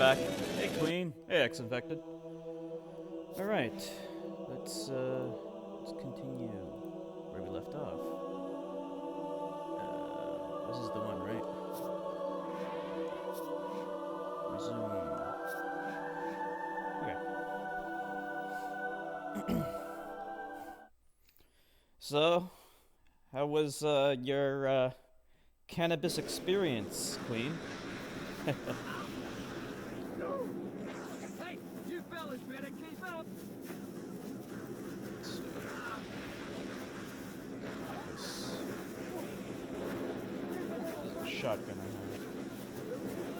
back. Hey, Queen. Hey, X-Infected. Alright. Let's continue where we left off. This is the one, right? Resume. Okay. So, how was your cannabis experience, Queen? Hey, you fellas better keep up. Shotgun I have.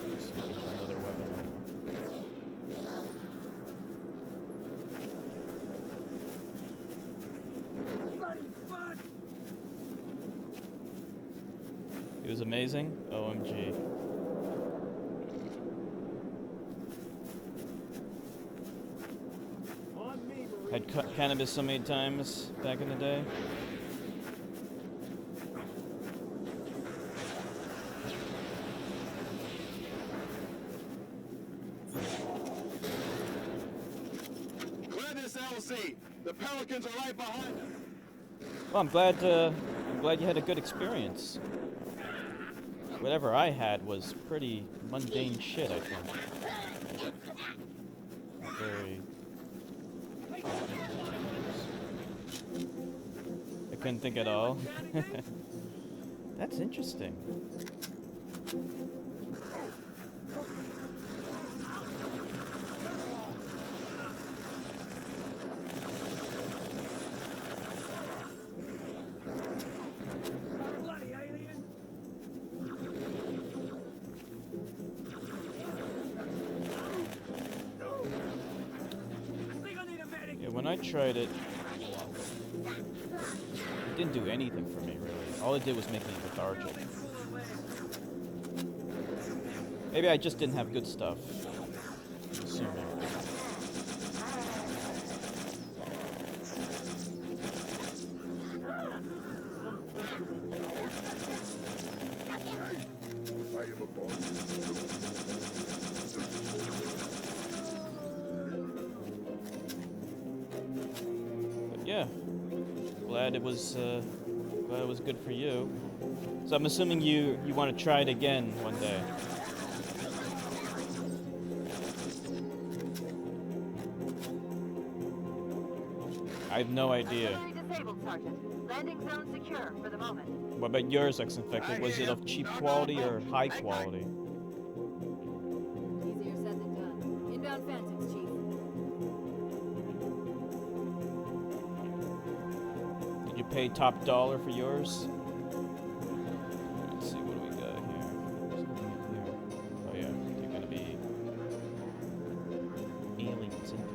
Let's see if there's another weapon. It was amazing. OMG. Had cannabis so many times back in the day. Clear this LZ. The Pelicans are right behind us. Well, I'm glad you had a good experience. Whatever I had was pretty mundane shit, I think. Very... I couldn't think at all. That's interesting. Yeah, when I tried it, it didn't do anything for me, really. All it did was make me lethargic. Maybe I just didn't have good stuff. Assuming. But yeah. Glad it was good for you. So I'm assuming you want to try it again one day. I have no idea. Disabled, Sergeant. Landing zone secure for the moment. What about yours, X-Infected? Was it of cheap quality or high quality? Easier said than done. Inbound Phantoms, Chief. Did you pay top dollar for yours? Let's see, what do we got here? Oh yeah, you're gonna be aliens in here.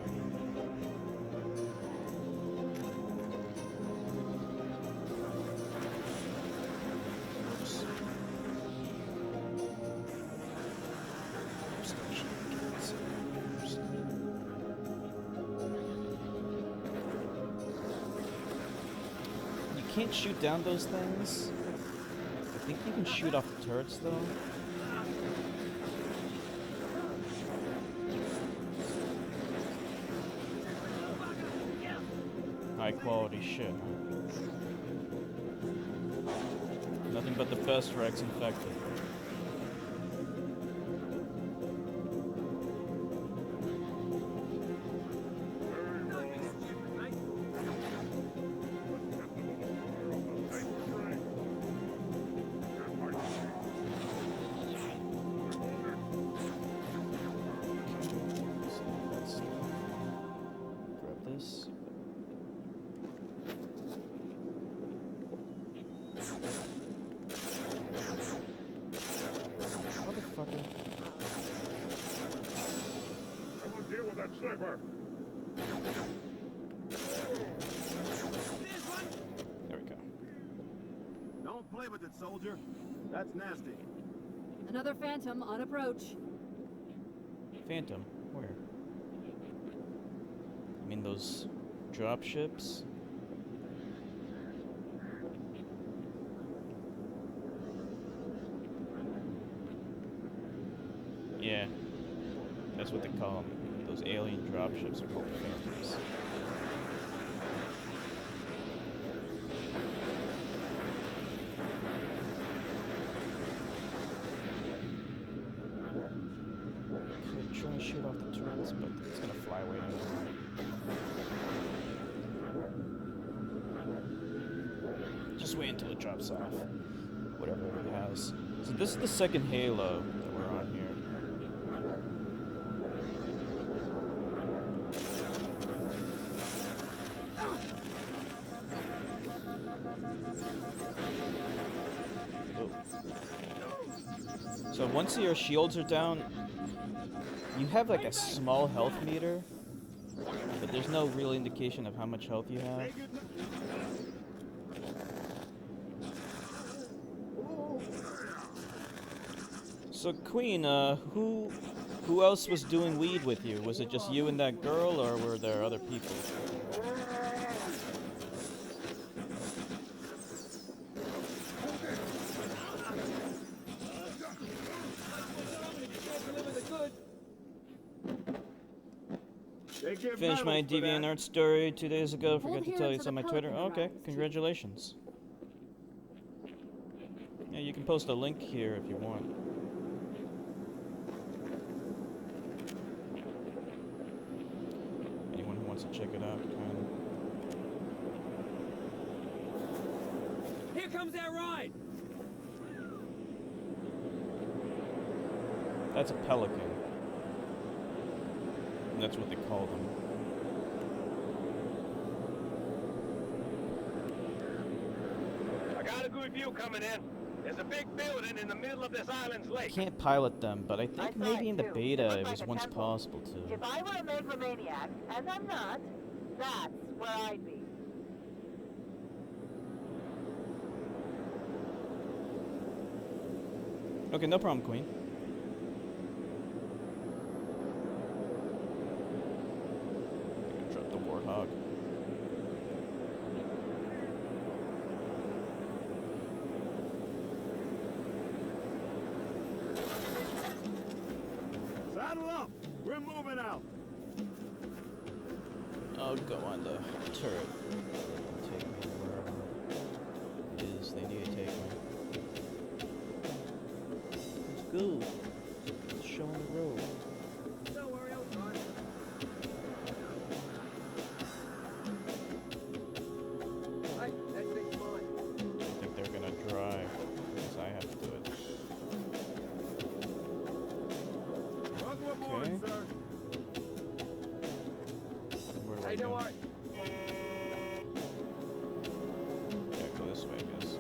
You can't shoot down those things. I think you can shoot off the turrets though. High quality shit. Nothing but the best for X-Infected. Sniper! There we go. Don't play with it, soldier. That's nasty. Another Phantom on approach. Phantom? Where? I mean those drop ships? Yeah. That's what they call them. Those alien dropships are called phantoms. Okay, trying to shoot off the turrets, but it's gonna fly away anyway. Just wait until it drops off. Whatever it has. So this is the second Halo that we're on here. Oh. So once your shields are down, you have like a small health meter, but there's no real indication of how much health you have. So Queen, who else was doing weed with you? Was it just you and that girl, or were there other people? Finished my DeviantArt story 2 days ago. Forgot to tell you it's on my Twitter. Oh, okay, congratulations. Yeah, you can post a link here if you want. Anyone who wants to check it out can. Here comes our ride! That's a pelican. And that's what they call them. I got a good view coming in. There's a big building in the middle of this island's I lake. can't pilot them, but I think maybe in the beta it was once temple. possible to. If I were a megalomaniac, as I'm not, that's where I'd be. Okay, no problem, Queen. Drop the warthog. Saddle up! We're moving out! I'll go on the turret. Take me wherever it is they need to take me. Let's go. Let's show on the road. Don't worry, I'll drive. Hey, that thing's mine. I think they're gonna drive, because I have to do it. Welcome aboard, Okay. sir. Where do I Hey, don't go? worry. Yeah, go this way, I guess.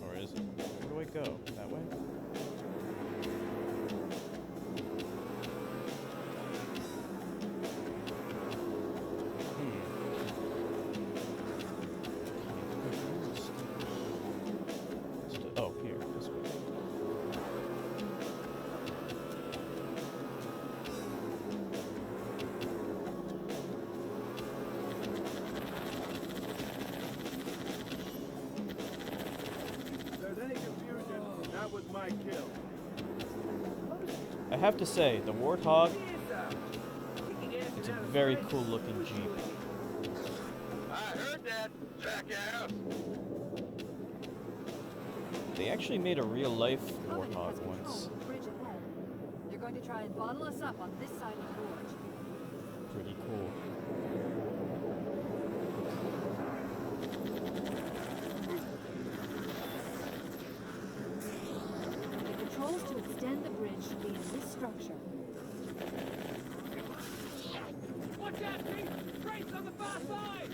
Or is it? Where do I go? That way? Oh, here, this way. If there's any confusion, that was my kill. I have to say, the Warthog, It's it's a very cool looking Jeep. I heard that, jackass. They actually made a real life Owen has Warthog control once. of the bridge ahead. They're going to try and bottle us up on this side of the gorge. Pretty cool. The controls to extend the bridge should be in this structure. Watch out, Chief! Brakes on the far side!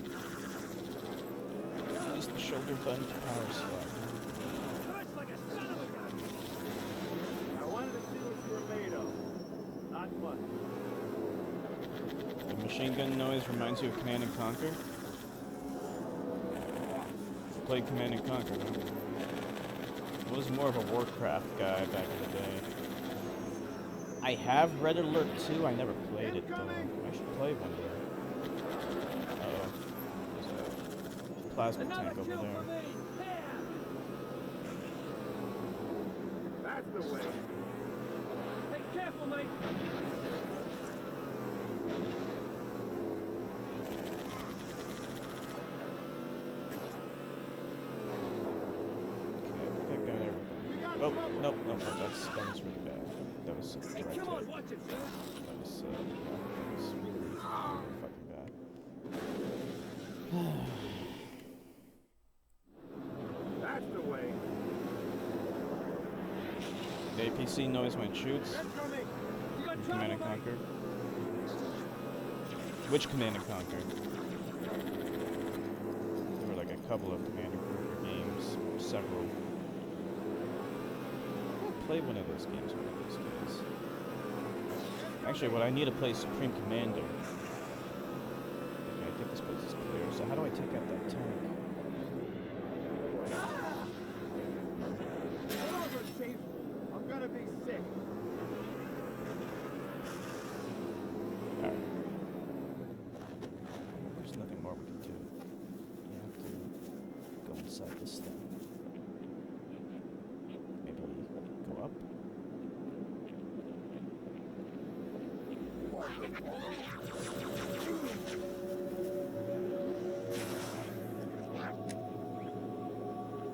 Use the shoulder button to power slide. Hurts like a son of a gun! I wanted to see what you were made of. Not much. The machine gun noise reminds you of Command and Conquer. Played Command and Conquer, huh? I was more of a Warcraft guy back in the day. I have Red Alert 2, I never played it though. I should play one day. plasma Another tank over kill there. for me. Yeah. That's the way. Hey, careful, mate. Okay, that got everything. Oh, nope, nope, that was really bad. That was a Hey, direct come on, hit. watch it, sir. That was really, really fucking bad. That's the way. The APC knows when it shoots. That's coming. You got Command trouble, and mate? Conquer. Which Command and Conquer? There were like a couple of Command and Conquer games, several. I'll play one of those games one of those days. Actually, what I need to play is Supreme Commander. Okay, I think this place is clear. So how do I take out that tank? Come over, Chief. I'm gonna be sick. Alright. There's nothing more we can do. We have to go inside this thing. Maybe go up?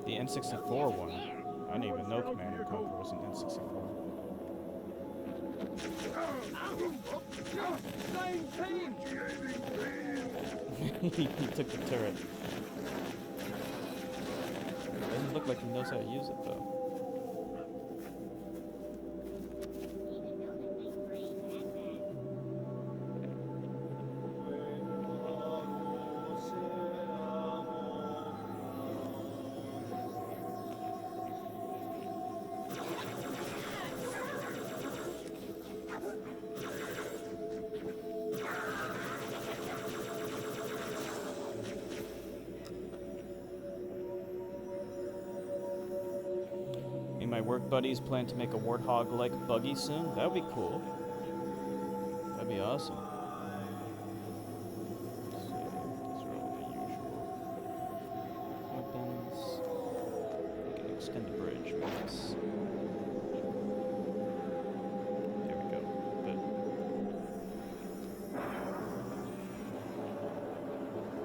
The N64 one. I didn't even know Command and Conquer was an N64. Same team. He took the turret. Doesn't look like he knows how to use it though. Me and my work buddies plan to make a warthog-like buggy soon. That would be cool. That'd be awesome. So, these are all the usual weapons. We can extend the bridge with this. There we go. Good.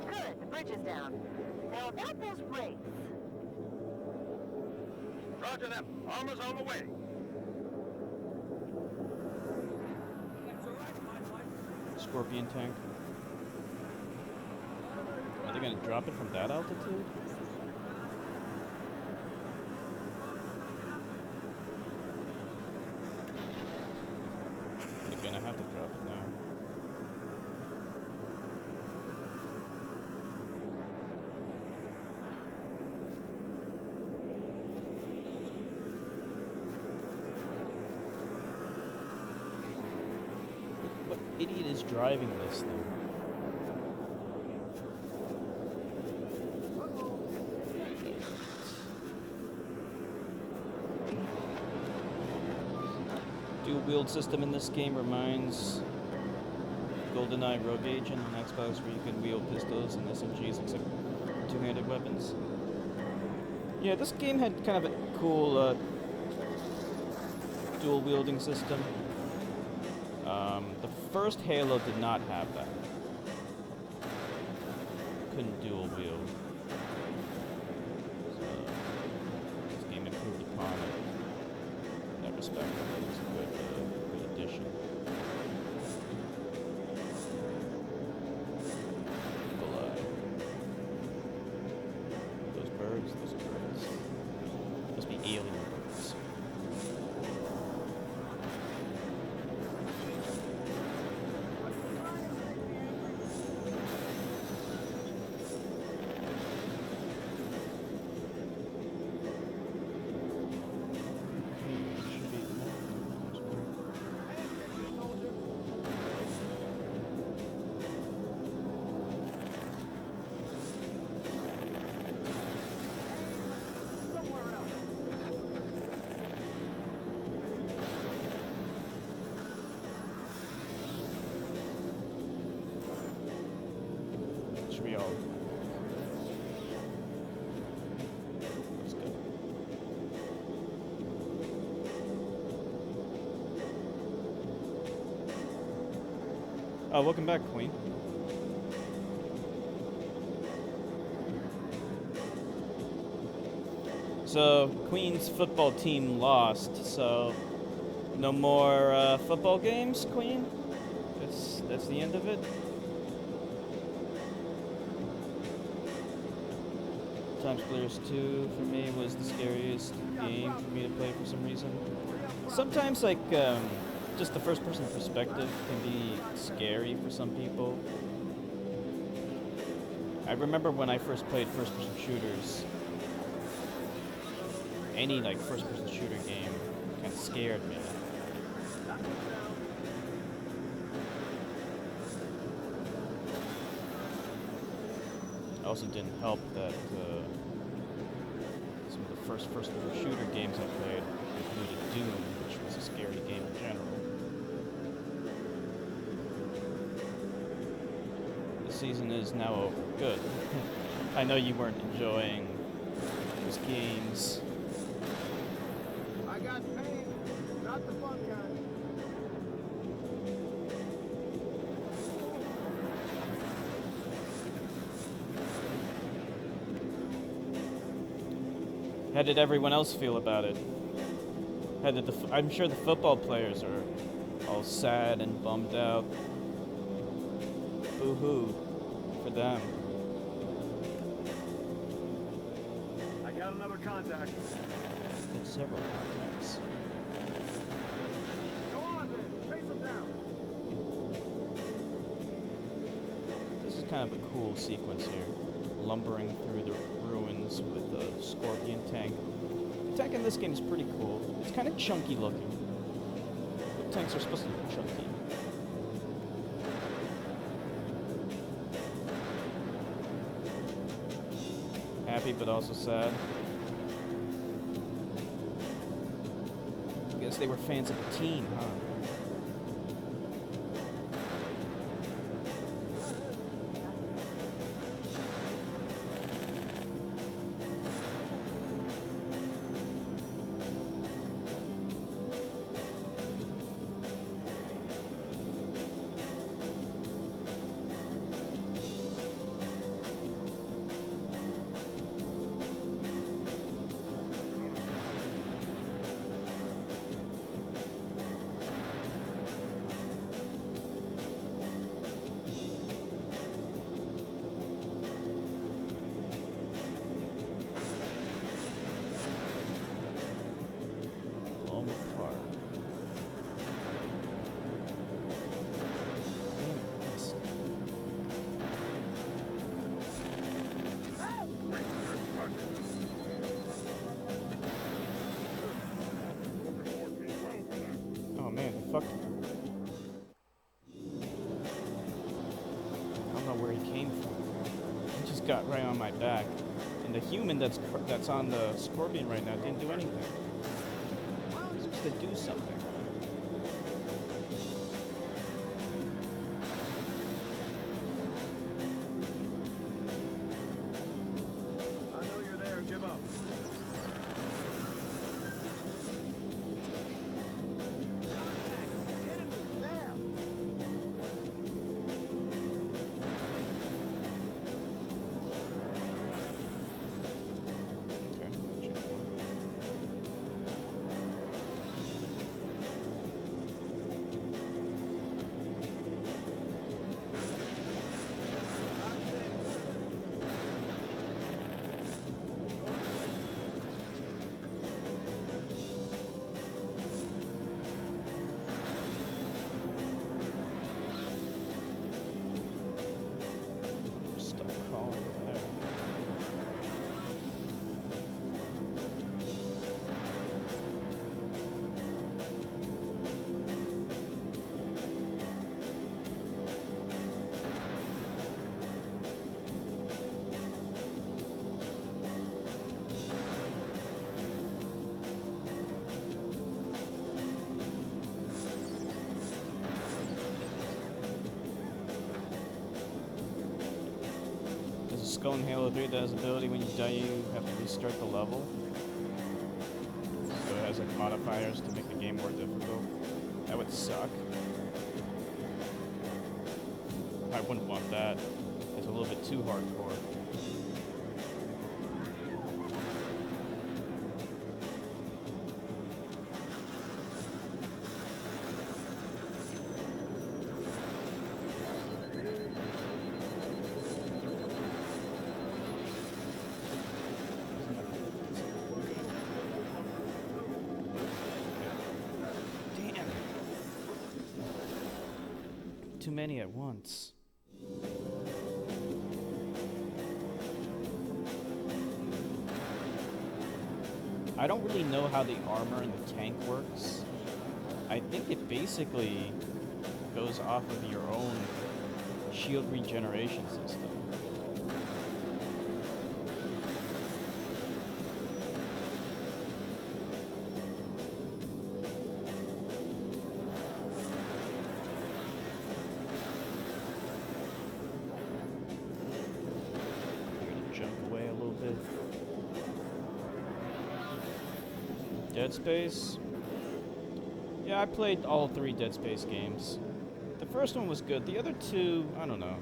Good, the bridge is down. Now about those rates. Roger that. Armor's on the way. That's all right, my wife. Scorpion tank. Are they gonna drop it from that altitude? They're gonna have to drop it now. What idiot is driving this thing? Dual wield system in this game reminds GoldenEye Rogue Agent on Xbox, where you can wield pistols and SMGs except two-handed weapons. Yeah, this game had kind of a cool dual wielding system. The first Halo did not have that. Couldn't dual wield. So, this game improved upon it in that respect. It was a good addition. Those birds, those are birds. Must be alien birds. Should be all. Oh, welcome back, Queen. So, Queen's football team lost, so no more football games, Queen? That's the end of it? Time Splitters 2 for me was the scariest game for me to play for some reason. Sometimes, like, just the first-person perspective can be scary for some people. I remember when I first played first-person shooters, any, like, first-person shooter game kind of scared me. It also didn't help that some of the first-person shooter games I played included Doom, which was a scary game in general. The season is now over. Good. I know you weren't enjoying those games. I got pain, not the fun kind. How did everyone else feel about it? How did I'm sure the football players are all sad and bummed out. Boo-hoo for them. I got another contact. There's several contacts. Go on then, face them down. This is kind of a cool sequence here. Lumbering through the ruins with a scorpion tank. The tank in this game is pretty cool. It's kind of chunky looking. The tanks are supposed to be chunky. Happy but also sad. I guess they were fans of the team, huh? Fuck. I don't know where he came from. He just got right on my back. And the human that's on the scorpion right now didn't do anything. He's supposed to do something. I know you're there, give up. Skull and Halo 3 that has ability when you die you have to restart the level. So it has like modifiers to make the game more difficult. That would suck. I wouldn't want that. It's a little bit too hardcore. Damn. Too many at once. I don't really know how the armor in the tank works. I think it basically goes off of your own shield regeneration system. I'm gonna jump away a little bit. Dead Space? Yeah, I played all 3 Dead Space games. The first one was good. The other 2, I don't know.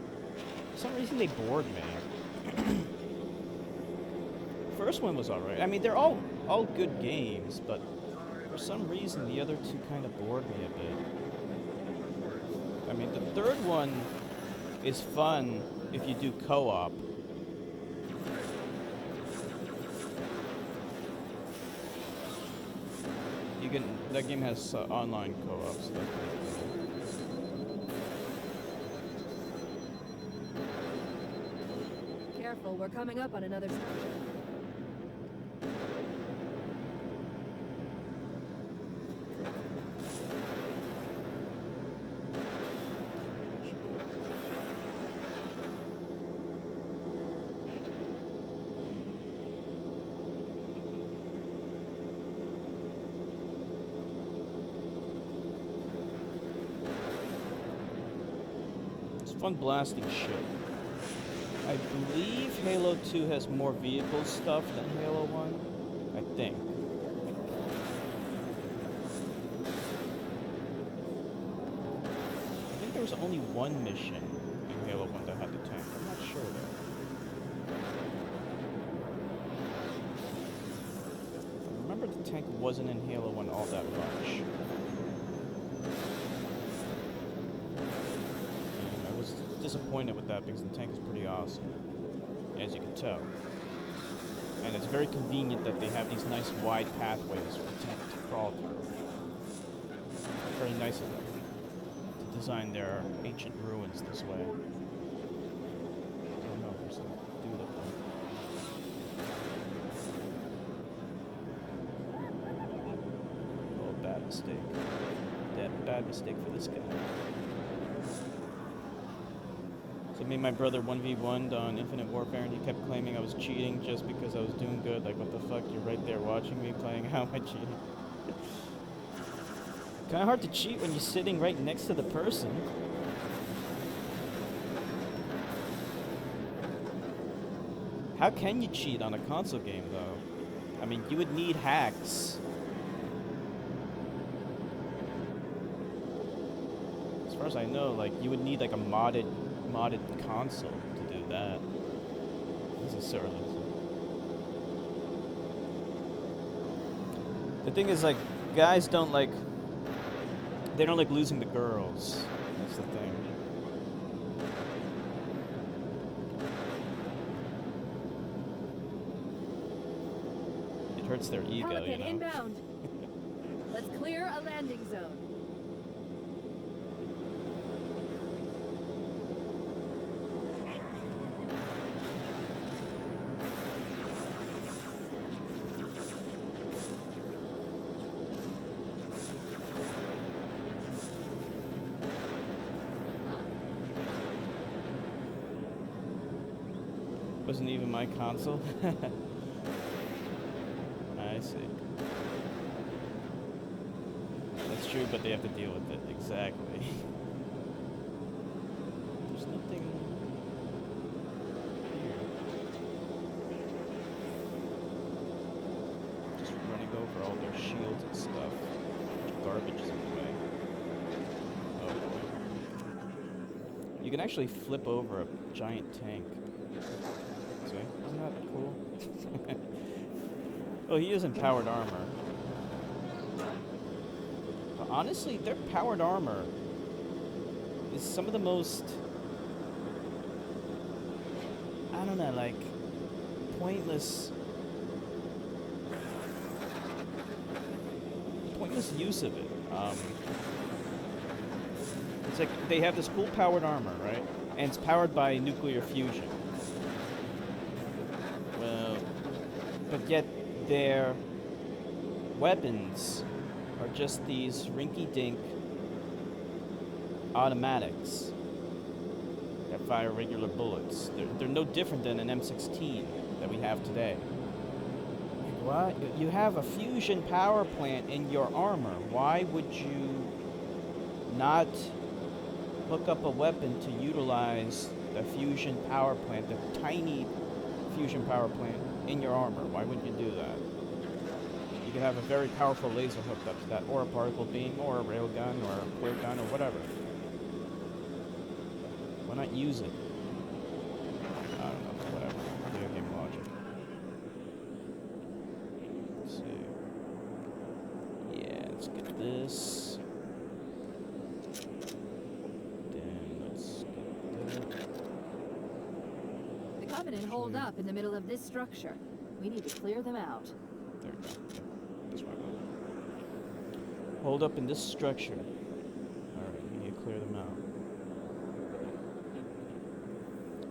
For some reason they bored me. First one was alright. I mean, they're all good games, but for some reason the other 2 kind of bored me a bit. I mean, the third one is fun if you do co-op. That game has online co-op, so that's pretty cool. Careful, we're coming up on another structure. Fun blasting shit. I believe Halo 2 has more vehicle stuff than Halo 1. I think. I think there was only one mission in Halo 1 that had the tank. I'm not sure though. I remember the tank wasn't in Halo 1 all that much. Disappointed with that because the tank is pretty awesome, as you can tell. And it's very convenient that they have these nice wide pathways for the tank to crawl through. Very nice of them to design their ancient ruins this way. I don't know, there's a dude up there. Oh, bad mistake. Bad mistake for this guy. So me and my brother 1v1'd on Infinite Warfare, and he kept claiming I was cheating just because I was doing good. Like, what the fuck? You're right there watching me playing. How am I cheating? Kinda hard to cheat when you're sitting right next to the person. How can you cheat on a console game, though? I mean, you would need hacks. As far as I know, like, you would need like a modded console to do that. Necessarily. The thing is, like, guys don't like. They don't like losing the girls. That's the thing. It hurts their ego, Pelican you know. inbound. Let's clear a landing zone. Wasn't even my console. I see. That's true, but they have to deal with it. Exactly. There's nothing here. Just running over all their shields and stuff. Garbage is in the way. Oh boy. You can actually flip over a giant tank. See? Isn't that cool? Well, he is in powered armor. But honestly, their powered armor is some of the most... I don't know, like... pointless use of it. It's like they have this cool powered armor, right? And it's powered by nuclear fusion. Well, but yet their weapons are just these rinky-dink automatics that fire regular bullets. They're no different than an M16 that we have today. What? You have a fusion power plant in your armor. Why would you not hook up a weapon to utilize the fusion power plant, the tiny fusion power plant in your armor? Why wouldn't you do that? You could have a very powerful laser hooked up to that, or a particle beam, or a railgun, or a clear gun, or whatever. Why not use it? I don't know, whatever. Video game logic. Let's see. Yeah, let's get this. Then let's get that. The Covenant hold up in the middle of this structure. We need to clear them out. There we go. Yeah, that's right. Hold up in this structure. Alright, we need to clear them out.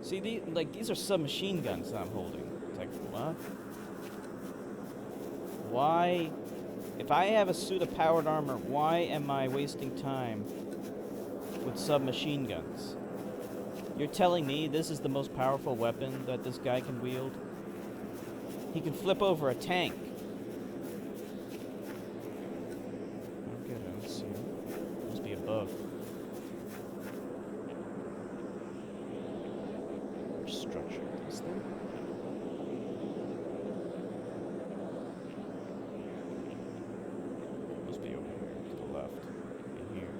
See, these are submachine guns that I'm holding. It's like, what? Why? If I have a suit of powered armor, why am I wasting time with submachine guns? You're telling me this is the most powerful weapon that this guy can wield? He can flip over a tank. Okay, let's see. Must be above. Structure this thing. Must be over here to the left. In here.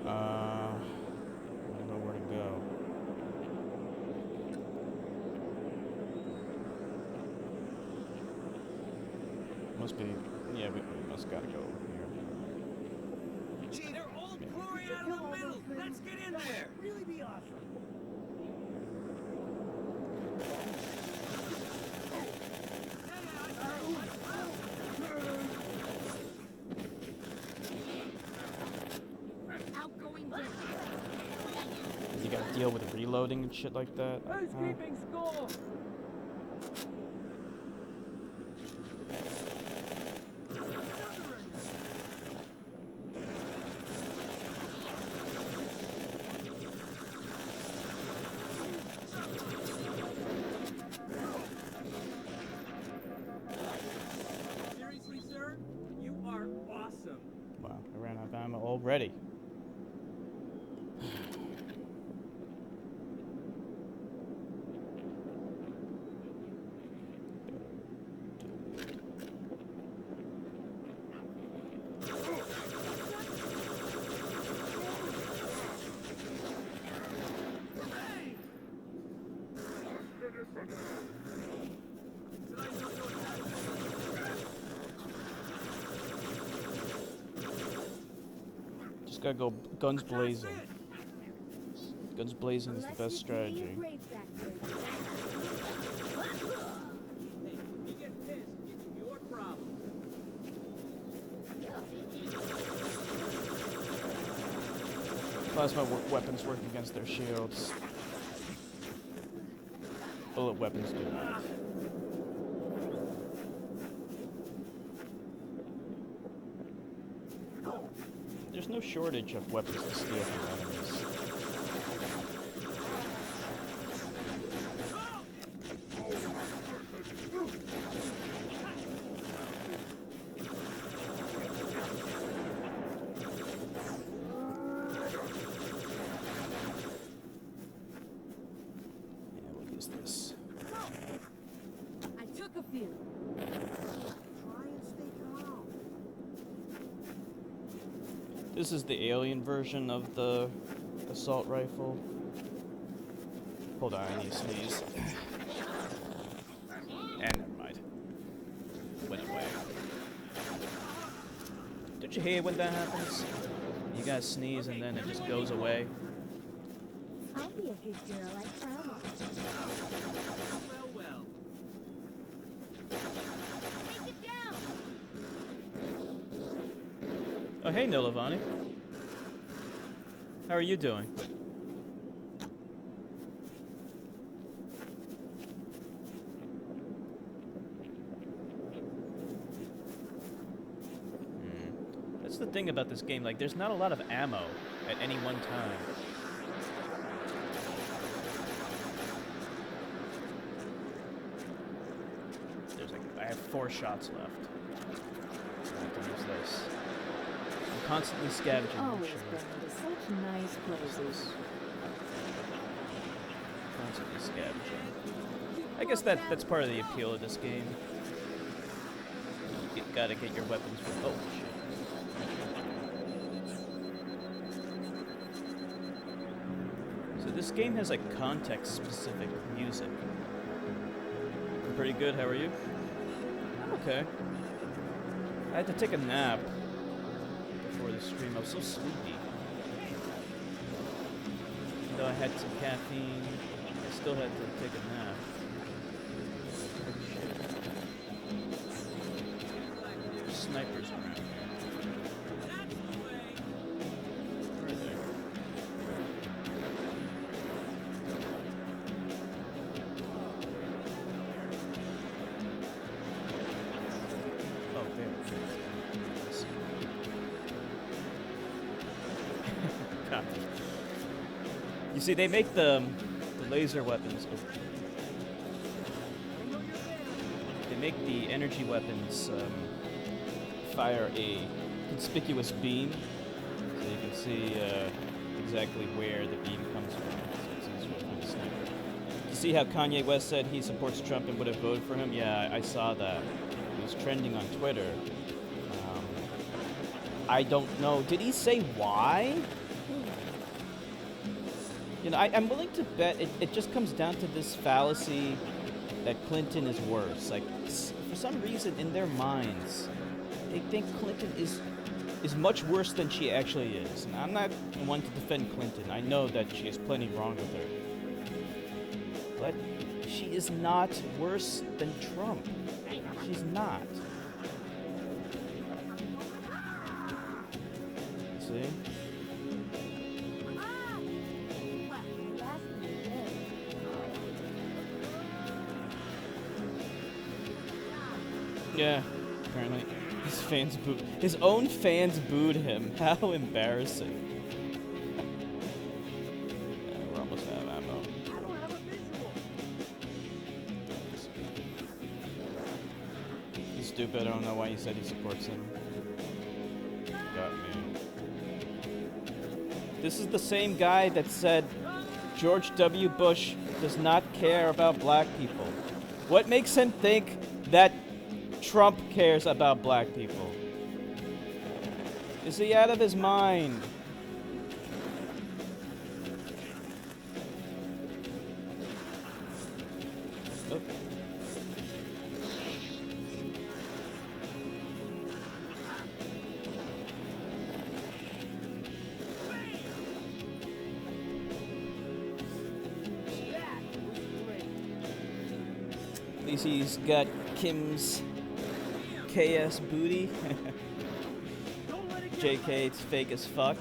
I don't know where to go. Must be, yeah, we must gotta go over here. Gee, they're all pouring out of the middle. Let's get in there. Really be awesome. You gotta deal with reloading and shit like that. Who's keeping score? Seriously, sir? You are awesome. Wow, I ran out of ammo already. Just gotta go guns blazing. Guns blazing is the best strategy. Hey, you get pissed. It's your problem. Plasma weapons work against their shields. Bullet weapons do not. There's no shortage of weapons to steal from enemies. is this? I took a few. Try and stay calm. This is the alien version of the assault rifle. Hold on, I need to sneeze. And never mind. Went away. Don't you hate when that happens? You guys sneeze and then it just goes away. I'll be a good girl, I promise. Well. Take it down! Oh, hey, Nilavani. How are you doing? That's the thing about this game, like, there's not a lot of ammo at any one time. There's like, I have 4 shots left. I have to use this. I'm constantly scavenging. Always actually. been into such nice places. Constantly scavenging. I guess that's part of the appeal of this game. You gotta get your weapons from. Oh shit. So this game has like context-specific music. I'm pretty good. How are you? I'm okay. I had to take a nap before the stream. I was so sleepy. Even though I had some caffeine, I still had to take a nap. There's snipers around here. Where are they? Oh, there. Copy. You see, they make the laser weapons. They make the energy weapons fire a conspicuous beam, so you can see exactly where the beam comes from. So it's easier to find a sniper. You see how Kanye West said he supports Trump and would have voted for him? Yeah, I saw that. It was trending on Twitter. I don't know. Did he say why? You know, I'm willing to bet it just comes down to this fallacy that Clinton is worse. Like, for some reason, in their minds, they think Clinton is much worse than she actually is. And I'm not one to defend Clinton. I know that she has plenty wrong with her. But she is not worse than Trump. She's not. See? Yeah, apparently his own fans booed him. How embarrassing. Yeah, we're almost out of ammo. He's stupid. I don't know why he said he supports him. Got me. This is the same guy that said George W. Bush does not care about black people. What makes him think that Trump cares about black people? Is he out of his mind? Oh. At least he's got Kim's KS booty. JK, it's fake as fuck.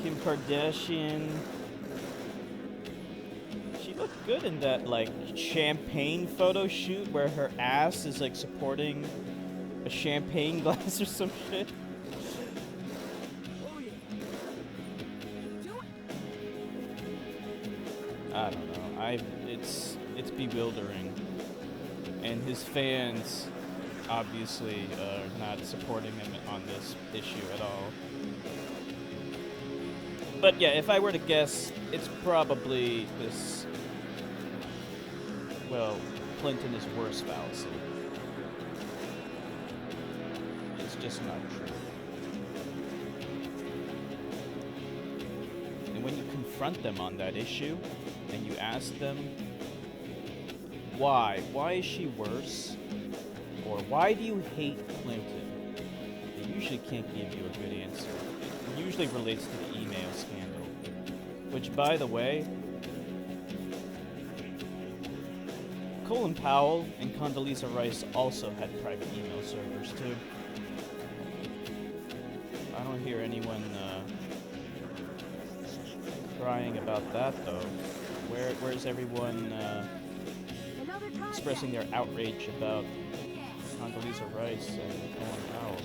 Kim Kardashian. She looked good in that, like, champagne photo shoot where her ass is, like, supporting a champagne glass or some shit. I don't know. It's bewildering. And his fans obviously are not supporting him on this issue at all. But yeah, if I were to guess, it's probably this. Well, Clinton is worse fallacy. It's just not true. And when you confront them on that issue, and you ask them, why is she worse? Or why do you hate Clinton? They usually can't give you a good answer. It usually relates to the email scandal. Which, by the way, Colin Powell and Condoleezza Rice also had private email servers too. I don't hear anyone crying about that though. Where's everyone expressing their outrage about Condoleezza Rice and Colin Powell?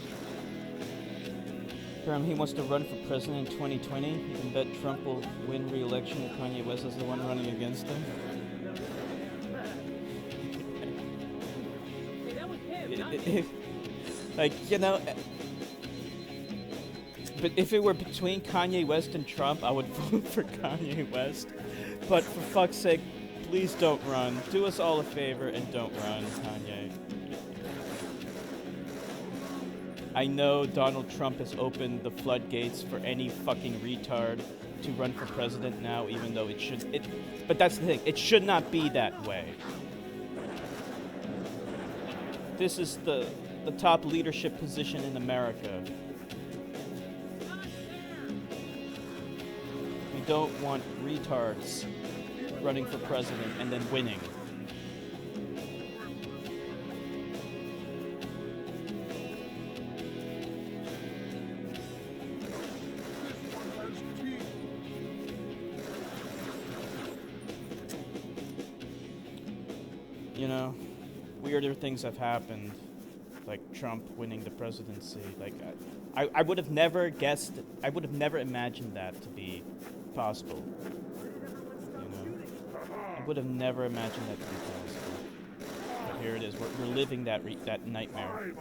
Apparently he wants to run for president in 2020. You can bet Trump will win re-election if Kanye West is the one running against him. Like, you know, but if it were between Kanye West and Trump, I would vote for Kanye West. But for fuck's sake, please don't run. Do us all a favor and don't run, Kanye. I know Donald Trump has opened the floodgates for any fucking retard to run for president now, even though but that's the thing, it should not be that way. This is the top leadership position in America. We don't want retards running for president and then winning. You know, weirder things have happened, like Trump winning the presidency. Like, I would have never guessed, I would have never imagined that to be possible. You know, I would have never imagined that to be possible. But here it is. We're living that nightmare.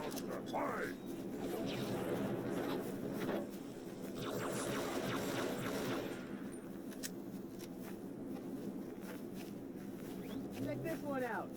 Check this one out.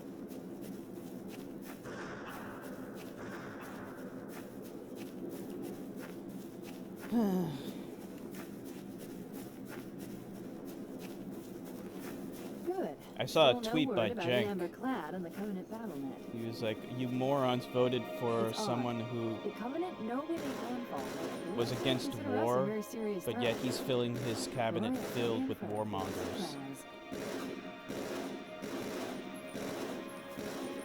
Good. I saw a Still no tweet word by about Jenk. Amber Clad on the Covenant Battle.net. He was like, "You morons voted for It's odd. someone who The Covenant know where they come from. was against Consider us a war, very serious but threat. yet he's filling his cabinet Right, filled with info. warmongers."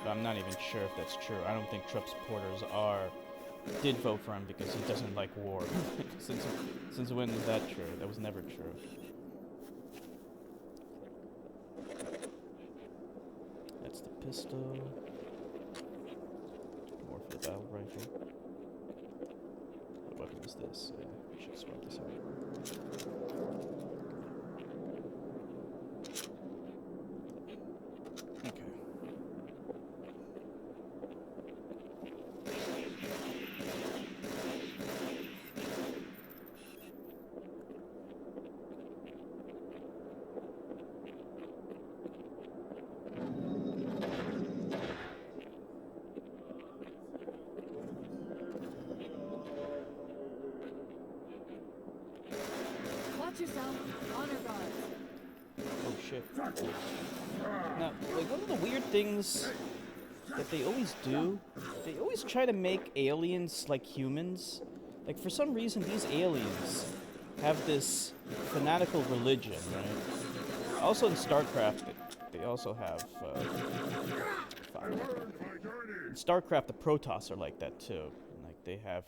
But I'm not even sure if that's true. I don't think Trump supporters did vote for him because he doesn't like war. Since when is that true? That was never true. That's the pistol. More for the battle rifle. What weapon is this? Yeah, we should swap this out. Okay. Watch yourself. Honor guard. Oh shit. Now, like, one of the weird things that they always do, they always try to make aliens like humans. Like, for some reason, these aliens have this fanatical religion, right? Also in StarCraft, they also have, fire. In StarCraft, the Protoss are like that, too. Like, they have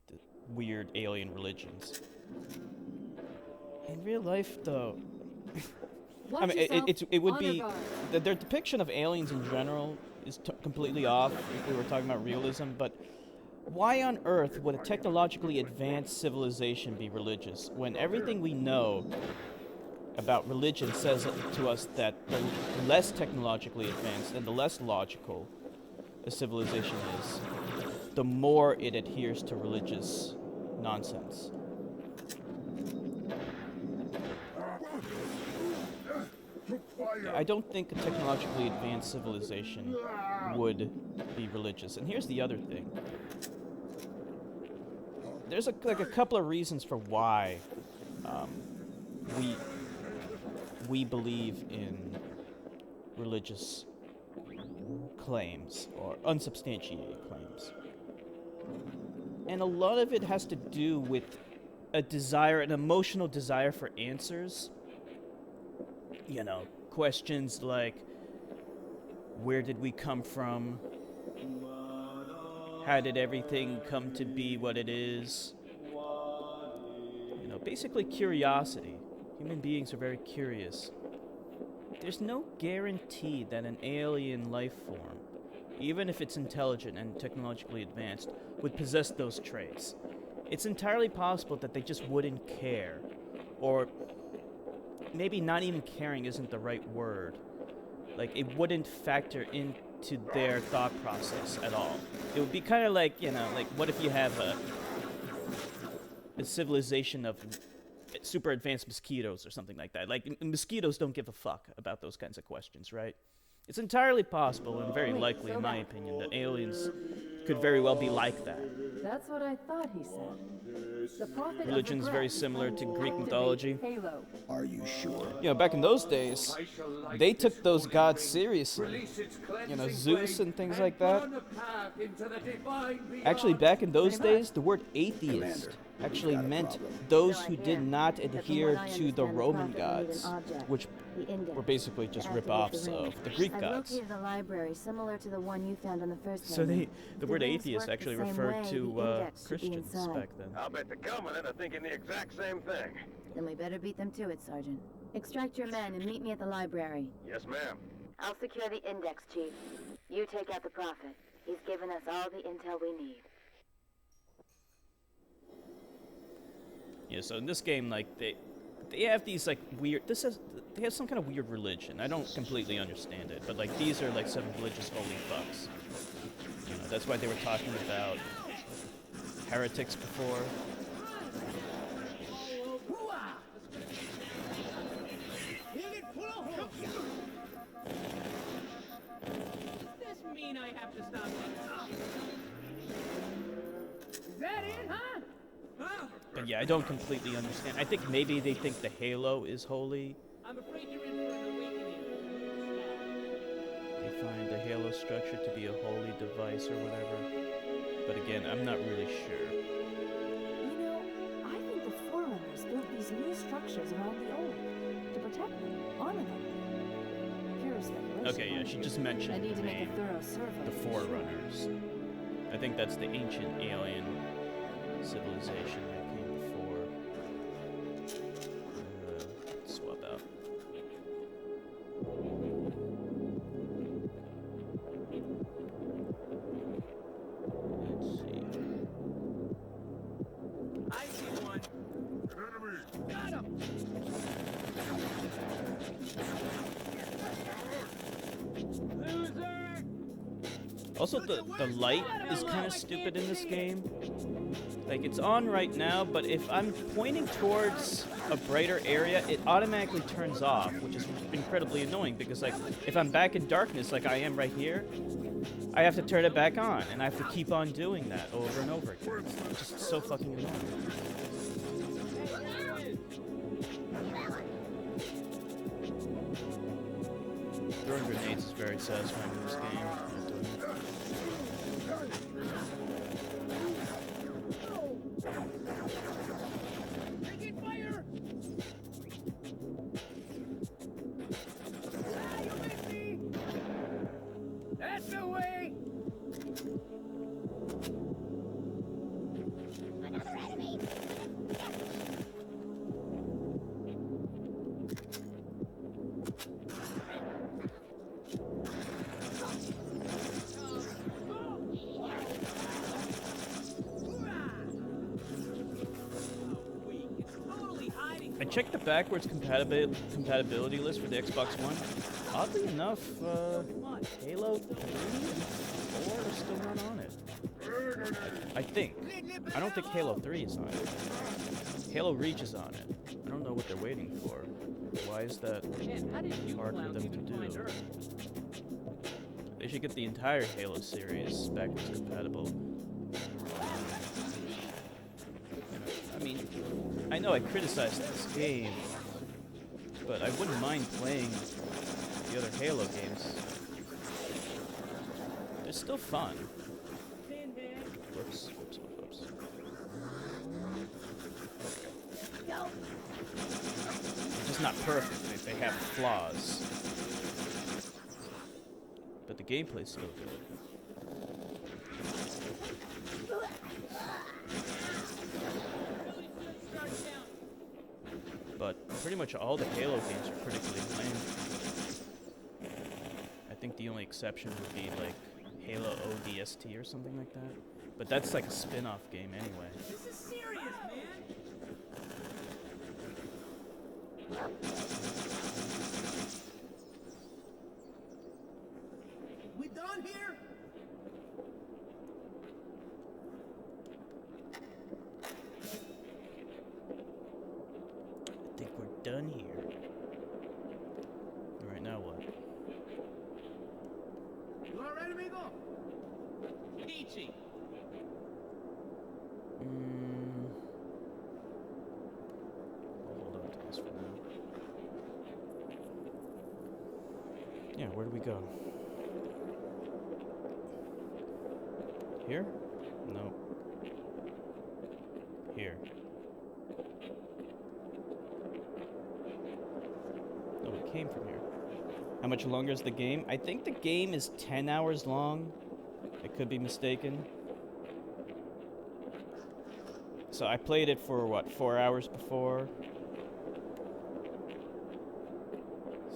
the weird alien religions. In real life, though, Watch I mean, yourself. it would Honor be guard. their depiction of aliens in general is completely off if we were talking about realism. But why on earth would a technologically advanced civilization be religious when everything we know about religion says to us that the less technologically advanced and the less logical a civilization is, the more it adheres to religious nonsense? I don't think a technologically advanced civilization would be religious. And here's the other thing. There's a couple of reasons for why we believe in religious claims or unsubstantiated claims. And a lot of it has to do with a desire, an emotional desire for answers. You know, questions like, where did we come from? How did everything come to be what it is? You know, basically curiosity. Human beings are very curious. There's no guarantee that an alien life form, even if it's intelligent and technologically advanced, would possess those traits. It's entirely possible that they just wouldn't care. Or maybe not even caring isn't the right word. Like, it wouldn't factor into their thought process at all. It would be kind of like, you know, like, what if you have a civilization of super advanced mosquitoes or something like that? Like, mosquitoes don't give a fuck about those kinds of questions, right? It's entirely possible and very likely, in my opinion, that aliens could very well be like that. That's what I thought he said. The prophet Religion's very similar to Greek mythology. Halo. Are you sure? You know, back in those days, they took those gods seriously. You know, Zeus and things like that. Actually, back in those days, the word atheist actually meant those who did not adhere to the Roman gods, which were basically just rip-offs of the Greek gods. I've located a library similar to the one you found on the first So payment. the word links atheist work actually the same referred way, to the index should be Christians inside. back then. I'll bet the Covenant are thinking the exact same thing. Then we better beat them to it, Sergeant. Extract your men and meet me at the library. Yes, ma'am. I'll secure the index, Chief. You take out the prophet. He's given us all the intel we need. Yeah, so in this game, like, they have these, like, weird... They have some kind of weird religion. I don't completely understand it, but, like, these are, like, some religious holy fucks. You know, that's why they were talking about heretics before. This mean I have to stop? Is that it, huh? But yeah, I don't completely understand. I think maybe they think the halo is holy. I'm afraid you're in for an awakening. They find the halo structure to be a holy device or whatever. But again, I'm not really sure. You know, I think the Forerunners built these new structures around the old to protect them, honor them. Pure speculation. Okay, yeah, she just mentioned I need the to make a name, thorough survey. the Forerunners. I think that's the ancient alien civilization that came before. Swap out. Let's see. I see one. Got him. Loser. Also, the light is kind of stupid in this game. Like, it's on right now, but if I'm pointing towards a brighter area, it automatically turns off, which is incredibly annoying because, like, if I'm back in darkness like I am right here, I have to turn it back on, and I have to keep on doing that over and over again. It's just so fucking annoying. Throwing grenades is very satisfying in this game. Taking fire. Ah, you missed me. That's the way. I checked the backwards compatibility list for the Xbox One. Oddly enough, Halo 3 and 4 are still not on it. I think. I don't think Halo 3 is on it. Halo Reach is on it. I don't know what they're waiting for. Why is that Man, how did you hard for clowns them even to find do? Earth? They should get the entire Halo series backwards compatible. I mean, I know I criticized this game, but I wouldn't mind playing the other Halo games. They're still fun. Whoops, whoops, whoops. They're just not perfect. They have flaws. But the gameplay's still good. But pretty much all the Halo games are critically acclaimed. I think the only exception would be like Halo ODST or something like that. But that's like a spin-off game anyway. This is serious, man. We done here? I think we're done here. Alright, now what? You all right, amigo? Peachy. I'll hold on to this for now. Yeah, where do we go? Here? No. Here. No, we came from here. How much longer is the game? I think the game is 10 hours long. I could be mistaken. So I played it for, what, 4 hours before?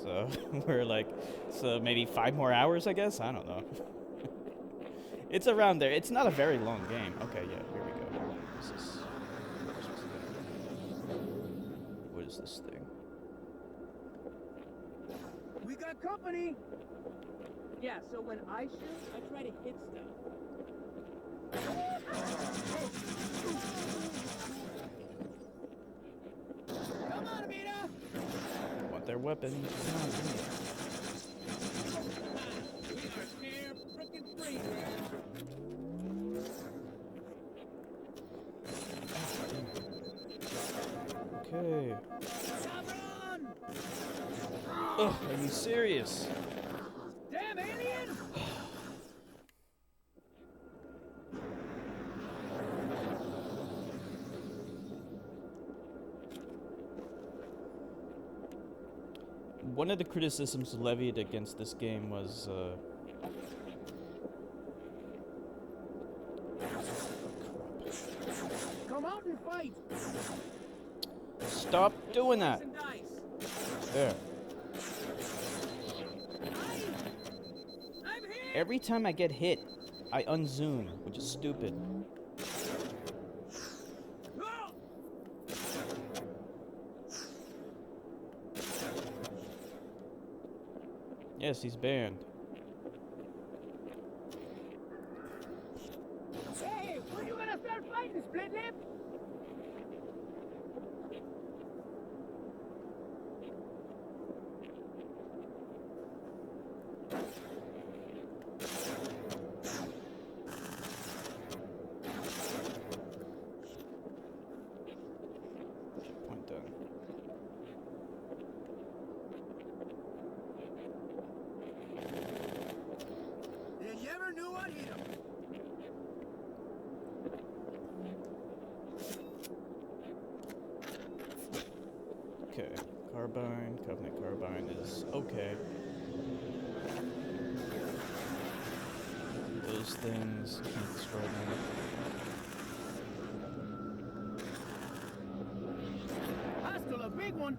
So we're like, so maybe 5 more hours, I guess? I don't know. It's around there. It's not a very long game. Okay, yeah, here we go. This is... What is this thing? We got company. Yeah, so when I shoot, I try to hit stuff. Come on, Amita. Want their weapons? Come on, give me it. We are here frickin' free, man. Okay. Cabron! Ugh, are you serious? Damn alien! One of the criticisms levied against this game was, Come out and fight! Stop doing that! And dice. There. I'm here. Every time I get hit, I unzoom, which is stupid. Oh! Yes, he's banned. Hey, when you gonna start fighting, split lip? Point done. And you ever knew I'd hit him. Okay. Carbine, Covenant Carbine is okay. Those things, can't destroy them. Hostile, a big one.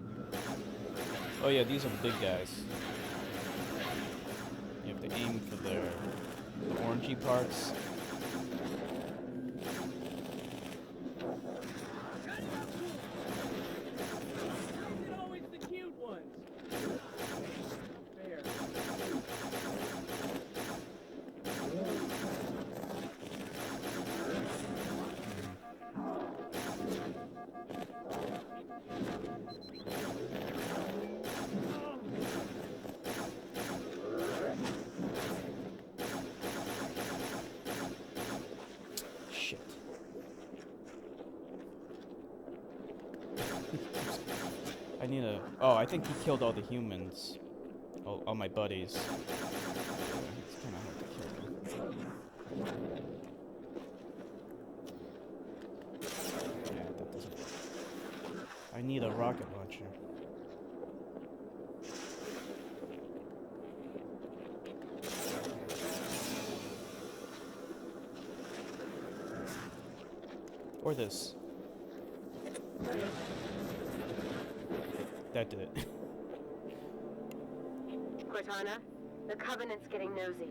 Oh yeah, these are the big guys. You have to aim for the orangey parts. Why is it always the cute ones? Fair. I need a... Oh, I think he killed all the humans. All my buddies. It's kind of hard to kill them. Yeah, that doesn't work. I need a rocket launcher. Or this. That did it. Cortana, the Covenant's getting nosy.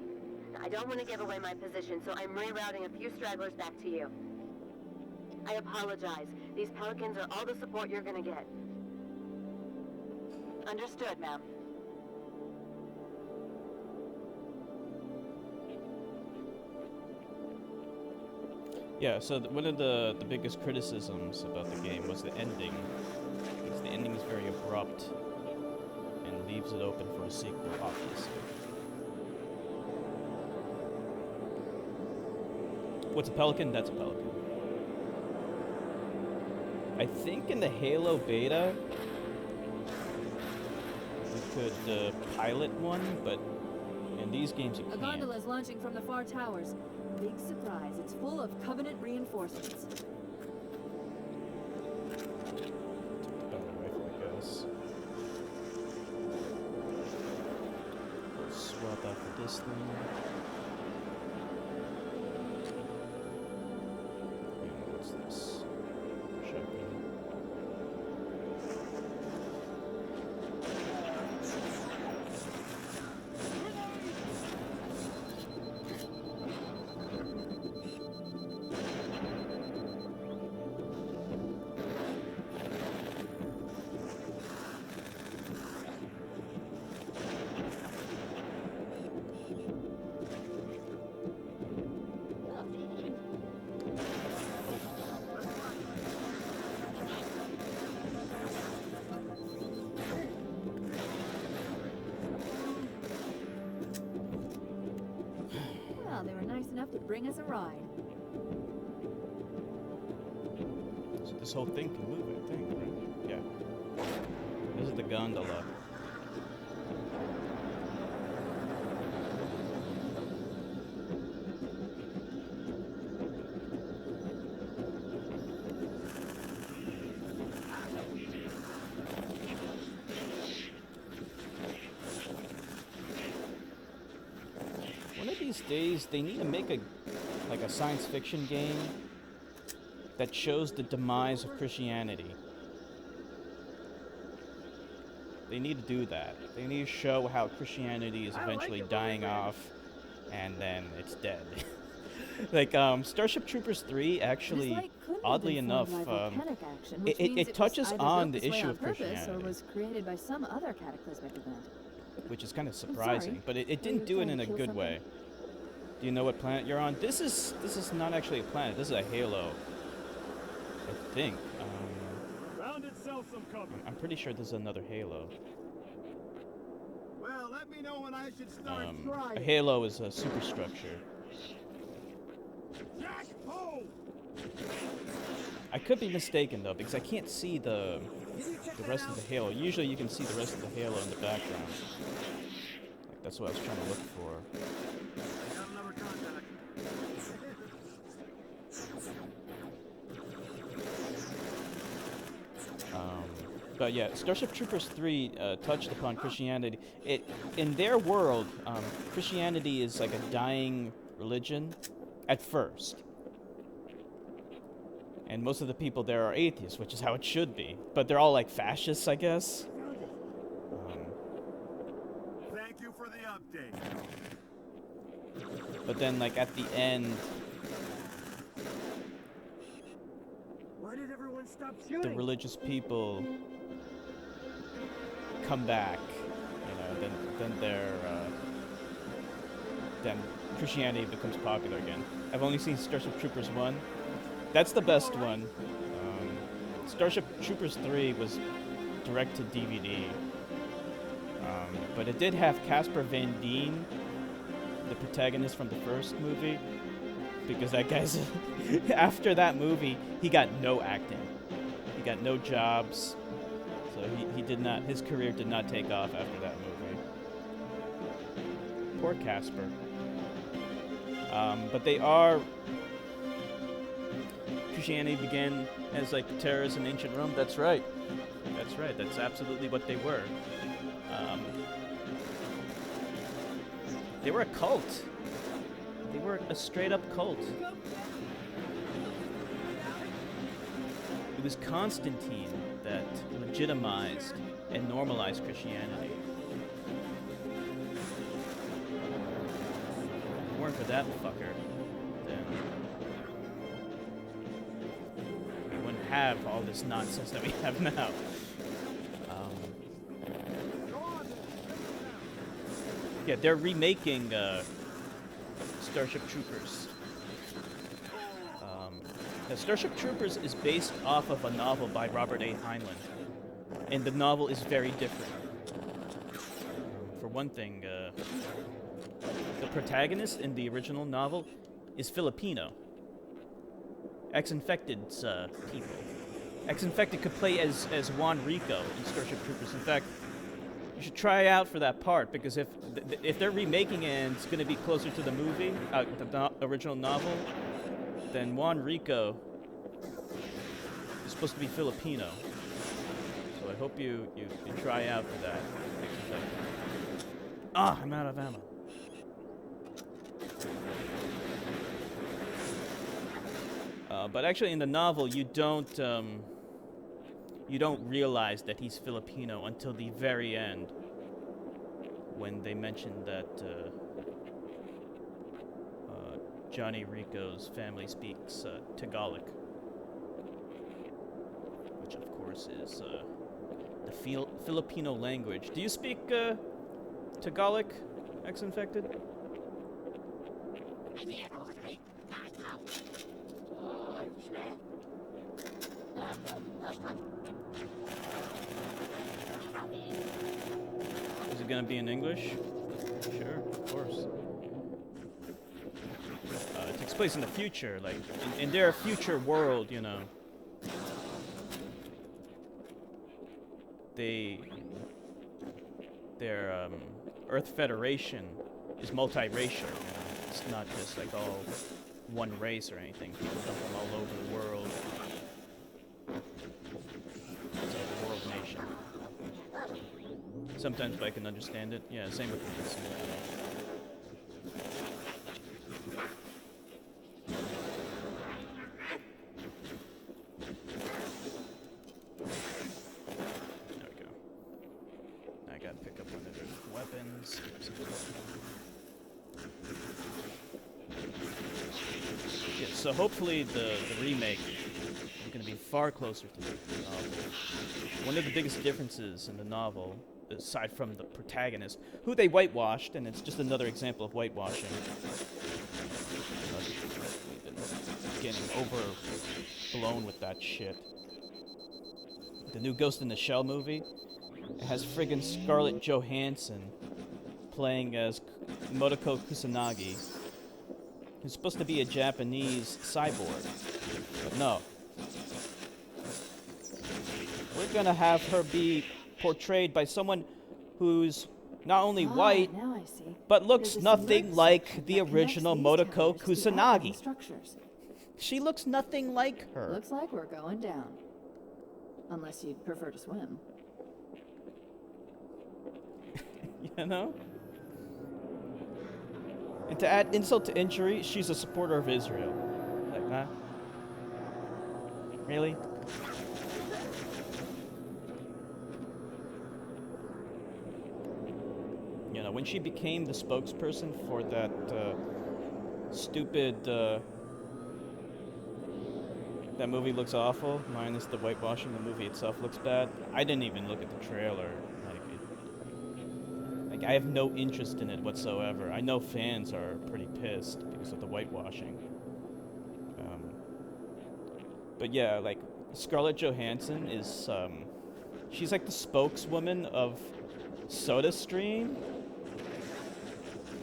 I don't want to give away my position, so I'm rerouting a few stragglers back to you. I apologize. These Pelicans are all the support you're gonna get. Understood, ma'am. Yeah, so one of the biggest criticisms about the game was the ending. Because the ending is very abrupt and leaves it open for a sequel, obviously. What's a pelican? That's a pelican. I think in the Halo beta, we could pilot one, but in these games you A can't. gondola is launching from the far towers. Big surprise, it's full of Covenant reinforcements. Better rifle, I guess. We'll swap out for this thing. And what's this? Shotgun. Well, they were nice enough to bring us a ride. So this whole thing can move, I think, right? Yeah. This is the gondola. One of these days, they need to make a science fiction game that shows the demise of Christianity. They need to do that. They need to show how Christianity is eventually dying off, and then it's dead. Like Starship Troopers 3, actually, This lake could have oddly been enough, formed by volcanic action, which means it was touches either on built the this way issue on of purpose Christianity, or was created by some other cataclysmic event. which is kind of sorry. surprising. But it Were didn't you do it trying in to a kill good something? way. Do you know what planet you're on? This is not actually a planet. This is a halo, I think. Found itself some cover. I'm pretty sure this is another halo. Well, let me know when I should start A trying. halo is a superstructure. Jack, ho! I could be mistaken though, because I can't see the rest of the halo. Usually you can see the rest of the halo in the background. Like, that's what I was trying to look for. I got another contact. But yeah, Starship Troopers 3 touched upon Christianity. In their world, Christianity is like a dying religion at first. And most of the people there are atheists, which is how it should be. But they're all like fascists, I guess. Thank you for the update. But then, like, at the end, Why did everyone stop the shooting? religious people come back. You know, then Christianity becomes popular again. I've only seen Starship Troopers 1. That's the best one. Starship Troopers 3 was direct to DVD. But it did have Casper Van Dien, the protagonist from the first movie, because that guy's after that movie he got no acting, he got no jobs, so he did not. His career did not take off after that movie. Poor Casper. But they are. Christianity began as like terrorists in ancient Rome. That's right. That's right. That's absolutely what they were. They were a cult. They were a straight-up cult. It was Constantine that legitimized and normalized Christianity. If it weren't for that fucker, then we wouldn't have all this nonsense that we have now. Yeah, they're remaking Starship Troopers. Starship Troopers is based off of a novel by Robert A. Heinlein, and the novel is very different. For one thing, the protagonist in the original novel is Filipino. Ex-Infected's people. Ex-Infected could play as Juan Rico in Starship Troopers. In fact, you should try out for that part, because if they're remaking it and it's going to be closer to the movie, the original novel, then Juan Rico is supposed to be Filipino. So I hope you try out for that. Ah, I'm out of ammo. But actually, in the novel, you don't realize that he's Filipino until the very end, when they mention that Johnny Rico's family speaks Tagalog, which of course is the Filipino language. Do you speak Tagalog, Ex-Infected? Is it gonna be in English? Sure, of course. It takes place in the future, like in their future world, you know. Their Earth Federation is multiracial. You know? It's not just like all one race or anything. People come from all over the world. It's like a world nation. Sometimes I can understand it. Yeah, same with this. There we go. I gotta pick up one of their weapons. Yeah, so hopefully the remake is going to be far closer to the novel. One of the biggest differences in the novel, aside from the protagonist, who they whitewashed, and it's just another example of whitewashing. Getting overblown with that shit. The new Ghost in the Shell movie, it has friggin' Scarlett Johansson playing as Motoko Kusanagi, who's supposed to be a Japanese cyborg. But no. We're gonna have her be portrayed by someone who's not only white, now I see. but looks There's a nothing link like section the that connects original these Motoko towers to the Kusanagi. structures. She looks nothing like her. Looks like we're going down. Unless you'd prefer to swim. You know? And to add insult to injury, she's a supporter of Israel. Like, huh? Really? You know, when she became the spokesperson for that stupid that movie looks awful, minus the whitewashing. The movie itself looks bad. I didn't even look at the trailer. Like I have no interest in it whatsoever. I know fans are pretty pissed because of the whitewashing. But yeah, like Scarlett Johansson is she's like the spokeswoman of SodaStream,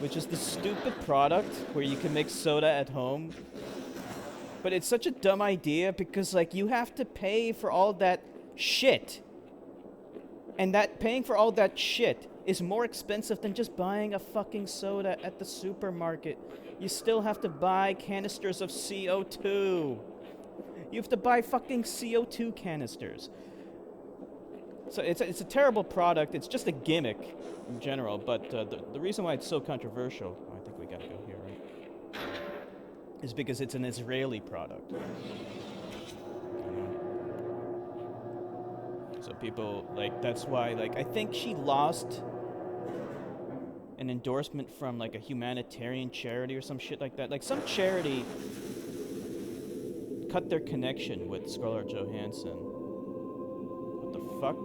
which is the stupid product where you can make soda at home. But it's such a dumb idea because, like, you have to pay for all that shit. And that paying for all that shit is more expensive than just buying a fucking soda at the supermarket. You still have to buy canisters of CO2. You have to buy fucking CO2 canisters. So it's a terrible product. It's just a gimmick in general. But the reason why it's so controversial, I think we gotta go here, right? Is because it's an Israeli product. So people, like, that's why, like, I think she lost an endorsement from, like, a humanitarian charity or some shit like that. Like, some charity cut their connection with Scarlett Johansson. What the fuck?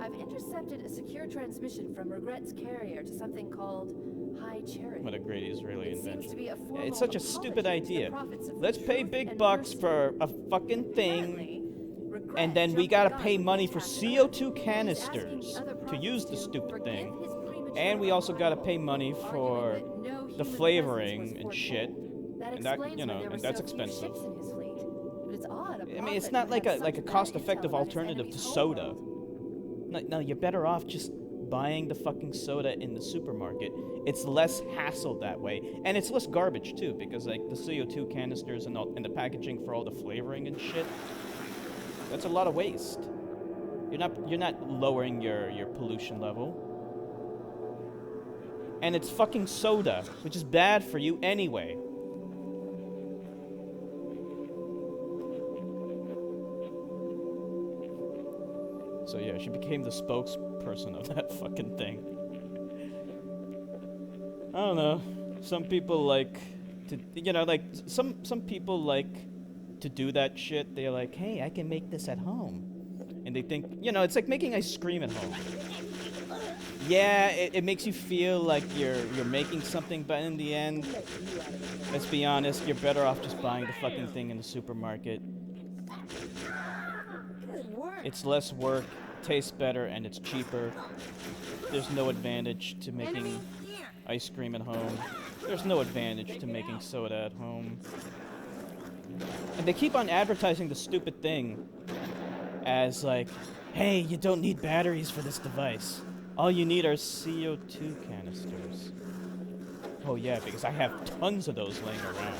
I've intercepted a secure transmission from Regret's carrier to something called High Charity. What a great Israeli It seems invention. to be a Yeah, formal it's such a apology stupid to the idea. prophets of Let's pay truth big and bucks mercy. for a fucking thing. Apparently, Regret And then we jumped gotta the gun pay when money he for attacked CO2 Earth. He's canisters asking the other to use the prophets to stupid forgive thing. his premature And we also gotta arrival, pay money for arguing that no the human flavoring presence was and shit. foretold. That And that, explains you know, why there and were that's so few expensive. ships in his fleet. But it's odd, I mean, it's not like a cost-effective alternative to soda. No, you're better off just buying the fucking soda in the supermarket. It's less hassle that way, and it's less garbage too, because like the CO2 canisters and the packaging for all the flavoring and shit. That's a lot of waste. You're not lowering your pollution level. And it's fucking soda, which is bad for you anyway. So yeah, she became the spokesperson of that fucking thing. I don't know. Some people like to, you know, like some people like to do that shit. They're like, hey, I can make this at home. And they think, you know, it's like making ice cream at home. Yeah, it makes you feel like you're making something, but in the end, let's be honest, you're better off just buying the fucking thing in the supermarket. It's less work, tastes better, and it's cheaper. There's no advantage to making ice cream at home. There's no advantage to making soda at home. And they keep on advertising the stupid thing as like, hey, you don't need batteries for this device. All you need are CO2 canisters. Oh yeah, because I have tons of those laying around.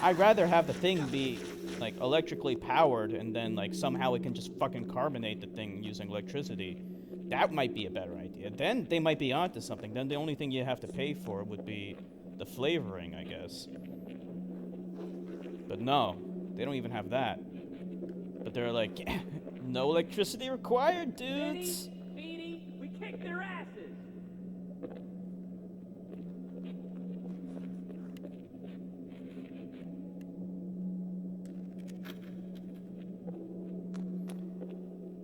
I'd rather have the thing be like electrically powered and then like somehow it can just fucking carbonate the thing using electricity. That might be a better idea. Then they might be onto something. Then the only thing you have to pay for would be the flavoring, I guess. But no, they don't even have that. But they're like, no electricity required, dudes. Beanie, we kicked their asses.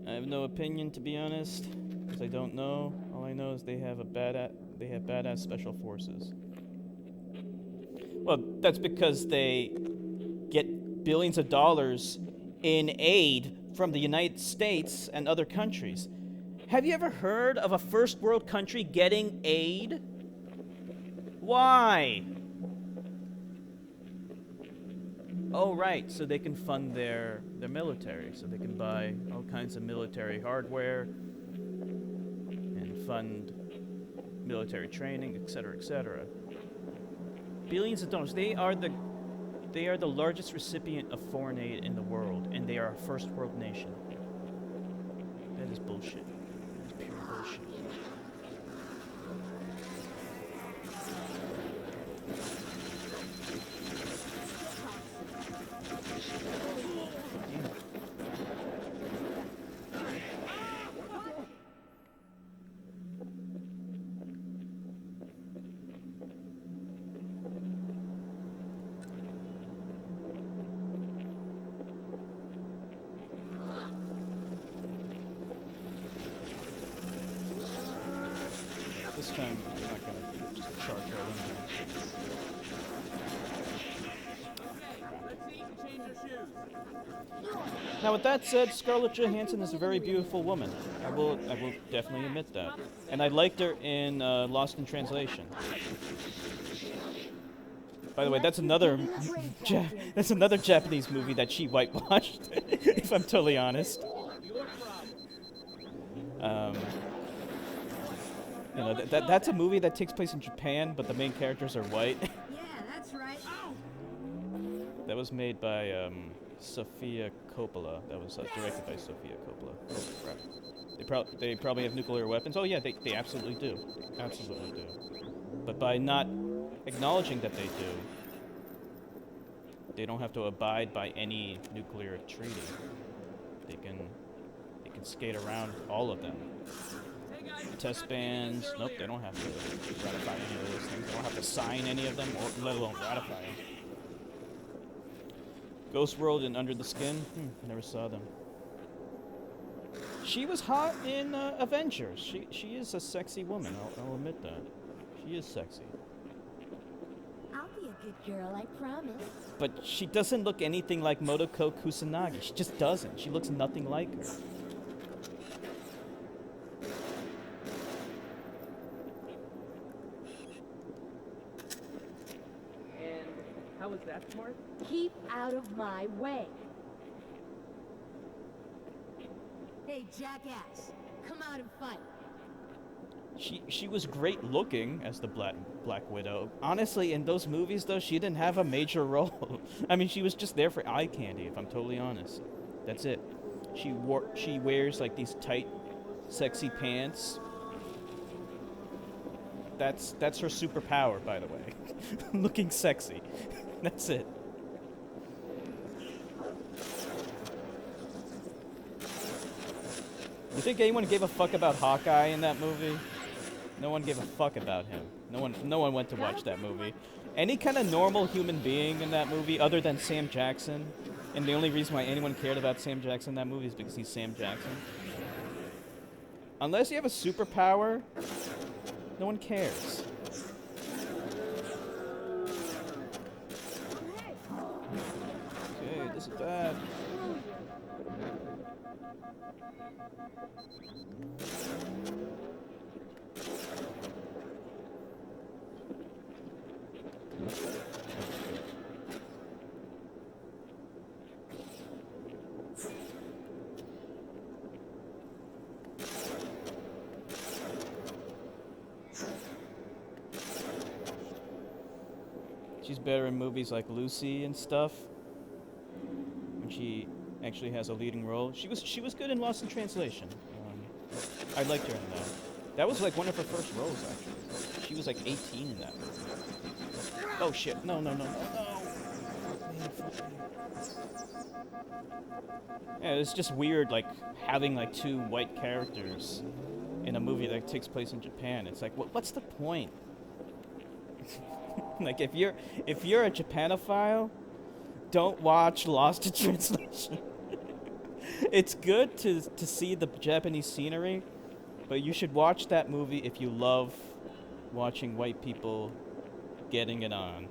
I have no opinion, to be honest, because I don't know. All I know is they have badass special forces. Well, that's because they get billions of dollars in aid from the United States and other countries. Have you ever heard of a first world country getting aid? Why? Oh, right, so they can fund their military, so they can buy all kinds of military hardware and fund military training, etc., etc. Billions of dollars. They are the largest recipient of foreign aid in the world, and they are a first world nation. That is bullshit. That is pure bullshit. This time, I'm not gonna just charge her in. Let's eat and change our shoes. Now, with that said, Scarlett Johansson is a very beautiful woman. I will definitely admit that. And I liked her in Lost in Translation. By the way, that's another Japanese movie that she whitewashed, if I'm totally honest. You know, that's a movie that takes place in Japan, but the main characters are white. Yeah, that's right. Oh! That was made by Sofia Coppola. That was directed by Sofia Coppola. Oh, crap. They probably have nuclear weapons. Oh yeah, they absolutely do. They absolutely do. But by not acknowledging that they do, they don't have to abide by any nuclear treaty. They can skate around all of them. Test bans. Nope, they don't have to ratify any of those things. They don't have to sign any of them, or let alone ratify them. Ghost World and Under the Skin. Never saw them. She was hot in Avengers. She is a sexy woman. I'll admit that. She is sexy. I'll be a good girl, I promise. But she doesn't look anything like Motoko Kusanagi. She just doesn't. She looks nothing like her. And how was that smart? Keep out of my way. Hey, jackass, come out and fight. She was great looking as the Black Widow. Honestly, in those movies though, she didn't have a major role. I mean, she was just there for eye candy, if I'm totally honest. That's it. She wears like these tight, sexy pants. That's her superpower, by the way. Looking sexy. That's it. You think anyone gave a fuck about Hawkeye in that movie? No one gave a fuck about him. No one went to watch that movie. Any kind of normal human being in that movie, other than Sam Jackson, and the only reason why anyone cared about Sam Jackson in that movie is because he's Sam Jackson. Unless you have a superpower, no one cares. Okay, this is bad. She's better in movies like Lucy and stuff. When she actually has a leading role. She was good in Lost in Translation. I liked her in that. That was like one of her first roles, actually. She was like 18 in that movie. Oh shit! No! Yeah, it's just weird, like having like two white characters in a movie that takes place in Japan. It's like, what's the point? Like, if you're a Japanophile, don't watch Lost in Translation. It's good to see the Japanese scenery, but you should watch that movie if you love watching white people getting it on.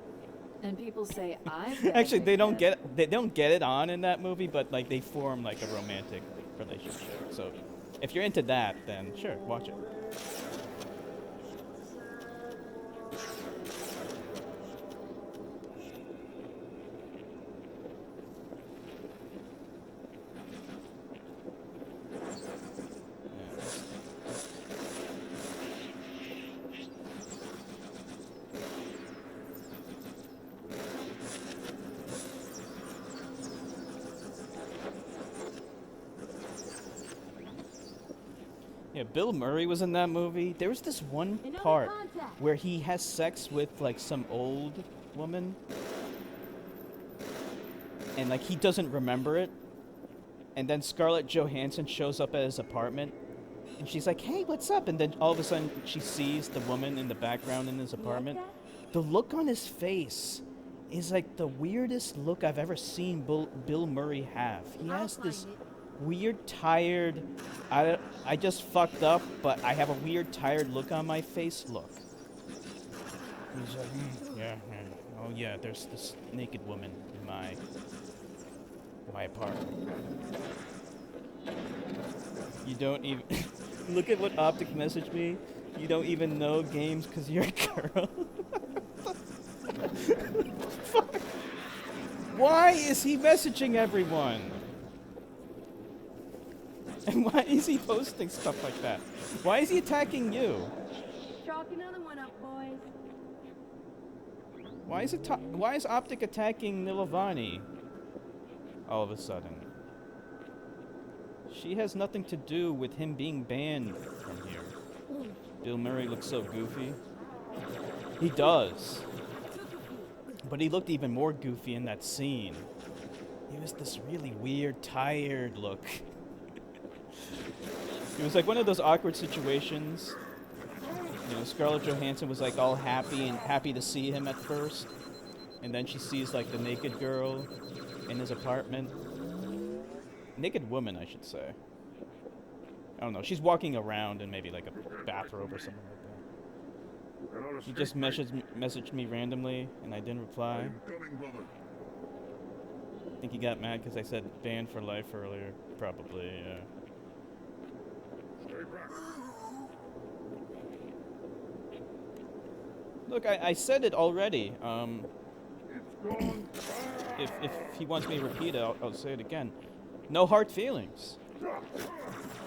And people say I'm Actually, they don't get it on in that movie, but like they form like a romantic relationship. So, if you're into that, then sure, watch it. Yeah, Bill Murray was in that movie. There was this one part where he has sex with like some old woman, and like he doesn't remember it, and then Scarlett Johansson shows up at his apartment, and she's like, "Hey, what's up?" And then all of a sudden she sees the woman in the background in his apartment. The look on his face is like the weirdest look I've ever seen Bill Murray have. He has this weird, tired, I just fucked up, but I have a weird, tired look on my face look. He's like, yeah, oh yeah, there's this naked woman in my apartment. You don't even, look at what Optic messaged me. You don't even know games because you're a girl. Fuck. Why is he messaging everyone? And why is he posting stuff like that? Why is he attacking you? Chalk another one up, boys. Why is Optic attacking Nilavani? All of a sudden. She has nothing to do with him being banned from here. Bill Murray looks so goofy. He does. But he looked even more goofy in that scene. He was this really weird, tired look. It was like one of those awkward situations. You know, Scarlett Johansson was like all happy to see him at first. And then she sees like the naked girl in his apartment. Naked woman, I should say. I don't know. She's walking around in maybe like a bathrobe or something like that. He just messaged me randomly, and I didn't reply. I think he got mad because I said banned for life earlier. Probably, yeah. Look, I said it already. If he wants me to repeat it, I'll say it again. No hard feelings.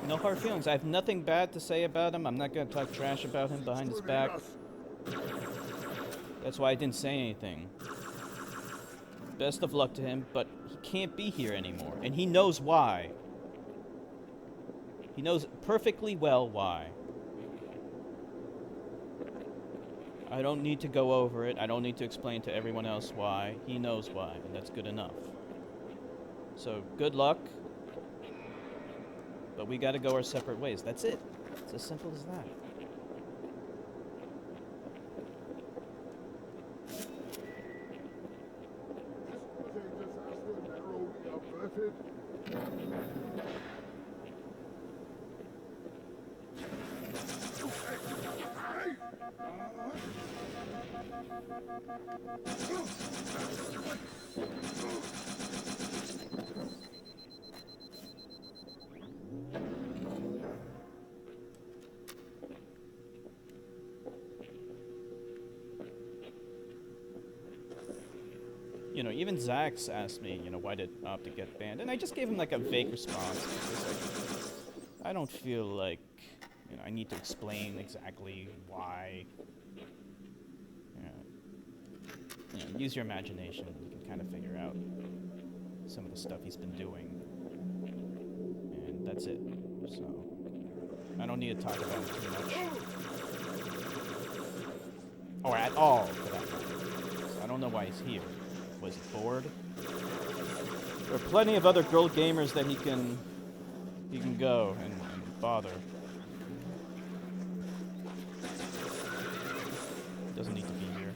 No hard feelings. I have nothing bad to say about him. I'm not going to talk trash about him behind his back. That's why I didn't say anything. Best of luck to him, but he can't be here anymore. And he knows why. He knows perfectly well why. I don't need to go over it. I don't need to explain to everyone else why. He knows why, and that's good enough. So, good luck. But we gotta go our separate ways. That's it. It's as simple as that. You know, even Zax asked me, you know, why did Optic get banned? And I just gave him, like, a vague response. Because, like, I don't feel like, you know, I need to explain exactly why. You know, use your imagination. You can kind of figure out some of the stuff he's been doing. And that's it. So, I don't need to talk about it too much. Or at all, for that matter. So I don't know why he's here. Was he bored? There are plenty of other girl gamers that he can go and bother. Doesn't need to be here.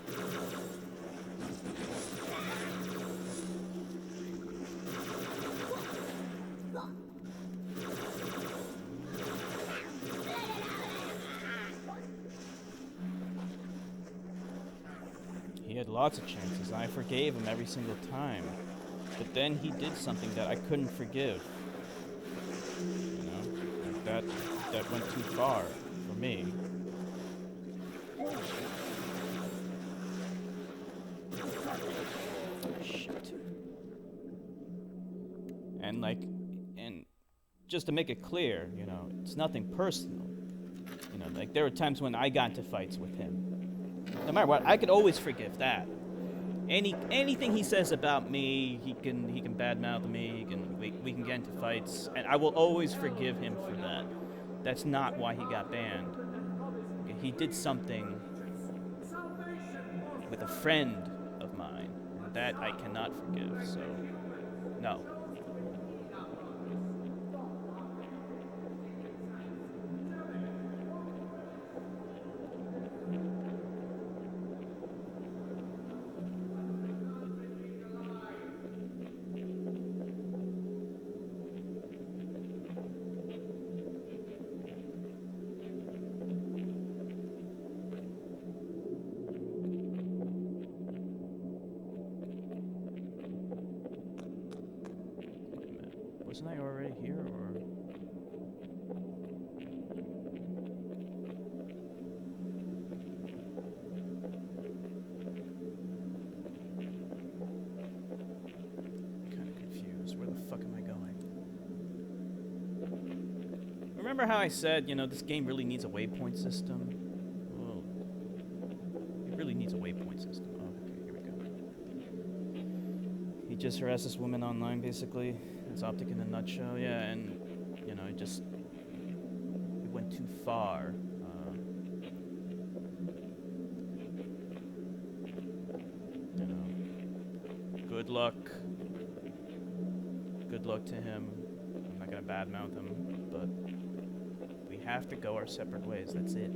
He had lots of chances. I forgave him every single time. But then he did something that I couldn't forgive. You know? Like that went too far for me. Shit. And just to make it clear, you know, it's nothing personal. You know, like there were times when I got into fights with him. No matter what, I could always forgive that. Anything he says about me, he can badmouth me. We can get into fights, and I will always forgive him for that. That's not why he got banned. Okay, he did something with a friend of mine, and that I cannot forgive. So, no. Wasn't I already here, or...? I'm kinda confused. Where the fuck am I going? Remember how I said, you know, this game really needs a waypoint system? Well, it really needs a waypoint system. Oh, okay, here we go. He just harassed this woman online, basically. It's Optic in a nutshell, yeah, and, you know, it went too far. You know, good luck. Good luck to him. I'm not gonna badmouth him, but we have to go our separate ways. That's it.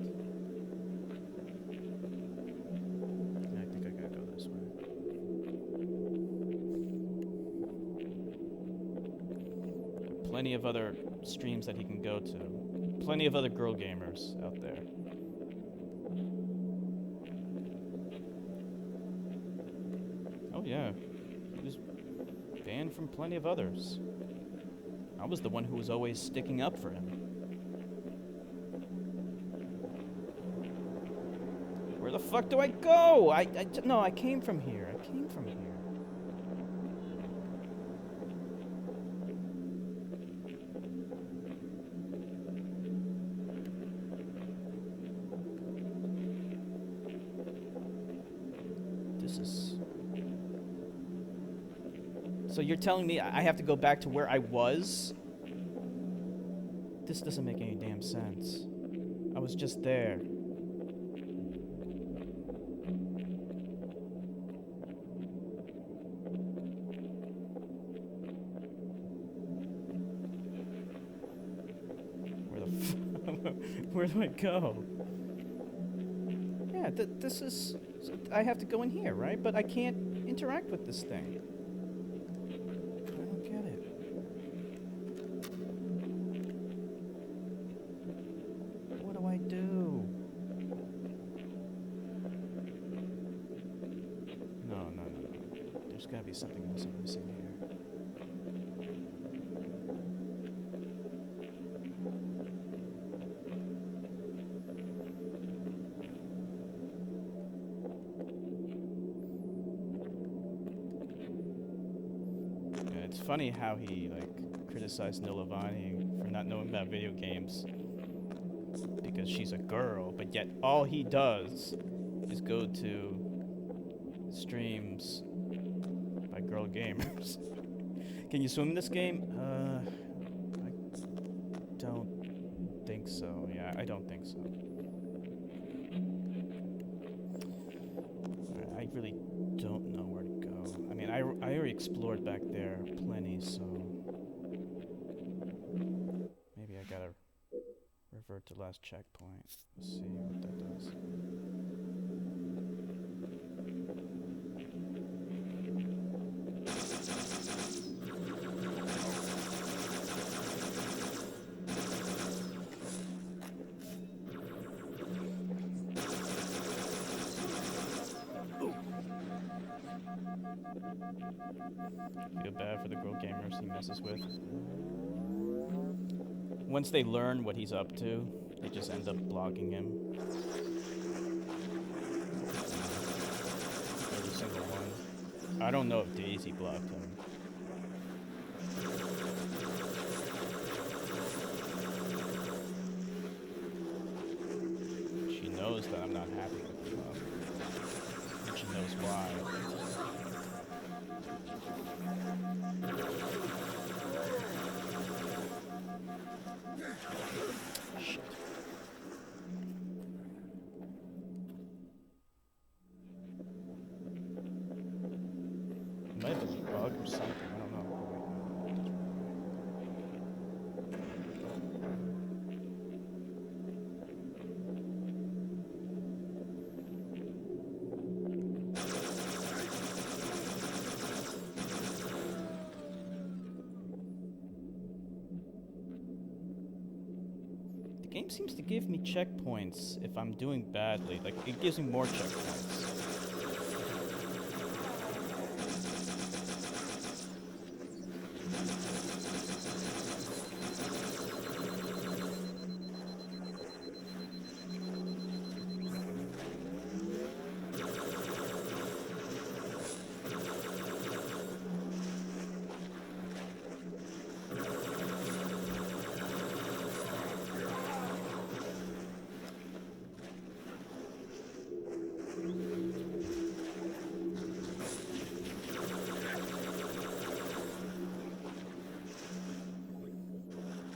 I think I gotta go this way. Plenty of other streams that he can go to. Plenty of other girl gamers out there. Oh yeah, he was banned from plenty of others. I was the one who was always sticking up for him. Where the fuck do I go? No, I came from here. I came from here. This is... So you're telling me I have to go back to where I was? This doesn't make any damn sense. I was just there. Where do I go? Yeah, this is... So I have to go in here, right? But I can't interact with this thing. I don't get it. What do I do? No. There's gotta be something else I'm missing here. It's funny how he, like, criticized Nilavani for not knowing about video games because she's a girl, but yet all he does is go to streams by girl gamers. Can you swim in this game? I don't think so. Yeah, I don't think so. I really don't know where to go. I mean, I already explored back there plenty, so maybe I gotta revert to last checkpoint. Let's see what that does. Feel bad for the girl gamers he messes with. Once they learn what he's up to, they just end up blocking him. Every single one. I don't know if Daisy blocked him. She knows that I'm not happy with him, and she knows why. Shit. It might have been a bug or something, I don't know. The game seems to give me checkpoints if I'm doing badly. Like, it gives me more checkpoints.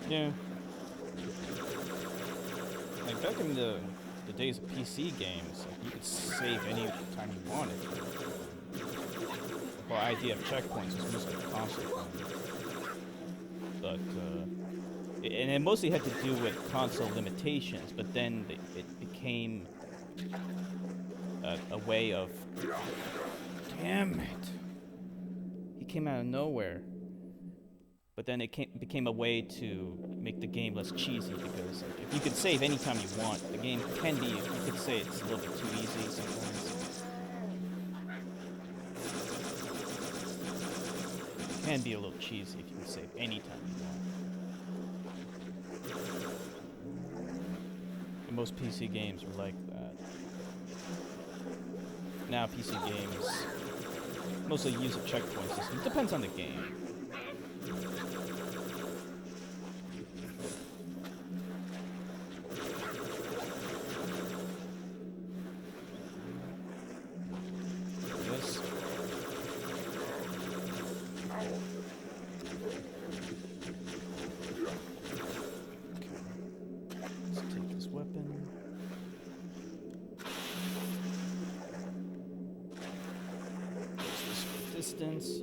Yeah. Like back in the days of PC games, like you could save any time you wanted. The whole idea of checkpoints was mostly a console thing. But and it mostly had to do with console limitations. But then it became a way of. Damn it! He came out of nowhere. But then it became a way to make the game less cheesy because like, if you could save anytime you want, the game can be, you could say it's a little bit too easy sometimes. It can be a little cheesy if you can save anytime you want. And most PC games are like that. Now PC games mostly use a checkpoint system. It depends on the game.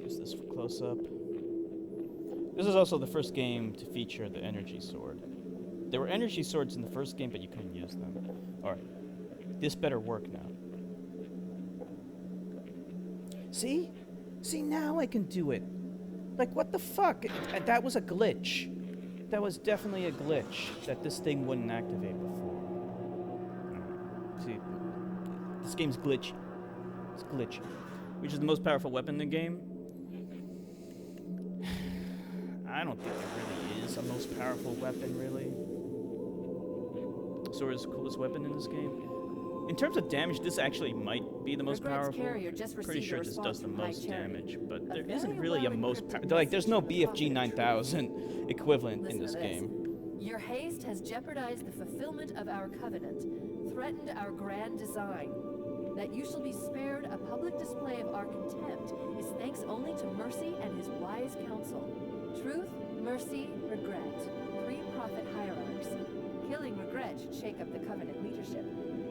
Use this for close-up. This is also the first game to feature the energy sword. There were energy swords in the first game, but you couldn't use them. Alright. This better work now. See? See, now I can do it. Like, what the fuck? That was a glitch. That was definitely a glitch that this thing wouldn't activate before. See? This game's glitchy. It's glitchy. Which is the most powerful weapon in the game? I don't think it really is a most powerful weapon, really. Sword is the coolest weapon in this game. In terms of damage, this actually might be the most powerful. Pretty sure this does the most damage, but there isn't really a most like, there's no BFG 9000 equivalent in this game. Your haste has jeopardized the fulfillment of our covenant, threatened our grand design. That you shall be spared a public display of our contempt is thanks only to Mercy and his wise counsel. Truth, mercy, regret. 3 prophet hierarchs. Killing regret should shake up the covenant leadership.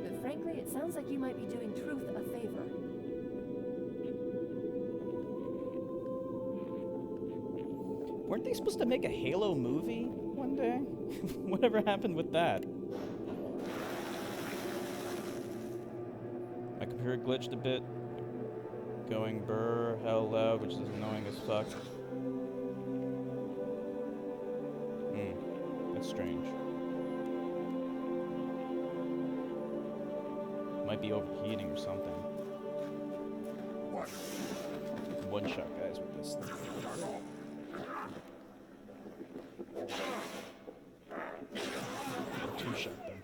But frankly, it sounds like you might be doing Truth a favor. Weren't they supposed to make a Halo movie one day? Whatever happened with that? My computer glitched a bit. Going brr, hell loud, which is annoying as fuck. That's strange. Might be overheating or something. One shot guys with this thing. Two shot them.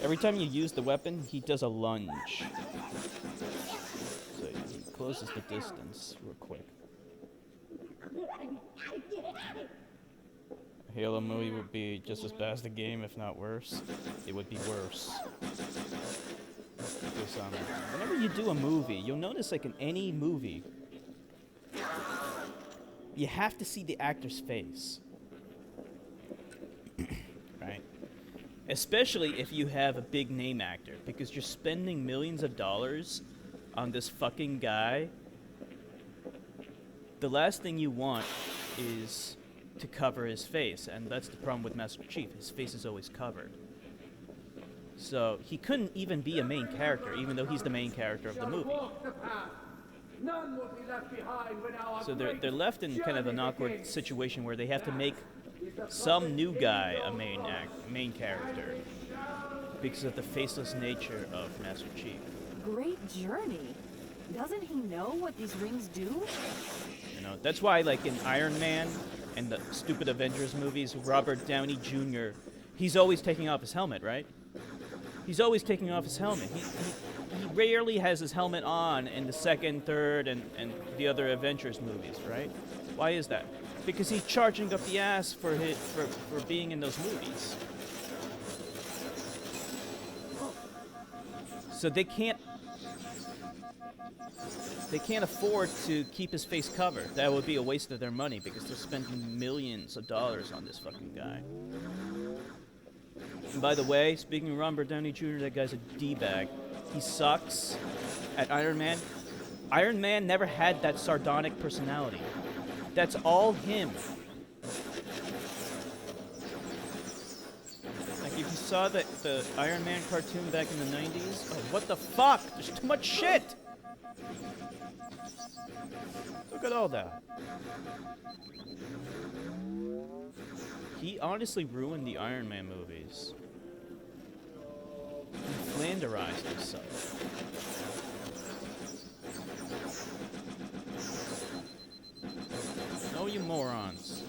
Every time you use the weapon, he does a lunge. So he closes the distance real quick. A Halo movie would be just as bad as the game, if not worse. It would be worse. Because, whenever you do a movie, you'll notice, like in any movie, you have to see the actor's face. Right? Especially if you have a big name actor, because you're spending millions of dollars on this fucking guy. The last thing you want is to cover his face, and that's the problem with Master Chief. His face is always covered. So he couldn't even be a main character, even though he's the main character of the movie. So they're left in kind of an awkward situation where they have to make some new guy a main character because of the faceless nature of Master Chief. Great journey. Doesn't he know what these rings do? You know, that's why, like in Iron Man and the stupid Avengers movies, Robert Downey Jr., he's always taking off his helmet, right? He's always taking off his helmet. He rarely has his helmet on in the second, third, and the other Avengers movies, right? Why is that? Because he's charging up the ass for being in those movies. So they can't They can't afford to keep his face covered. That would be a waste of their money because they're spending millions of dollars on this fucking guy. And by the way, speaking of Robert Downey Jr., that guy's a D-bag. He sucks at Iron Man. Iron Man never had that sardonic personality. That's all him. Like, if you saw the Iron Man cartoon back in the 90s, oh, what the fuck? There's too much shit! Look at all that. He honestly ruined the Iron Man movies. He flanderized himself. No, you morons.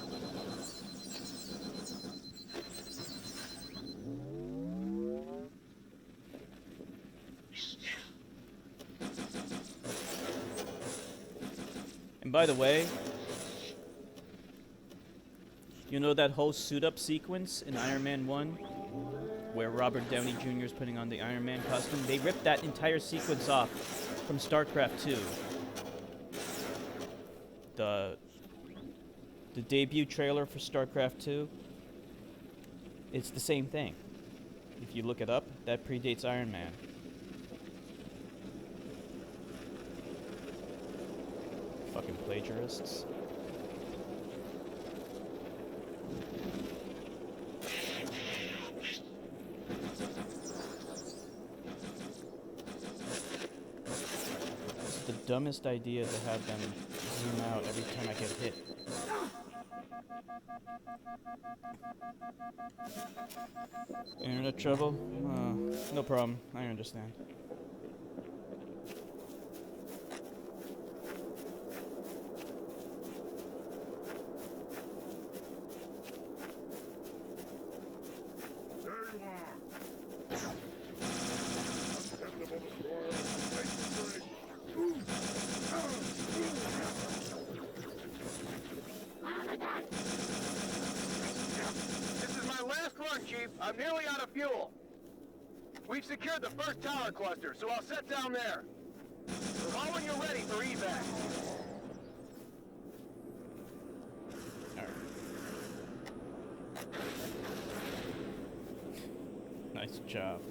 And by the way, you know that whole suit-up sequence in Iron Man 1? Where Robert Downey Jr. is putting on the Iron Man costume? They ripped that entire sequence off from StarCraft 2. The debut trailer for StarCraft 2. It's the same thing. If you look it up, that predates Iron Man. Fucking plagiarists. It's the dumbest idea to have them zoom out every time I get hit. Internet trouble? No problem. I understand. I'm nearly out of fuel. We've secured the first tower cluster, so I'll set down there. Call when you're ready for evac. Nice job.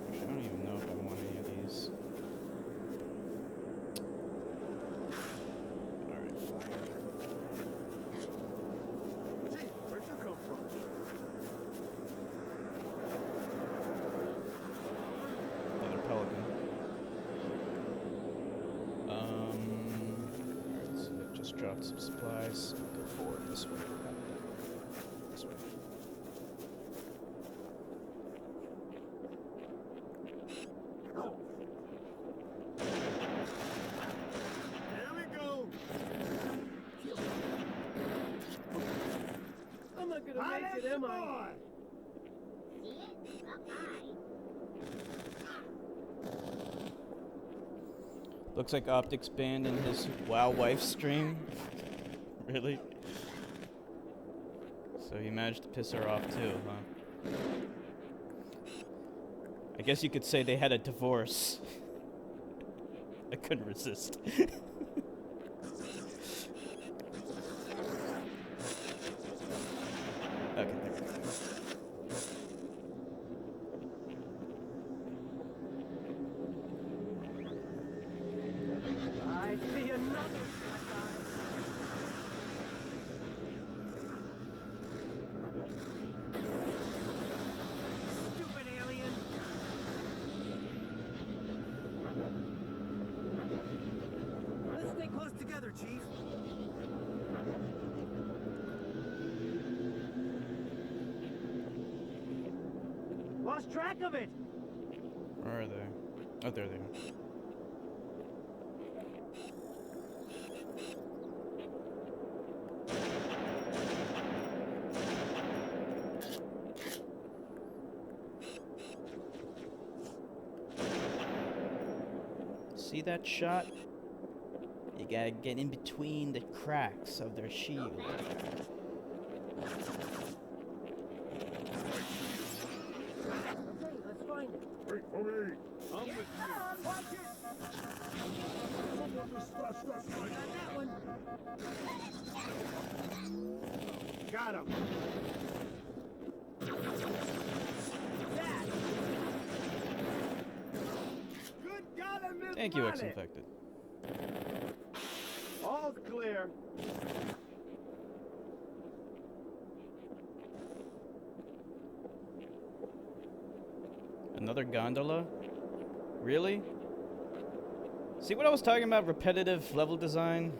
I don't even know if I want any of these. Where'd you come from? Another pelican. Alright, so I just dropped some supplies. Go forward this way. This way. Here we go. I'm not gonna make it, am I? Looks like Optics banned in his WoW wife stream. Really? So he managed to piss her off too, huh? I guess you could say they had a divorce. I couldn't resist. Okay, there we go. I see another. Stupid alien. Let's stay close together, Chief. Lost track of it. Where are they? Oh, there they are. See that shot? You gotta get in between the cracks of their shield. find it. Wait for me. I'm with you. Watch it. I got that one. Got him. That. Good God, I missed Thank you, on it. X-Infected. All's clear. Another gondola? Really? See what I was talking about? Repetitive level design?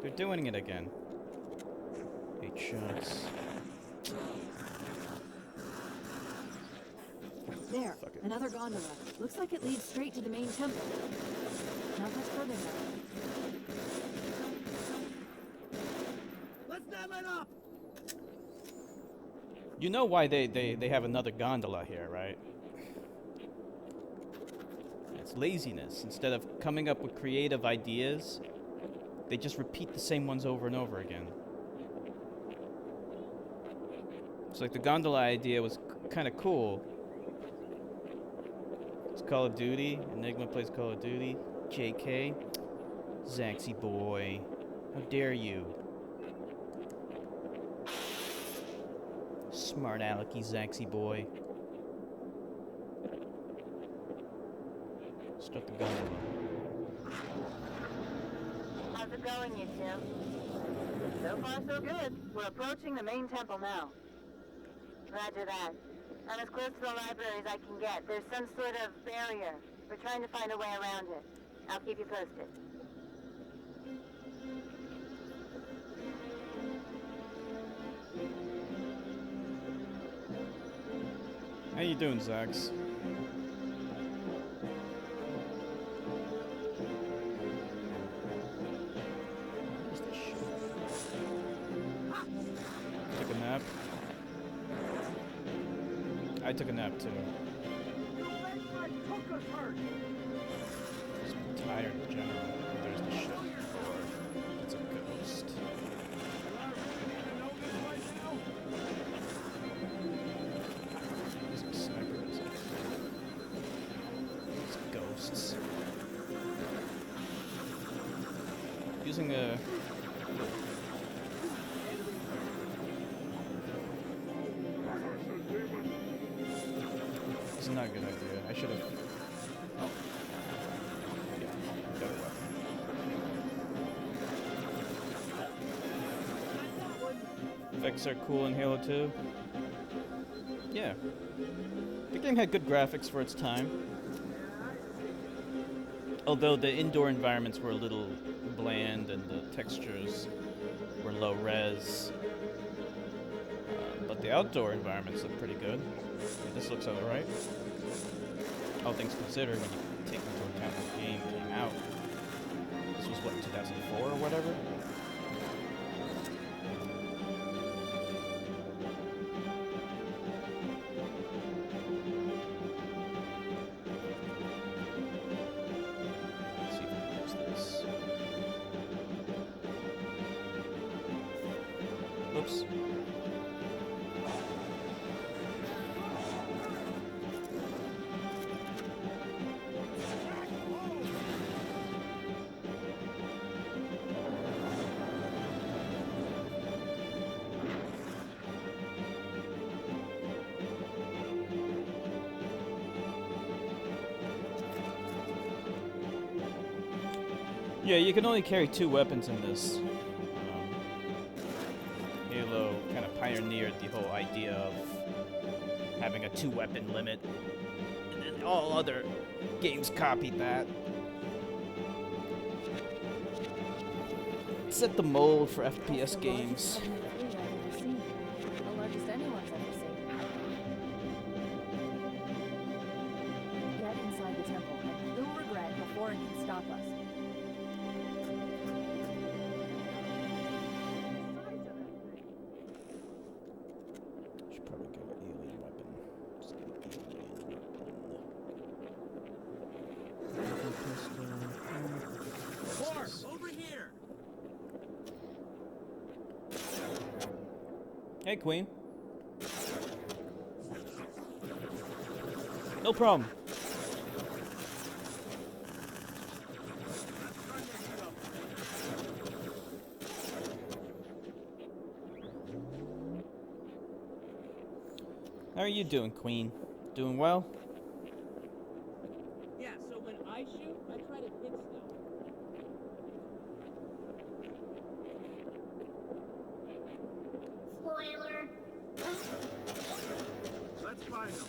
They're doing it again. 8 shots. There, Fuck it. another gondola. Looks like it leads straight to the main temple. Not much further now. Let's not let up. You know why they have another gondola here, right? It's laziness. Instead of coming up with creative ideas, they just repeat the same ones over and over again. It's like the gondola idea was kind of cool. It's Call of Duty. Enigma plays Call of Duty. JK. Zaxy boy. How dare you? Smart alecky Zaxy boy. Start the gondola. How's it going, you two? So far, so good. We're approaching the main temple now. Roger that. I'm as close to the library as I can get. There's some sort of barrier. We're trying to find a way around it. I'll keep you posted. How you doing, Zax? What is this shit? Took a nap. I took a nap too. Just tired in general. There's the shit. It's a ghost. These are snipers. These ghosts. Using a This is not a good idea. I should have. Oh. Yeah, got a weapon. Effects are cool in Halo 2. Yeah. The game had good graphics for its time. Although the indoor environments were a little bland and the textures were low res. But the outdoor environments look pretty good. Yeah, this looks alright. All things considered, when you take into account when the game came out. This was what, 2004 or whatever? Let's see if I can use this. Oops. Yeah, you can only carry 2 weapons in this. Halo kind of pioneered the whole idea of having a 2-weapon limit, and then all other games copied that. It set the mold for FPS games. The largest anyone's ever seen. Get inside the temple, and you'll regret before it can stop us. Should probably get an alien weapon. Just get an alien weapon. Force, over here. Hey, Queen. No problem. How are you doing, Queen? Doing well? Yeah, so when I shoot, I try to hit stuff. Spoiler. Let's find him.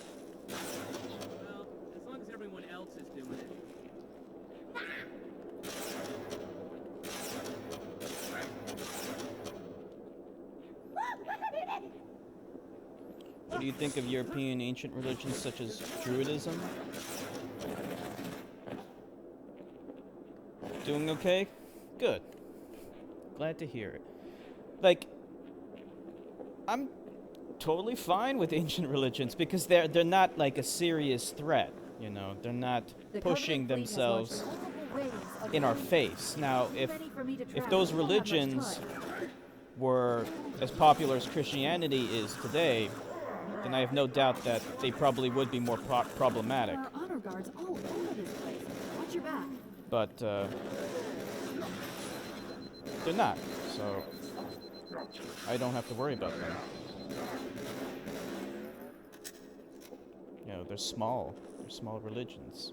Well, as long as everyone else is doing it. What do you think of European ancient religions such as Druidism? Doing okay? Good. Glad to hear it. Like, I'm totally fine with ancient religions because they're not like a serious threat, you know. They're not pushing themselves in our face. Now, if those religions were as popular as Christianity is today, then I have no doubt that they probably would be more problematic. There are honor guards all over this place. Watch your back. But they're not, so I don't have to worry about them. You know, they're small. They're small religions.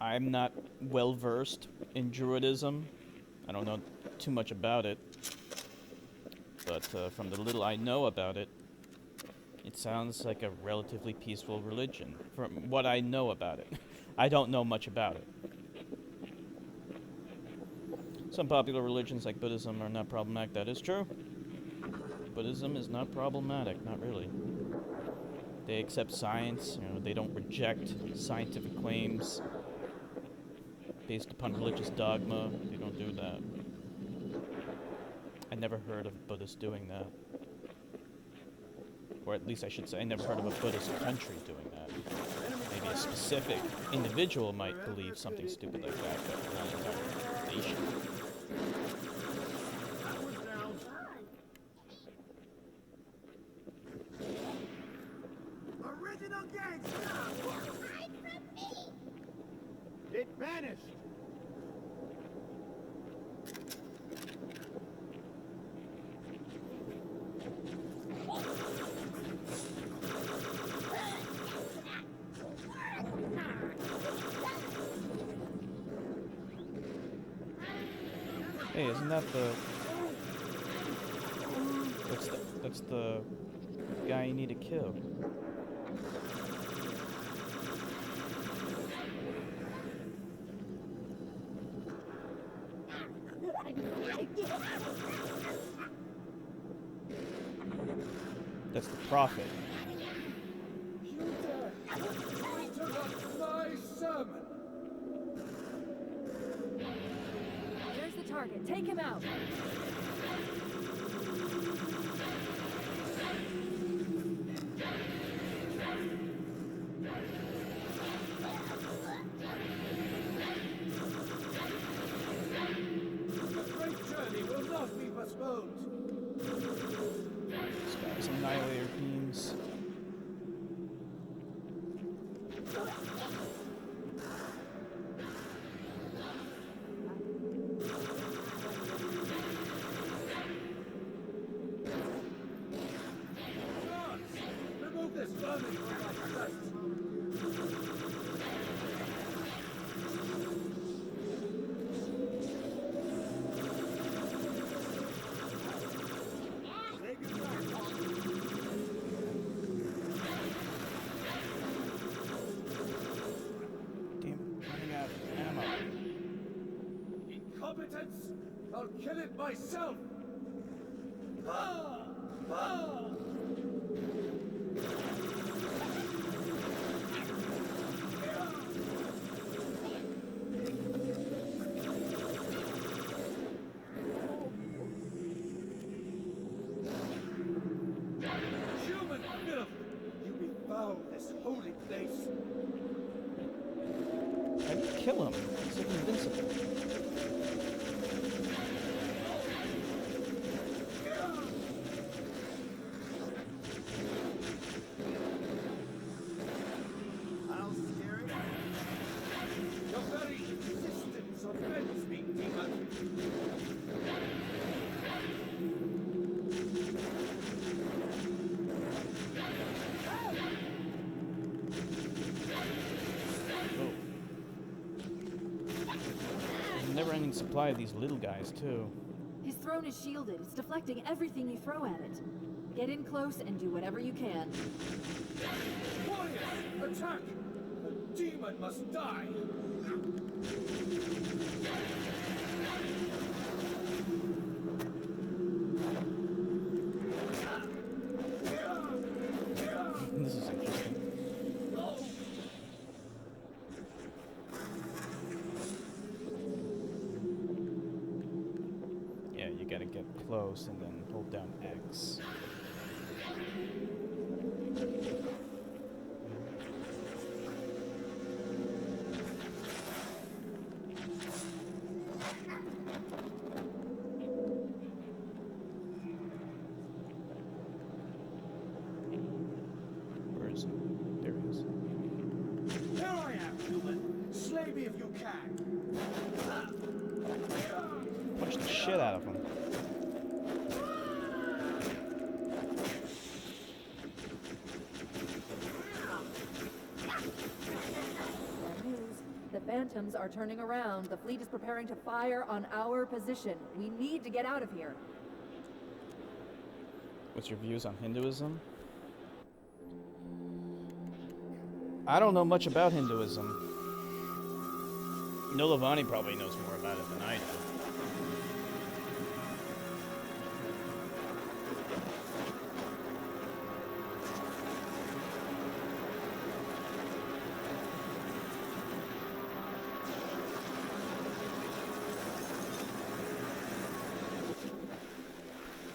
I'm not well versed in Druidism. I don't know too much about it. But from the little I know about it, it sounds like a relatively peaceful religion. From what I know about it. I don't know much about it. Some popular religions like Buddhism are not problematic. That is true. Buddhism is not problematic, not really. They accept science, you know, they don't reject scientific claims based upon religious dogma. They don't do that. I never heard of Buddhists doing that. Or at least I should say, I never heard of a Buddhist country doing that. Maybe a specific individual might believe something stupid like that, but not an entire nation. Original gangster! Hide from me! It vanished! Hey, isn't that the... That's the guy you need to kill. That's the prophet. There's the target. Take him out. These annihilator beams. Remove this vermin from my sight! Incompetence! I'll kill it myself! Ah! Ah! Human filth! You befoul this holy place! How do you kill him? He's like invincible. never-ending supply of these little guys, too. His throne is shielded. It's deflecting everything you throw at it. Get in close and do whatever you can. Warriors, attack! The demon must die! This is interesting. Yeah, you gotta get close and then hold down X. Where is he? There he is. Here I am, human! Slay me if you can! Punch the shit out of him. Bad news. The Phantoms are turning around. The fleet is preparing to fire on our position. We need to get out of here. What's your views on Hinduism? I don't know much about Hinduism. Nolavani probably knows more about it than I do.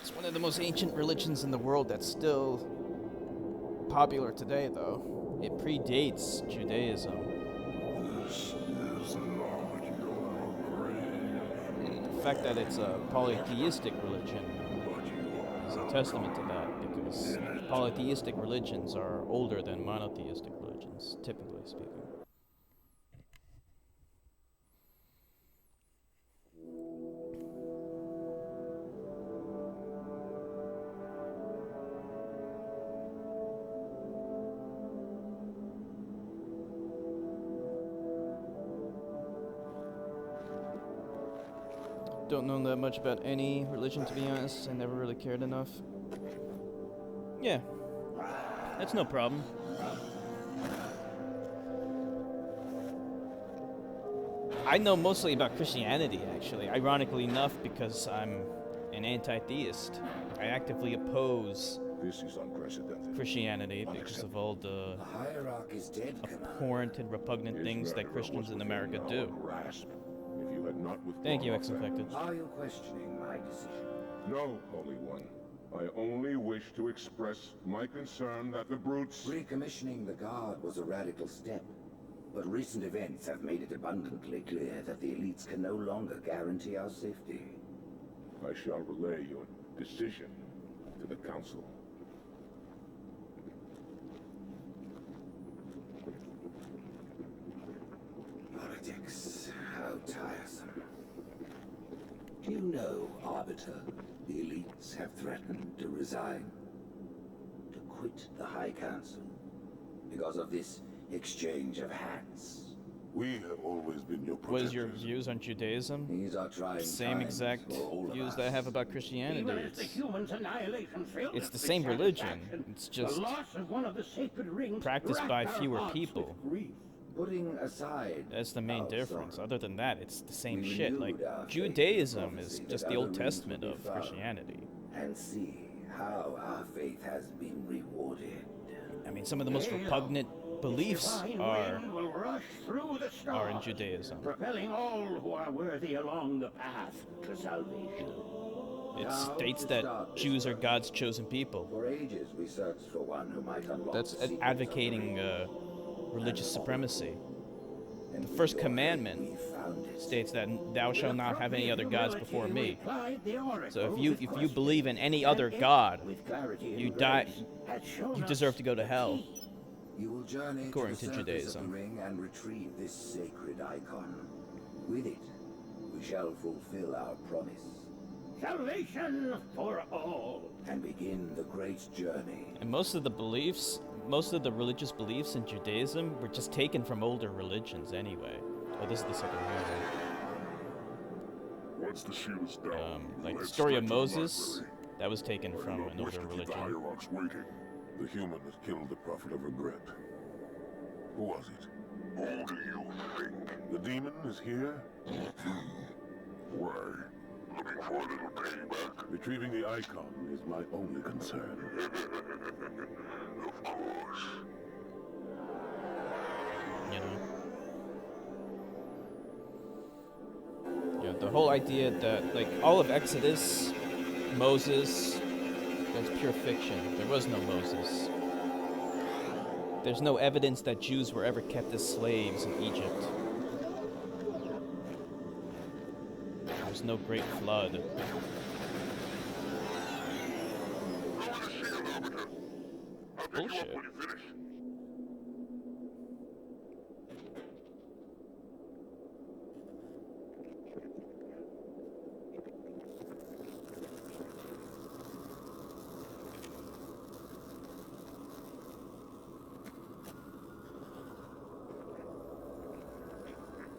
It's one of the most ancient religions in the world that's still popular today, though. It predates Judaism. The fact that it's a polytheistic religion is a testament to that, because polytheistic religions are older than monotheistic religions, typically speaking. Don't know that much about any religion, to be honest. I never really cared enough. Yeah, that's no problem. I know mostly about Christianity, actually. Ironically enough, because I'm an anti-theist. I actively oppose This is unprecedented. Christianity because of all the hierarchy is dead, abhorrent and repugnant things that Christians in America do. If you had not Thank you, Ex-Infected. Are you questioning my decision? No, Holy One. I only wish to express my concern that the brutes... Recommissioning the Guard was a radical step. But recent events have made it abundantly clear that the elites can no longer guarantee our safety. I shall relay your decision to the Council. Politics, how tiresome. Do you know, Arbiter, the elites have threatened to resign? To quit the High Council? Because of this exchange of hats. We have always been your protectors. What is your views on Judaism? These are trying Same exact views that I have about Christianity. Even as the humans' annihilation failed It's to the bring same religion. satisfaction, It's just the loss of one of the sacred rings practiced by racked our fewer hearts people. with grief. Putting aside That's the main difference. Other than that, it's the same We shit. Like, renewed our faith Judaism in is prophecy just that the other Old rings Testament would of be found. Christianity. and see how our faith has been rewarded. I mean, some of the most Hail. repugnant beliefs Divine are wind will rush through the in stars, Judaism. propelling all who are worthy along the path to salvation. It Now, states to that start this Jews are work, God's chosen people. For ages we searched for one who might unlock That's the secrets advocating of the ring. religious supremacy. And The with first your commandment help, we found it. states that thou shalt not have any other gods before me. So So if you believe in any other god, you die. You You deserve to go to hell. You will journey according to to the surface Judaism. of the ring and retrieve this sacred icon. With it, we shall fulfill our promise Salvation for all. and begin the great journey. And most of the religious beliefs in Judaism were just taken from older religions anyway. Oh, this is the second one. wants to shoot us down, like the head story of straight to the Moses, library. that was taken I do from not an wish older to keep the religion. hierarchs waiting. The human that killed the prophet of regret. Who was it? Who do you think? The demon is here? Why? Looking for a little payback? Retrieving the icon is my only concern. Of course. You know? Yeah, the whole idea that, like, all of Exodus, Moses, that's pure fiction. There was no Moses. There's no evidence that Jews were ever kept as slaves in Egypt. There's no great flood. Bullshit.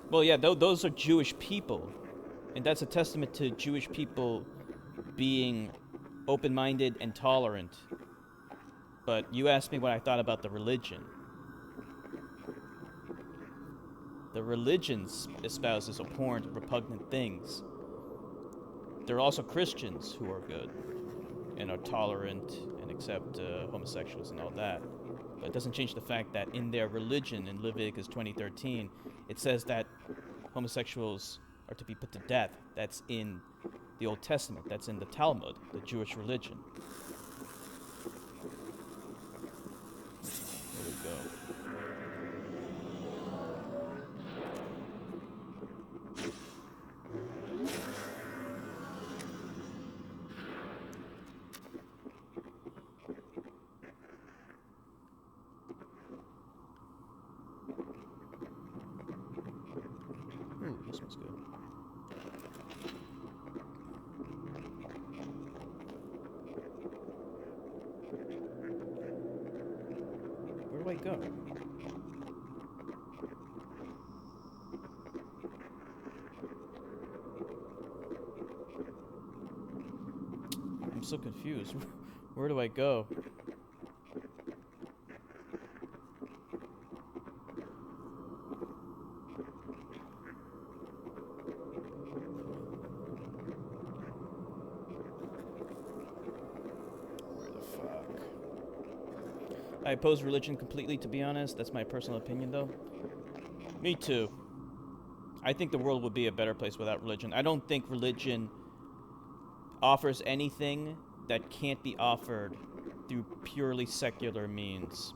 Well, yeah, those are Jewish people. And that's a testament to Jewish people being open-minded and tolerant. But you asked me what I thought about the religion. The religion espouses abhorrent, repugnant things. There are also Christians who are good and are tolerant and accept homosexuals and all that. But it doesn't change the fact that in their religion, in Leviticus 20:13, it says that homosexuals are to be put to death. That's in the Old Testament. That's in the Talmud, the Jewish religion. There we go. Ooh, this one's good. Where do I go? I'm so confused. Where do I go? I oppose religion completely, to be honest. That's my personal opinion, though. Me too. I think the world would be a better place without religion. I don't think religion offers anything that can't be offered through purely secular means.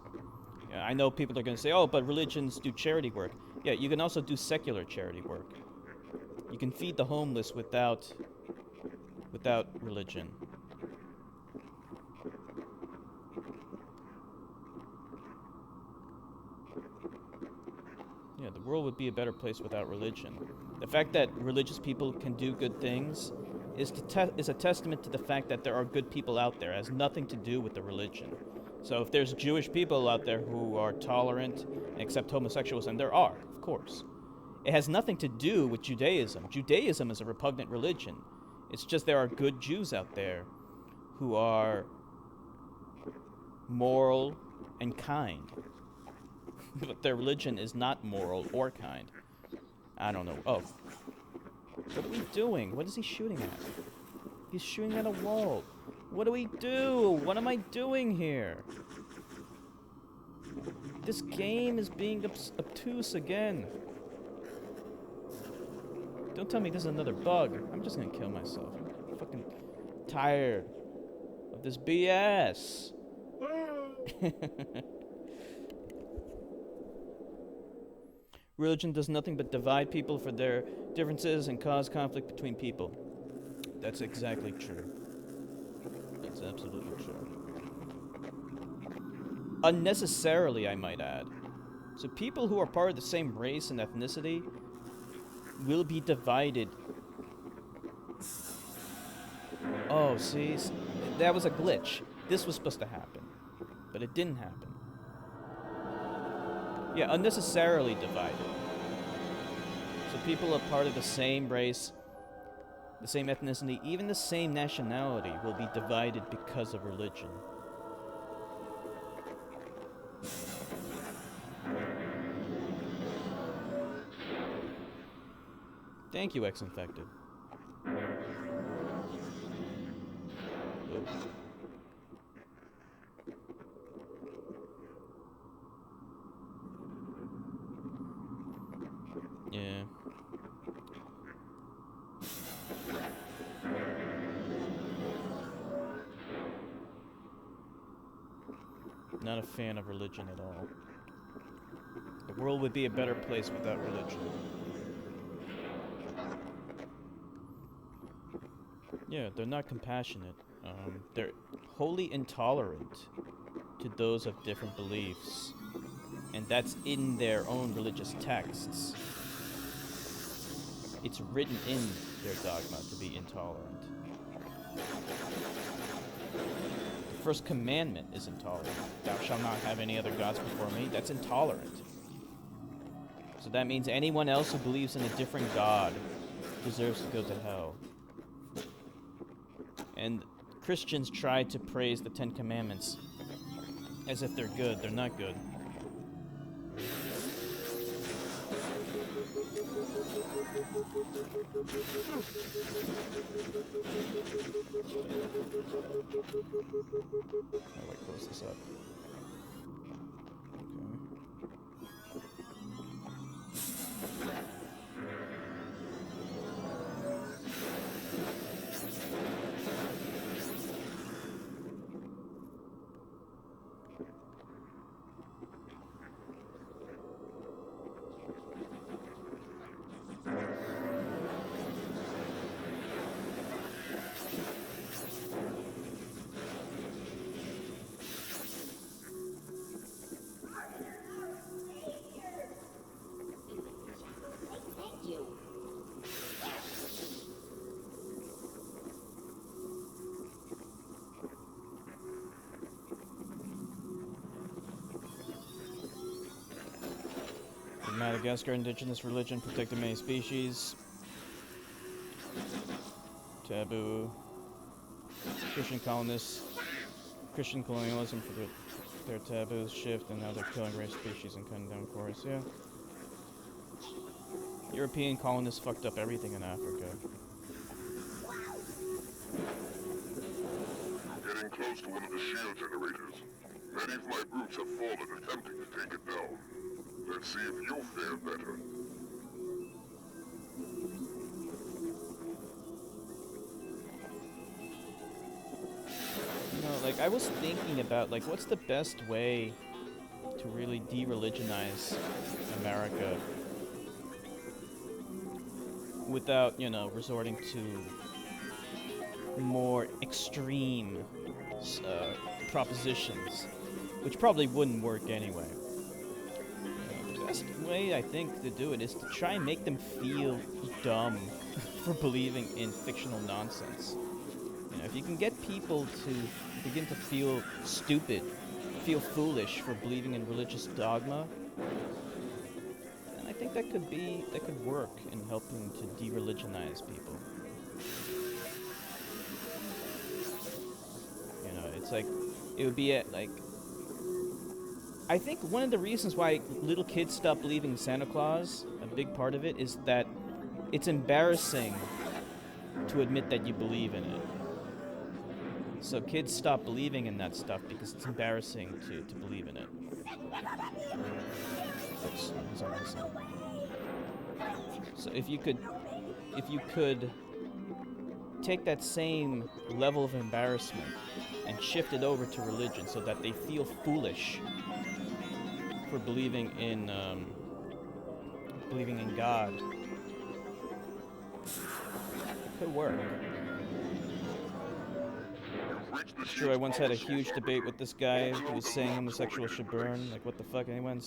Yeah, I know people are going to say, oh, but religions do charity work. Yeah, you can also do secular charity work. You can feed the homeless without religion. Yeah, the world would be a better place without religion. The fact that religious people can do good things is a testament to the fact that there are good people out there. It has nothing to do with the religion. So if there's Jewish people out there who are tolerant and accept homosexuals, and there are, of course, it has nothing to do with Judaism. Judaism is a repugnant religion. It's just there are good Jews out there who are moral and kind. But their religion is not moral or kind. I don't know. Oh. What are we doing? What is he shooting at? He's shooting at a wall. What do we do? What am I doing here? This game is being obtuse again. Don't tell me this is another bug. I'm just gonna kill myself. I'm fucking tired of this BS. Religion does nothing but divide people for their differences and cause conflict between people. That's exactly true. That's absolutely true. Unnecessarily, I might add. So people who are part of the same race and ethnicity will be divided. Oh, see? That was a glitch. This was supposed to happen. But it didn't happen. Yeah, unnecessarily divided. So people are part of the same race the same ethnicity, even the same nationality will be divided because of religion. Thank you, X-Infected. Oops. Yeah. Not a fan of religion at all. The world would be a better place without religion. Yeah, they're not compassionate. They're wholly intolerant to those of different beliefs. And that's in their own religious texts. It's written in their dogma to be intolerant. The first commandment is intolerant. Thou shalt not have any other gods before me. That's intolerant. So that means anyone else who believes in a different god deserves to go to hell. And Christians try to praise the Ten Commandments as if they're good. They're not good. How do I close this up? Madagascar, indigenous religion protected many species. Taboo. Christian colonists. Christian colonialism for their taboos shift, and now they're killing rare species and cutting down forests. Yeah. European colonists fucked up everything in Africa. Getting close to one of the shield generators. Many of my brutes have fallen attempting to take it down. Let's see if you fare better. You know, like, I was thinking about, like, what's the best way to really de-religionize America without, you know, resorting to more extreme propositions, which probably wouldn't work anyway. The best way, I think, to do it is to try and make them feel dumb for believing in fictional nonsense. You know, if you can get people to begin to feel stupid, feel foolish for believing in religious dogma, then I think that could work in helping to de-religionize people. You know, it's like, it would be like, I think one of the reasons why little kids stop believing in Santa Claus, a big part of it, is that it's embarrassing to admit that you believe in it. So kids stop believing in that stuff because it's embarrassing to believe in it. Oops, so if you could take that same level of embarrassment and shift it over to religion so that they feel foolish for believing in God, it could work. It's true, I once had a huge debate with this guy who was saying homosexuals should burn. Like, what the fuck? Anyone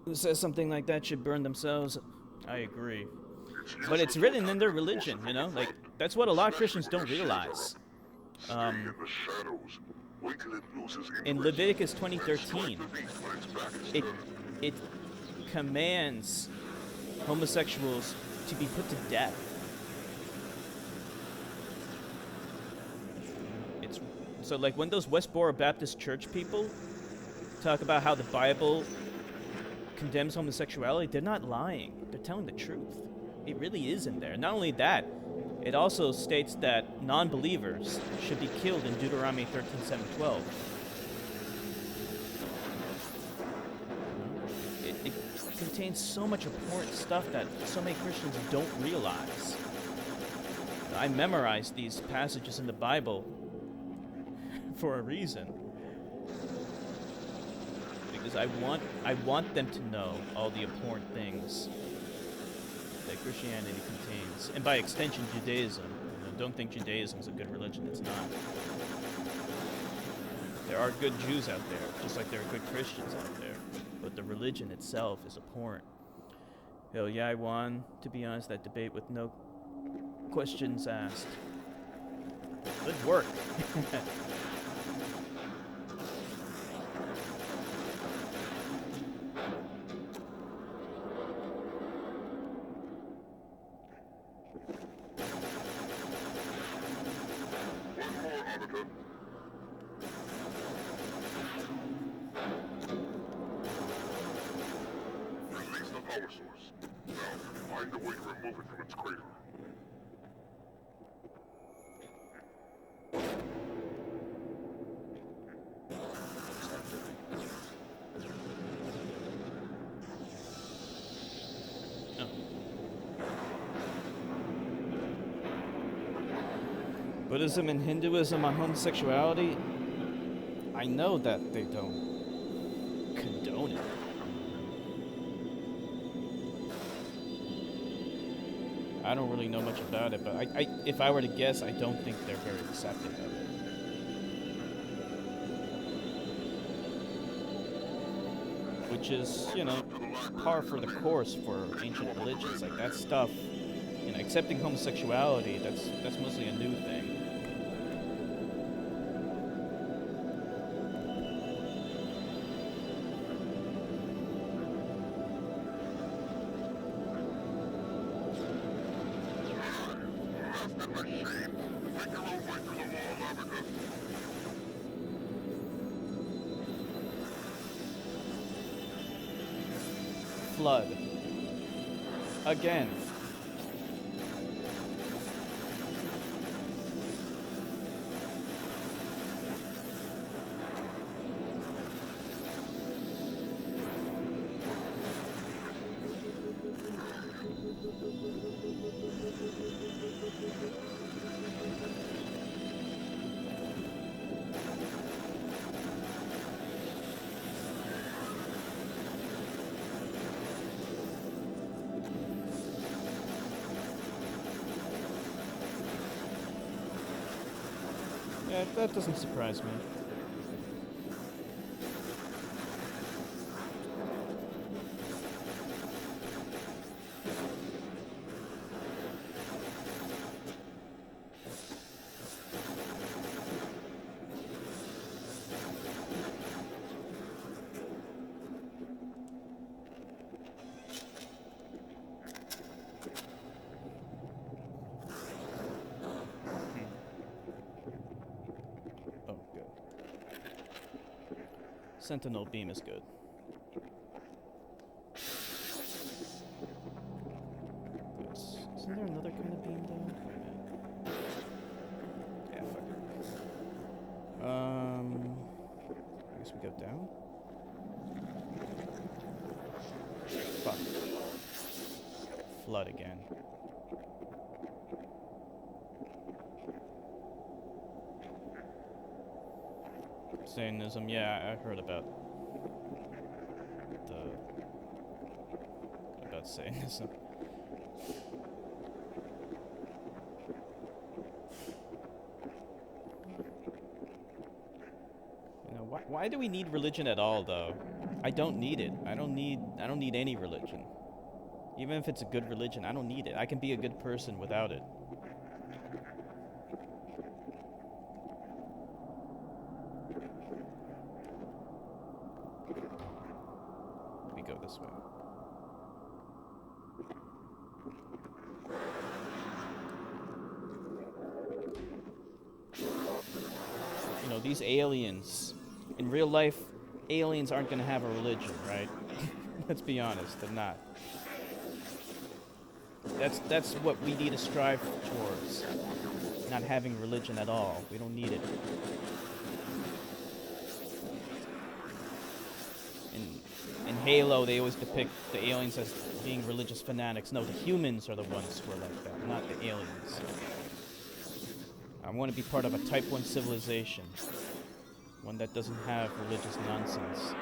who says something like that should burn themselves? I agree. But it's written in their religion, you know? Like, that's what a lot of Christians don't realize. In Leviticus 20:13, it commands homosexuals to be put to death. So, like, when those Westboro Baptist Church people talk about how the Bible condemns homosexuality, they're not lying. They're telling the truth. It really is in there. Not only that, it also states that non-believers should be killed in Deuteronomy 13:7-12. It contains so much important stuff that so many Christians don't realize. I memorized these passages in the Bible for a reason. Because I want them to know all the important things that Christianity contains. And by extension, Judaism. You know, don't think Judaism is a good religion. It's not. There are good Jews out there, just like there are good Christians out there. But the religion itself is abhorrent. Hell yeah, I won, to be honest, that debate with no questions asked. Good work. Release the power source. Now, find a way to remove it from its crater. Buddhism and Hinduism on homosexuality, I know that they don't condone it. I don't really know much about it, but if I were to guess, I don't think they're very accepting of it. Which is, you know, par for the course for ancient religions. Like, that stuff, you know, accepting homosexuality, that's mostly a new thing. Flood. Again. Yeah, that doesn't surprise me. Sentinel beam is good. Isn't there another kind of beam though? Yeah, fuck it. I guess we go down? Fuck. Flood again. Satanism, yeah, I heard about Satanism. You know, why do we need religion at all, though? I don't need it. I don't need any religion. Even if it's a good religion, I don't need it. I can be a good person without it. We go this way. these aliens, in real life, aliens aren't gonna have a religion, right? Let's be honest, they're not. That's what we need to strive towards. Not having religion at all. We don't need it. In Halo, they always depict the aliens as being religious fanatics. No, the humans are the ones who are like that, not the aliens. I want to be part of a Type 1 civilization. One that doesn't have religious nonsense.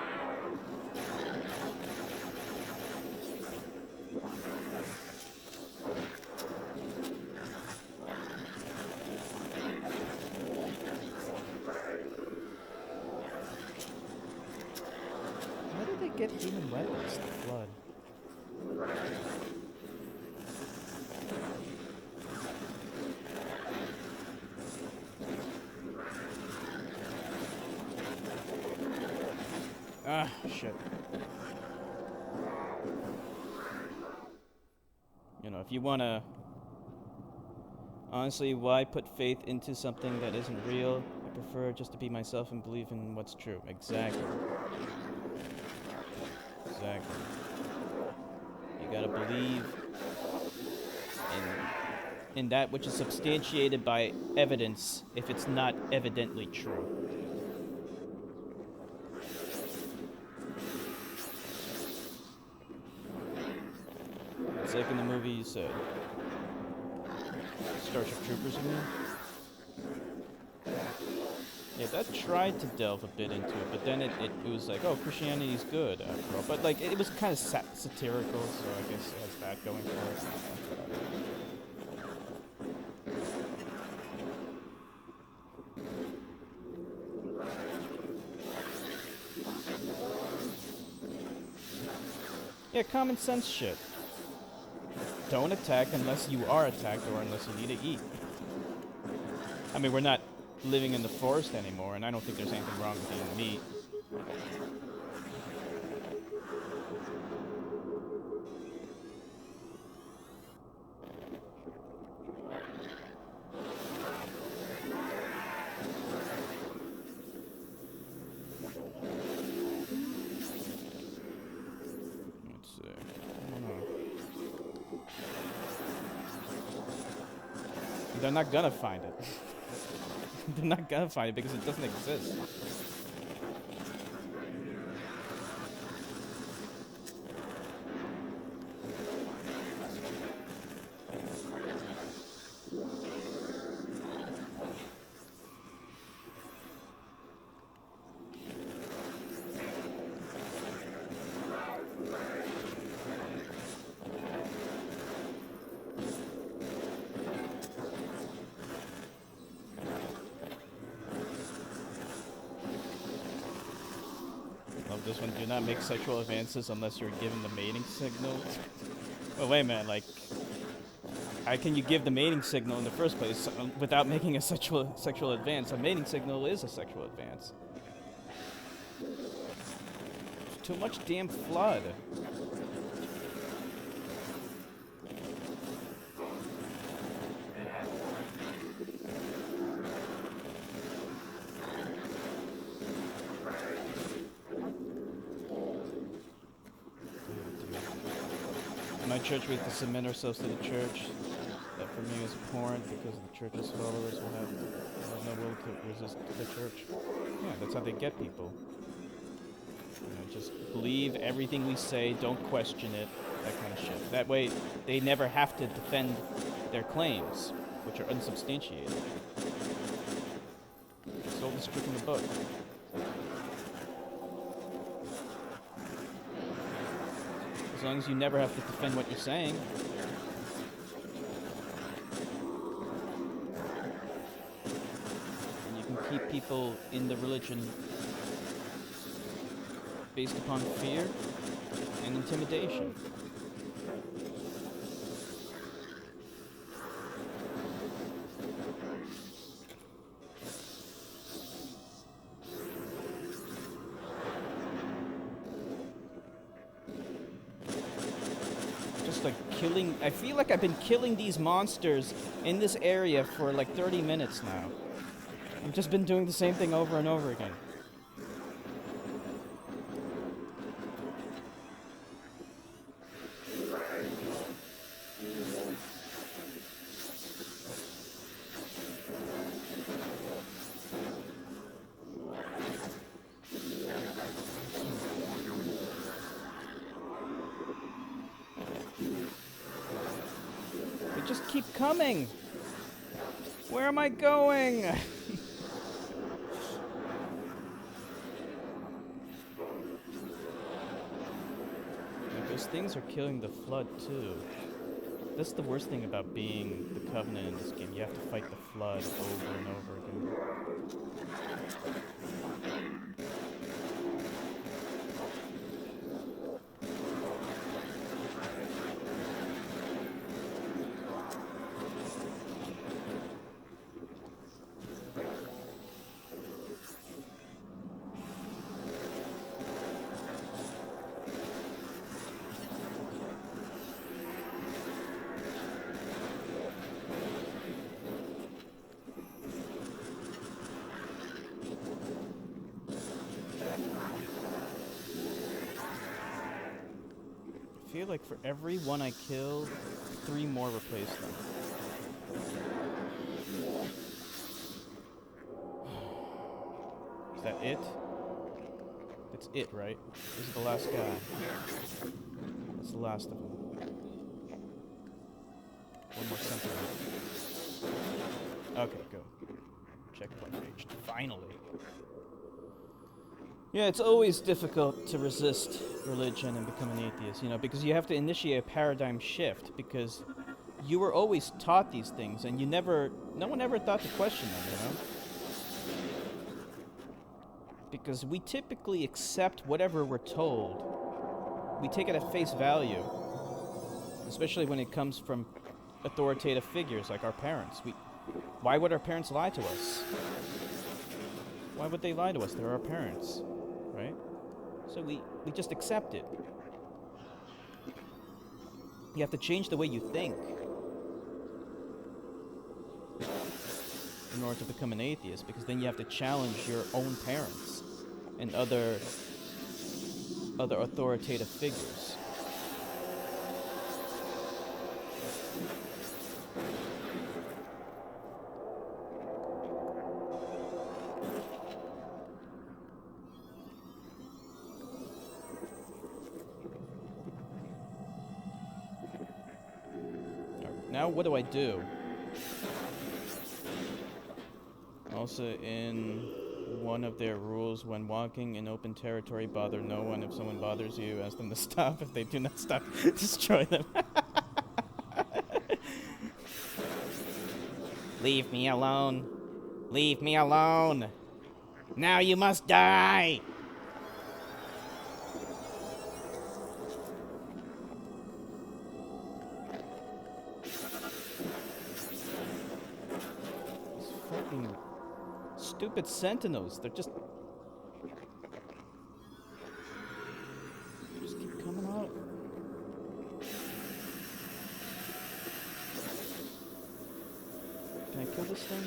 How did they get human weapons to flood? Ah, shit. You know, if you wanna... Honestly, why put faith into something that isn't real? I prefer just to be myself and believe in what's true. Exactly. Exactly. You gotta believe in that which is substantiated by evidence if it's not evidently true. It's like in the movie you said. Starship Troopers, you mean? Yeah, that tried to delve a bit into it, but then it was like, oh, Christianity's good after all. But like, it was kind of satirical, so I guess it has that going for it. Yeah, common sense shit. Don't attack unless you are attacked or unless you need to eat. I mean, we're not living in the forest anymore, and I don't think there's anything wrong with eating meat. Let's see. I don't know. They're not gonna find it. They're not gonna find it because it doesn't exist. This one, do not make sexual advances unless you're given the mating signal. Oh wait a minute, like, how can you give the mating signal in the first place without making a sexual advance? A mating signal is a sexual advance. Too much damn flood. My church, we have to submit ourselves to the church. That for me is abhorrent because the church's followers will have no will to resist the church. Yeah, that's how they get people. You know, just believe everything we say, don't question it, that kind of shit. That way, they never have to defend their claims, which are unsubstantiated. It's all this trick in the book. As long as you never have to defend what you're saying. And you can keep people in the religion based upon fear and intimidation. I feel like I've been killing these monsters in this area for like 30 minutes now. I've just been doing the same thing over and over again. They just keep coming! Where am I going? Those things are killing the flood too. That's the worst thing about being the Covenant in this game. You have to fight the flood over and over again. I feel like for every one I kill, 3 more replace them. Is that it? That's it, right? This is the last guy. That's the last of them. One more sentiment. Okay, go. Checkpoint reached. Finally. Yeah, it's always difficult to resist religion and become an atheist, you know, because you have to initiate a paradigm shift, because you were always taught these things, and no one ever thought to question them, you know? Because we typically accept whatever we're told. We take it at face value, especially when it comes from authoritative figures like our parents. Why would our parents lie to us? Why would they lie to us? They're our parents. Right? So we just accept it. You have to change the way you think in order to become an atheist, because then you have to challenge your own parents and other authoritative figures. Now what do I do? Also, in one of their rules, when walking in open territory, bother no one. If someone bothers you, ask them to stop. If they do not stop, destroy them. Leave me alone. Leave me alone. Now you must die. Stupid sentinels, they just keep coming out. Can I kill this thing?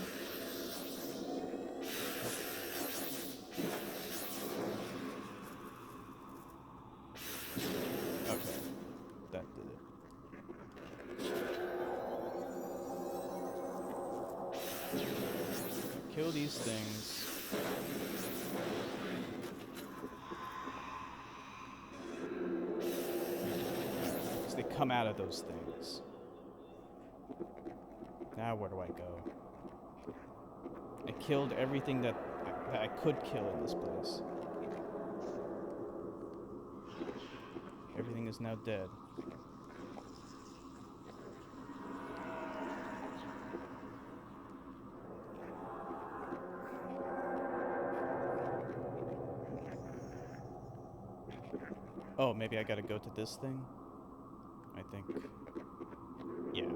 Okay, that did it. Kill these things. Because they come out of those things. Now where do I go? I killed everything that I could kill in this place. Everything is now dead. Oh, maybe I gotta go to this thing? I think. Yeah.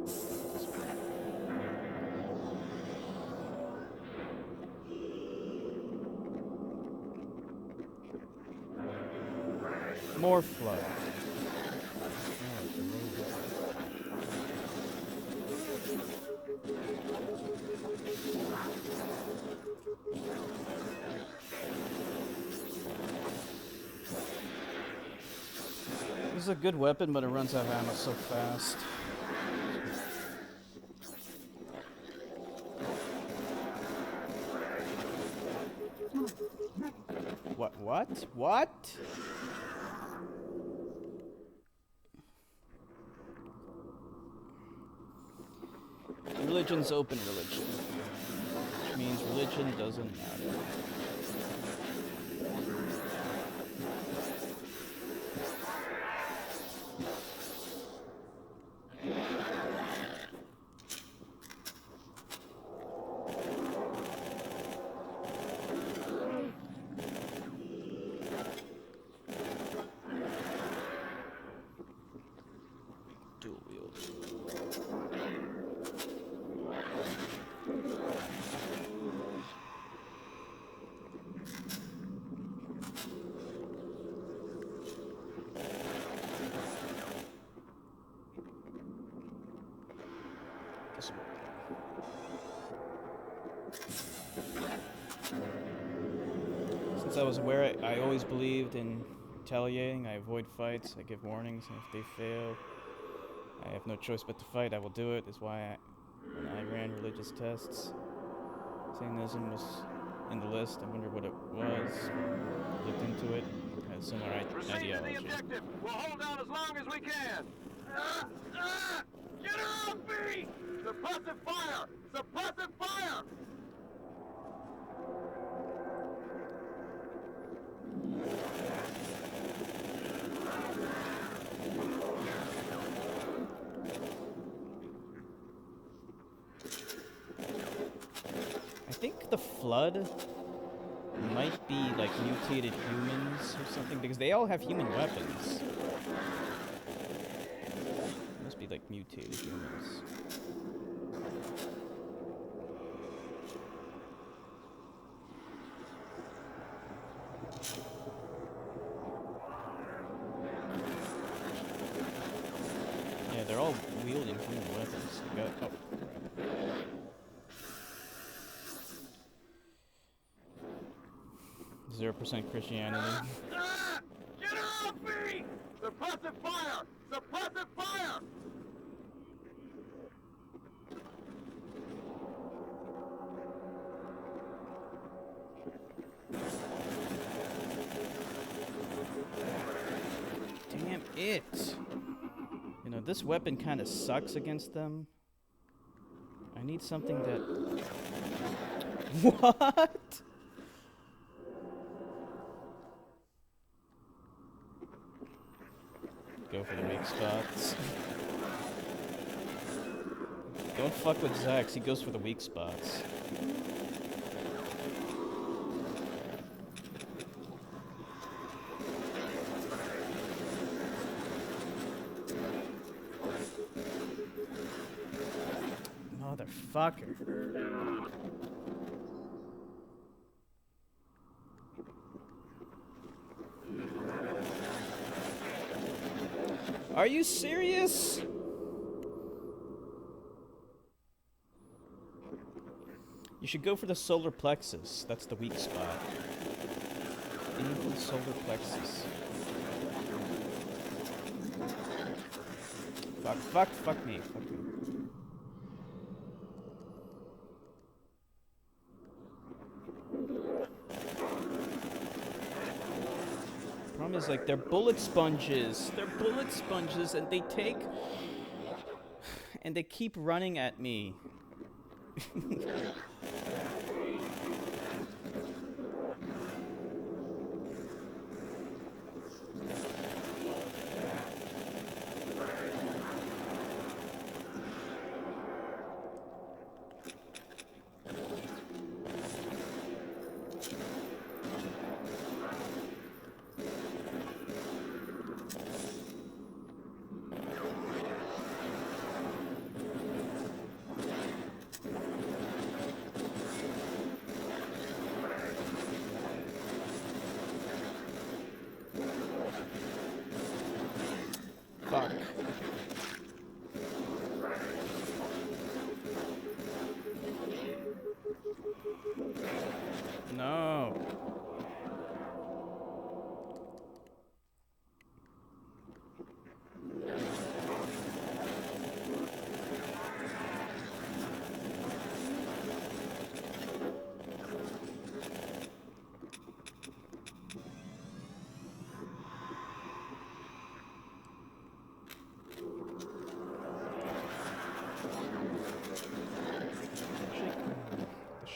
More flood. This is a good weapon, but it runs out of ammo so fast. What? Religion's open religion, which means religion doesn't matter. Dual wield. Since I was aware, I always believed in retaliating. I avoid fights, I give warnings, and if they fail, I have no choice but to fight. I will do it. Is why when I ran religious tests, Satanism was in the list. I wondered what it was. Looked into it. Had a similar Proceed to the objective. We'll hold out as long as we can. Get her off me! Suppressive fire! Suppressive fire! I think the Flood might be like mutated humans or something, because they all have human weapons. Must be like mutated humans. Yeah, they're all wielding human weapons. You got, oh. 0% Christianity. Get her off me! Suppressive fire! Suppressive fire! Damn it! You know, this weapon kind of sucks against them. I need something that... What? Go for the weak spots. Don't fuck with Zax, he goes for the weak spots. Motherfucker. Are you serious? You should go for the solar plexus. That's the weak spot. Aim the solar plexus. Fuck me. Problem is, like, they're bullet sponges. They're bullet sponges, and they take... and they keep running at me.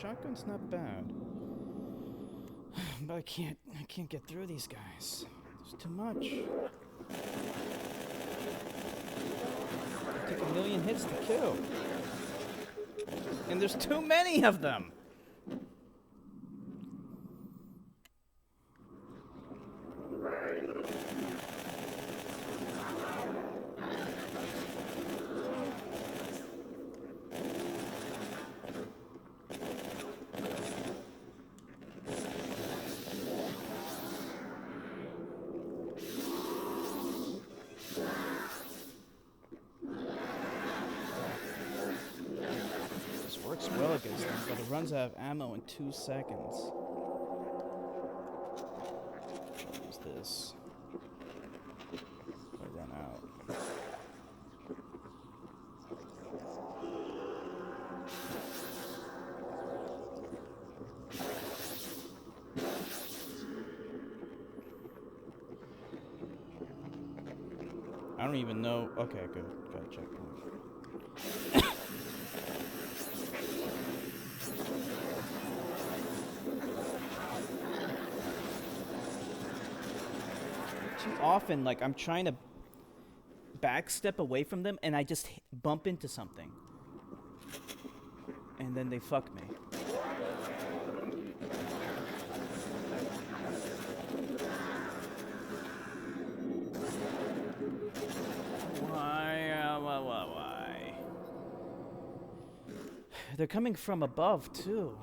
shotgun's not bad. But I can't get through these guys. There's too much. It took 1 million hits to kill. And there's too many of them! Works well against them, but it runs out of ammo in 2 seconds. What is this? I run out. I don't even know. Okay, good. Got a checkpoint. Often, like, I'm trying to backstep away from them and I just bump into something and then they fuck me. Why? They're coming from above too.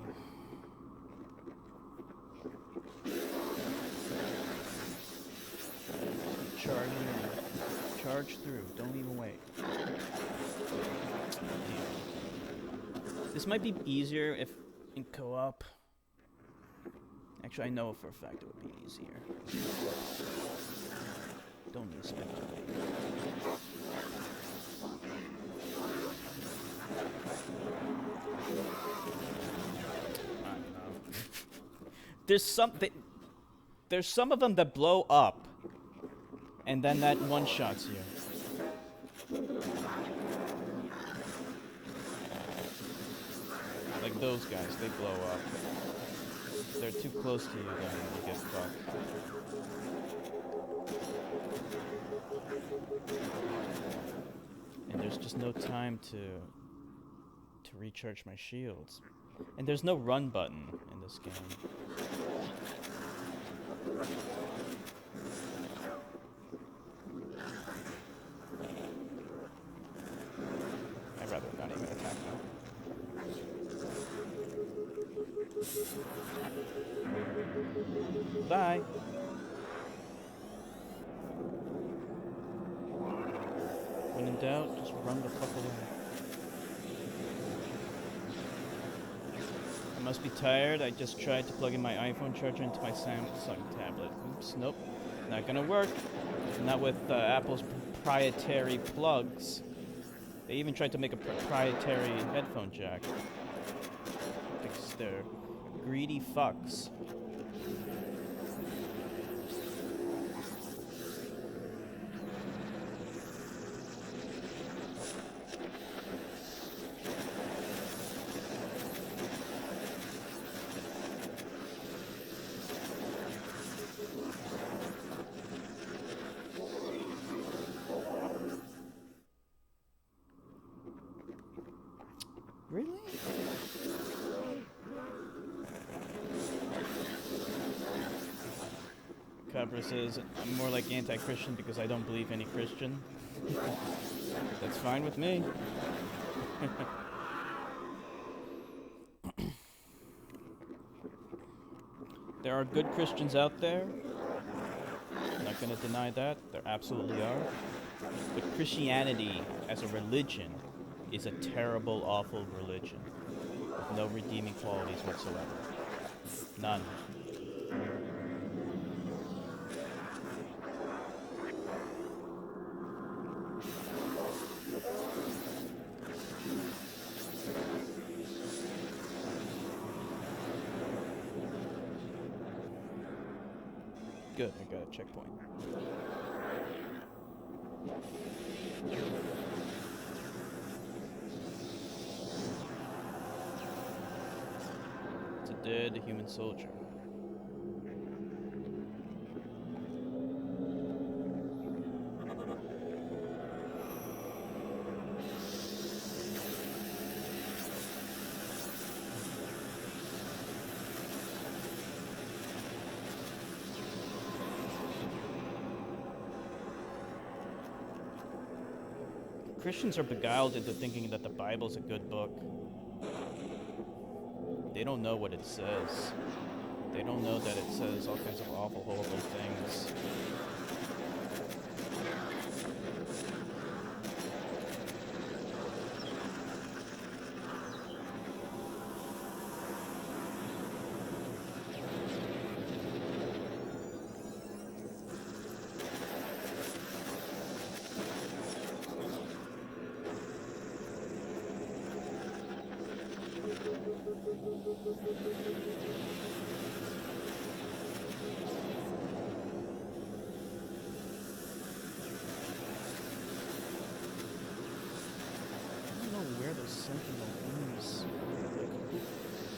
Charge through. Don't even wait. This might be easier if in co-op. Actually, I know for a fact it would be easier. Don't need to speculate. I don't know. There's some of them that blow up. And then that one-shots you. Like those guys, they blow up. If they're too close to you, then you get fucked. And there's just no time to recharge my shields. And there's no run button in this game. I'd rather not even attack them. Bye. When in doubt, just run the fuck away. I must be tired. I just tried to plug in my iPhone charger into my Samsung tablet. Oops, nope. Not gonna work. Not with Apple's proprietary plugs. They even tried to make a proprietary headphone jack. Because they're greedy fucks. Really? Cabra says, I'm more like anti-Christian because I don't believe any Christian. That's fine with me. There are good Christians out there. I'm not gonna deny that. There absolutely are. But Christianity as a religion is a terrible, awful religion with no redeeming qualities whatsoever. None. Good, I got a checkpoint. dead human soldier. Christians are beguiled into thinking that the Bible's a good book. They don't know what it says. They don't know that it says all kinds of awful, horrible things.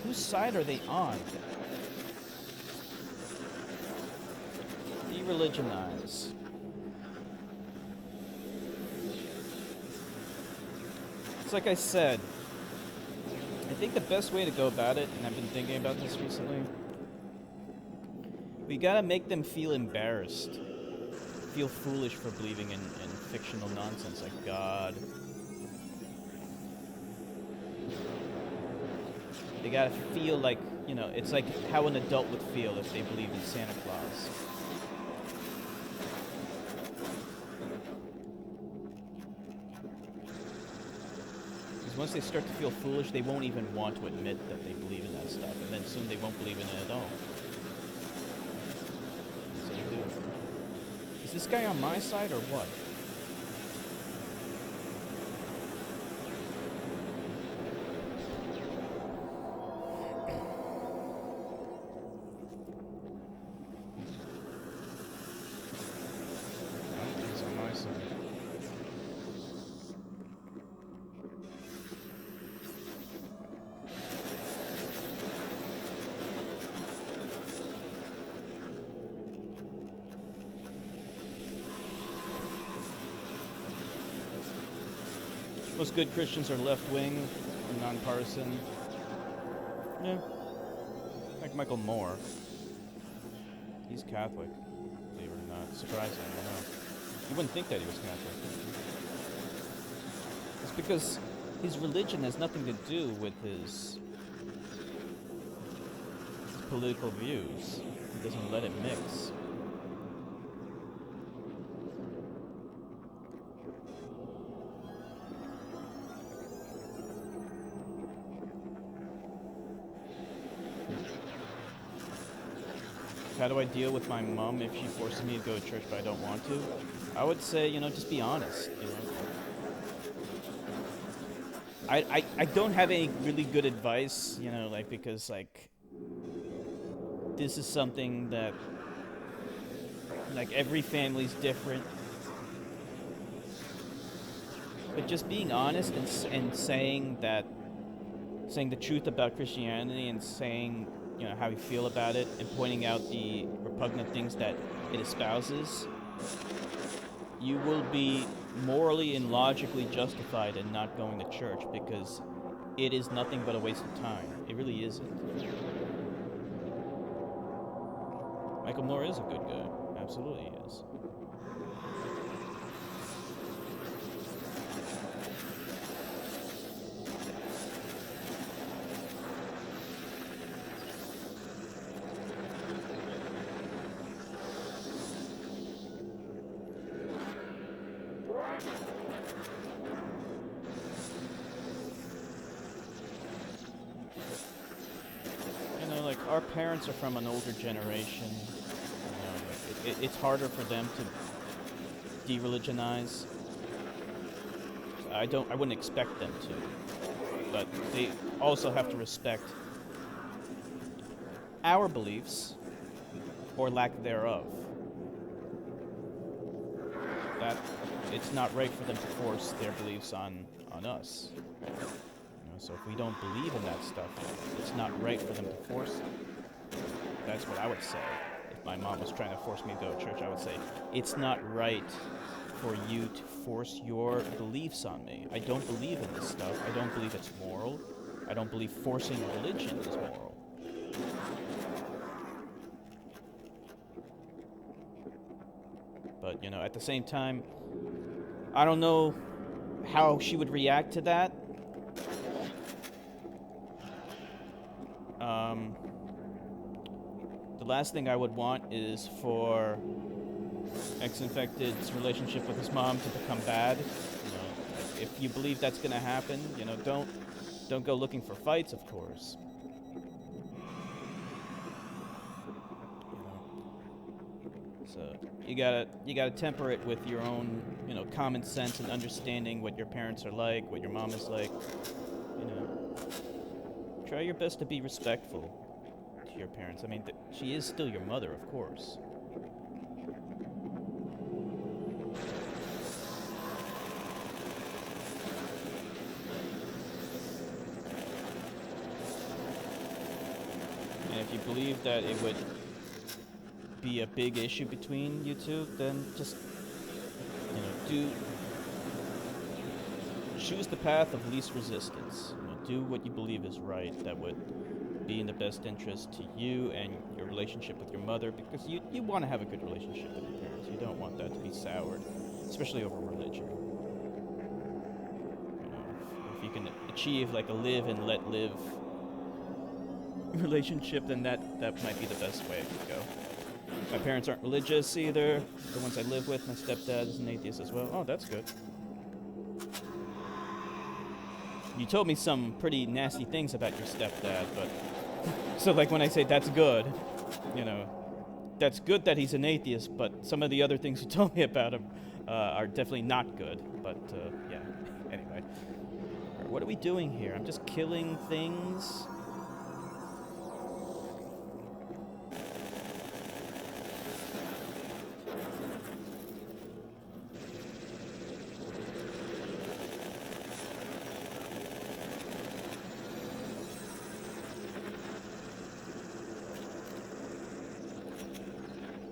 Whose side are they on? De-religionize. It's like I said, I think the best way to go about it, and I've been thinking about this recently, we gotta make them feel embarrassed, feel foolish for believing in fictional nonsense like God. They gotta feel like, you know, it's like how an adult would feel if they believed in Santa Claus. Because once they start to feel foolish, they won't even want to admit that they believe in that stuff, and then soon they won't believe in it at all. So you do. Is this guy on my side or what? Most good Christians are left-wing and nonpartisan. Yeah. Like Michael Moore. He's Catholic, believe it or not. Surprising, I know. You wouldn't think that he was Catholic. It's because his religion has nothing to do with his political views. He doesn't let it mix. How do I deal with my mom if she forces me to go to church but I don't want to? I would say, you know, just be honest, you know. I don't have any really good advice, you know, like, because, like, this is something that, like, every family's different. But just being honest and saying the truth about Christianity and saying, you know, how you feel about it and pointing out the repugnant things that it espouses, you will be morally and logically justified in not going to church because it is nothing but a waste of time. It really isn't. Michael Moore is a good guy. Absolutely he is. Our parents are from an older generation. You know, it's harder for them to de-religionize. I wouldn't expect them to, but they also have to respect our beliefs or lack thereof. That it's not right for them to force their beliefs on us. You know, So if we don't believe in that stuff, it's not right for them to force it. That's what I would say. If my mom was trying to force me to go to church, I would say, it's not right for you to force your beliefs on me. I don't believe in this stuff. I don't believe it's moral. I don't believe forcing religion is moral. But, you know, at the same time, I don't know how she would react to that. The last thing I would want is for X-Infected's relationship with his mom to become bad. You know, if you believe that's gonna happen, you know, don't go looking for fights, of course. You know, so you gotta temper it with your own, you know, common sense and understanding what your parents are like, what your mom is like. You know, try your best to be respectful to your parents. I mean, she is still your mother, of course. And if you believe that it would be a big issue between you two, then just, you know, choose the path of least resistance. You know, do what you believe is right, that would be in the best interest to you and your relationship with your mother, because you want to have a good relationship with your parents. You don't want that to be soured, especially over religion. You know, if you can achieve like a live and let live relationship, then that might be the best way it could go. My parents aren't religious either. The ones I live with, my stepdad is an atheist as well. Oh, that's good. You told me some pretty nasty things about your stepdad, but... So, like, when I say that's good, you know, that's good that he's an atheist, but some of the other things you told me about him are definitely not good. But, yeah. Anyway. Right, what are we doing here? I'm just killing things.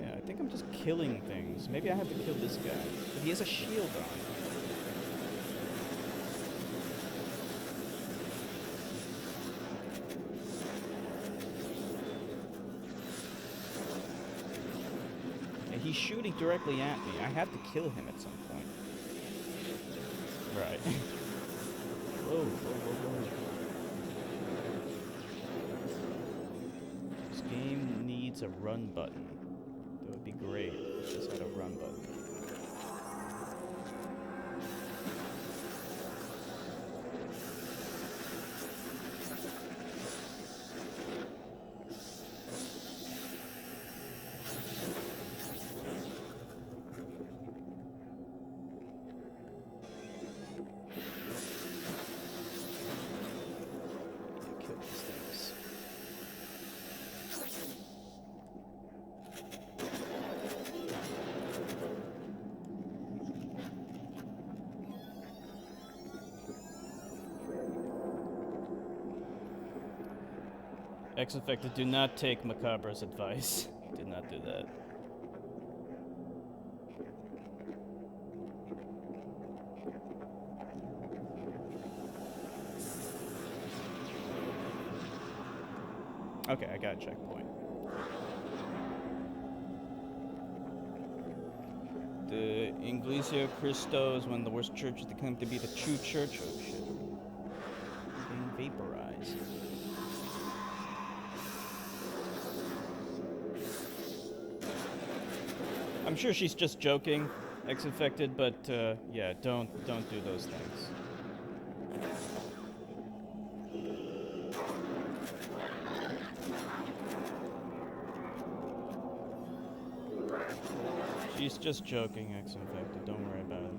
I think I'm just killing things. Maybe I have to kill this guy. But he has a shield on. And he's shooting directly at me. I have to kill him at some point. Right. Whoa, whoa, whoa, whoa. This game needs a run button. That would be great if this had a run button. Kill these things. X-Infected, do not take Macabre's advice. Do not do that. Okay, I got a checkpoint. The Iglesia Cristo is one of the worst churches that claim to be the true church. Oh shit. Being vaporized. I'm sure she's just joking, X-Infected, but yeah, don't do those things. She's just joking, X-Infected. Don't worry about it.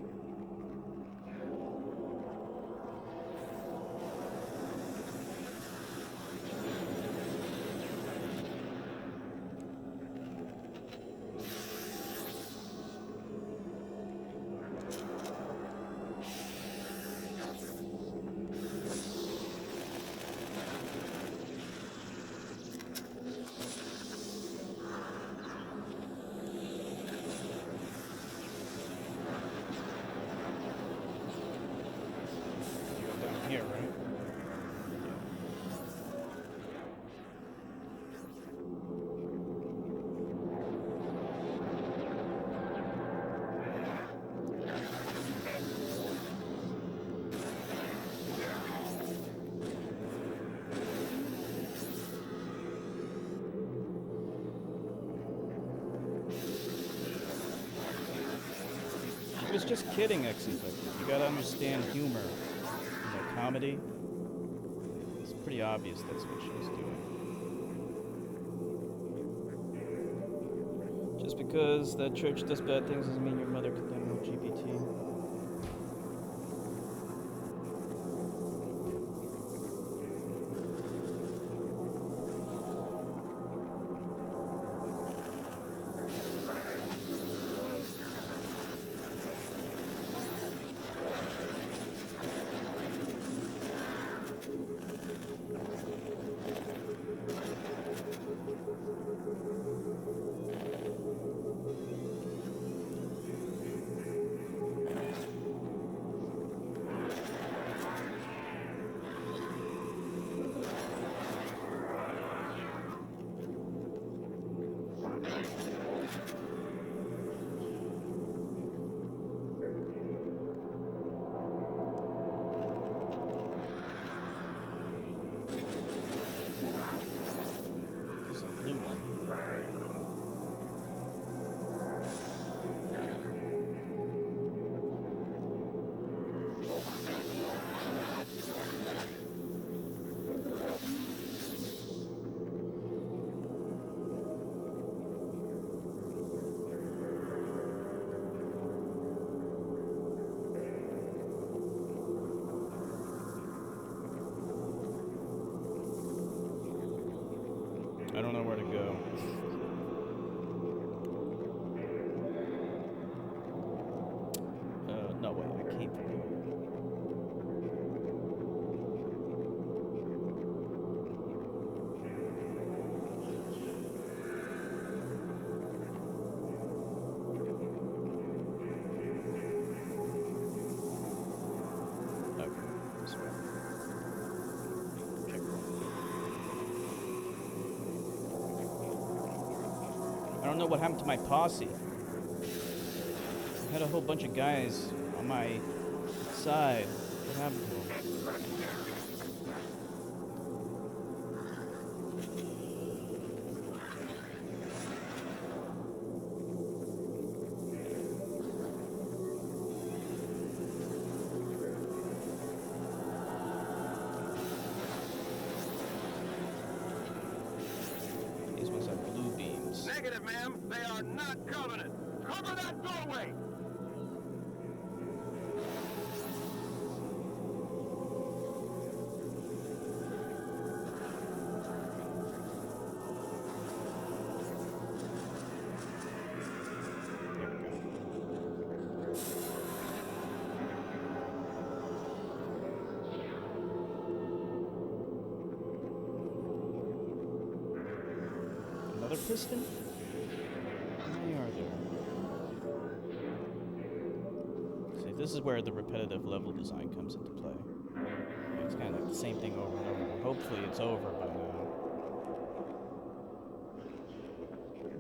just kidding, X-Infected. You gotta understand humor. You know, comedy. It's pretty obvious that's what she was doing. Just because that church does bad things doesn't mean your mother condemned LGBT. I don't know where to go. No, wait, I came from here. Okay, this way. I don't know what happened to my posse. I had a whole bunch of guys on my side. What happened to them? These ones have blue beams. Negative, ma'am. They are not Covenant. Cover that doorway! Another piston? How many are there? See, this is where the repetitive level design comes into play. It's kind of like the same thing over and over. Hopefully it's over by now.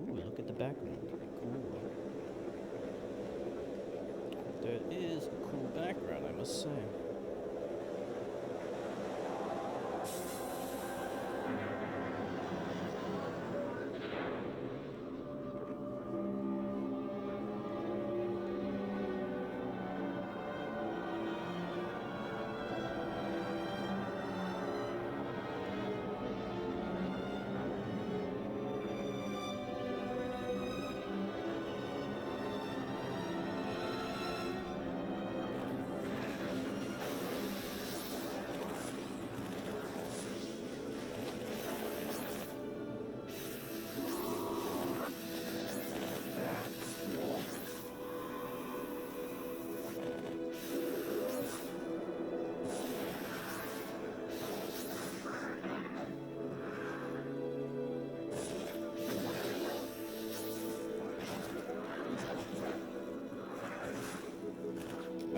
Ooh, look at the background. Cool. That is a cool background, I must say.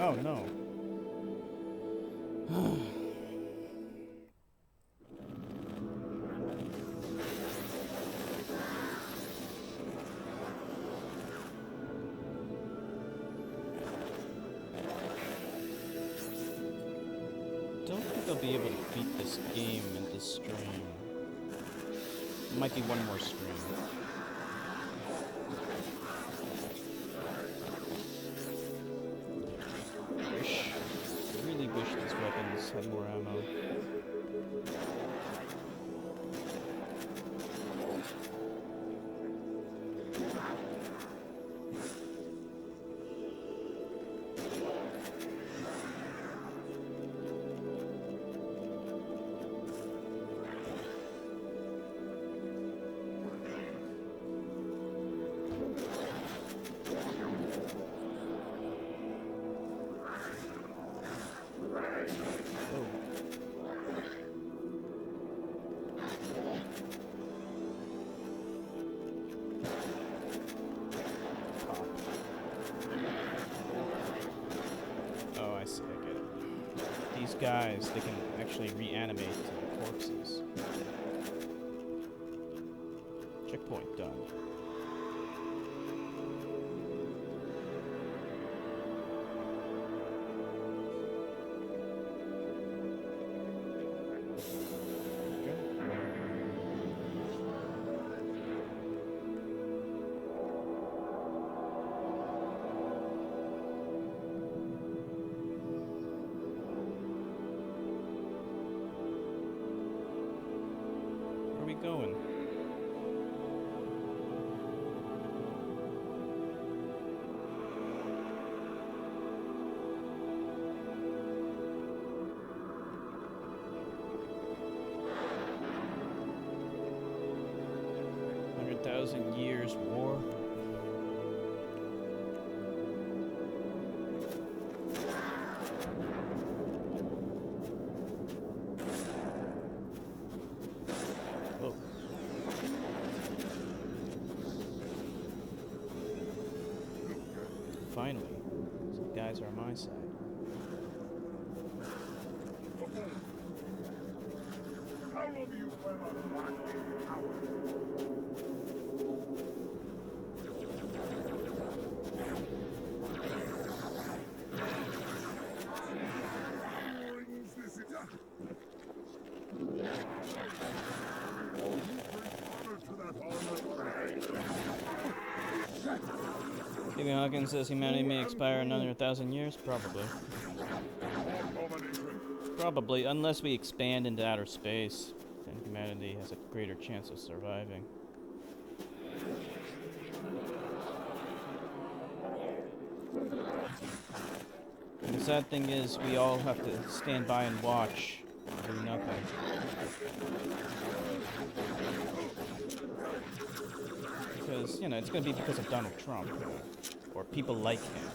Oh no. Don't think I'll be able to beat this game in this stream. It might be one more stream. had more ammo. Oh, I see, I get it. These guys, they can actually reanimate corpses. Checkpoint done. Where are we going? Years war. Oh. Finally, some guys are on my side. How long do you plan on lasting, coward? Stephen Hawking says humanity may expire in another 1,000 years? Probably. Probably, unless we expand into outer space, then humanity has a greater chance of surviving. And the sad thing is, we all have to stand by and watch and do nothing. Because, you know, it's going to be because of Donald Trump. Or people like him.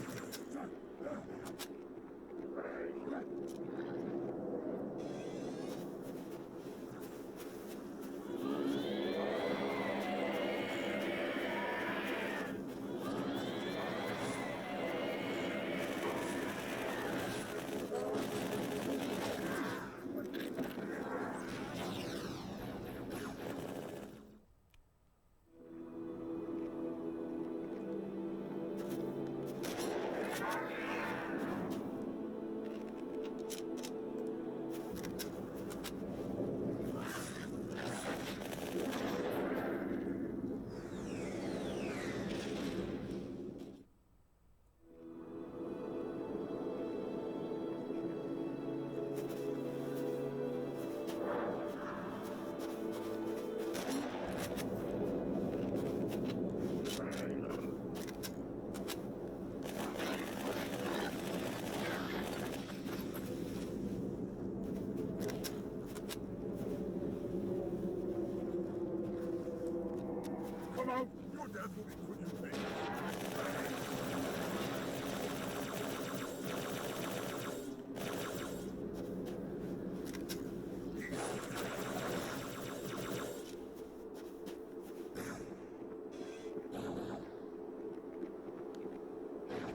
Come out! Your death will be put in vain.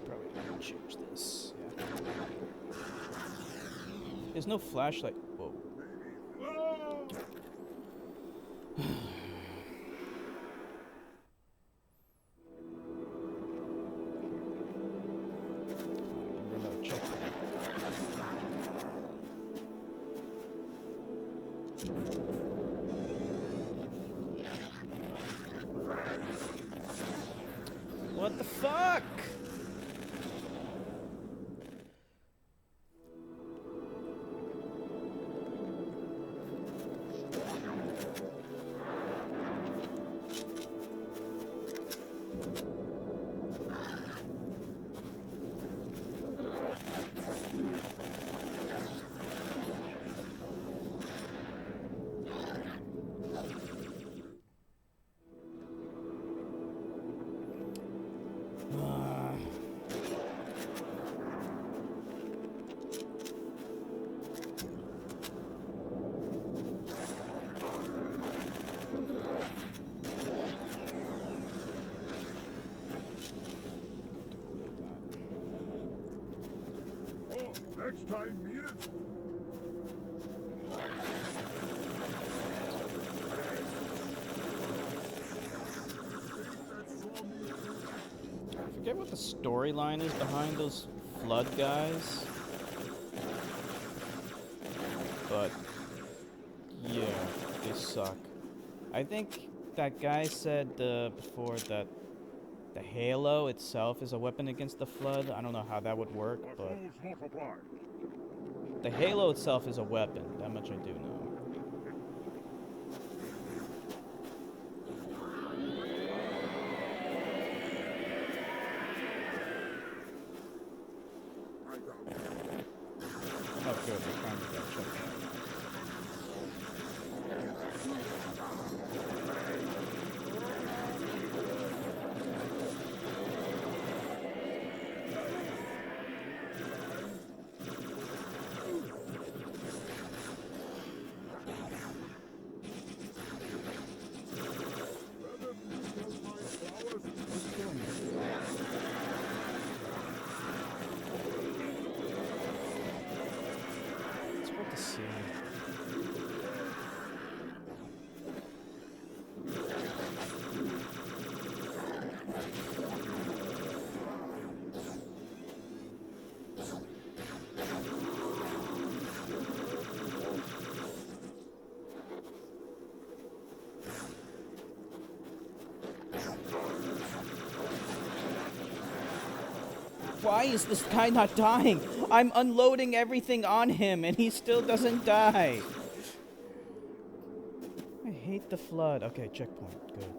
Probably gonna change this. Yeah. There's no flashlight. Whoa. What the fuck? time needed. I forget what the storyline is behind those flood guys. But yeah, they suck. I think that guy said before that the halo itself is a weapon against the flood. I don't know how that would work, but the halo itself is a weapon. That much I do know. Oh, good. I found that checkpoint. It's hard to see. Why is this guy not dying? I'm unloading everything on him and he still doesn't die. I hate the flood. Okay, checkpoint. Good.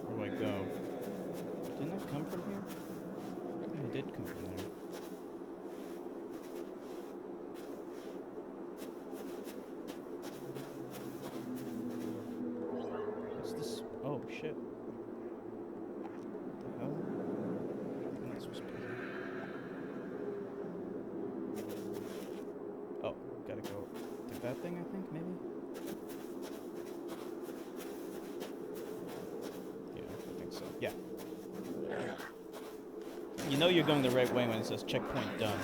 Where do I go? Didn't I come from here? I think I did come from there. What's this? Oh, shit. What the hell? I'm not supposed to be here. Oh, gotta go through that thing, I think, maybe? Yeah. You know you're going the right way when it says checkpoint done.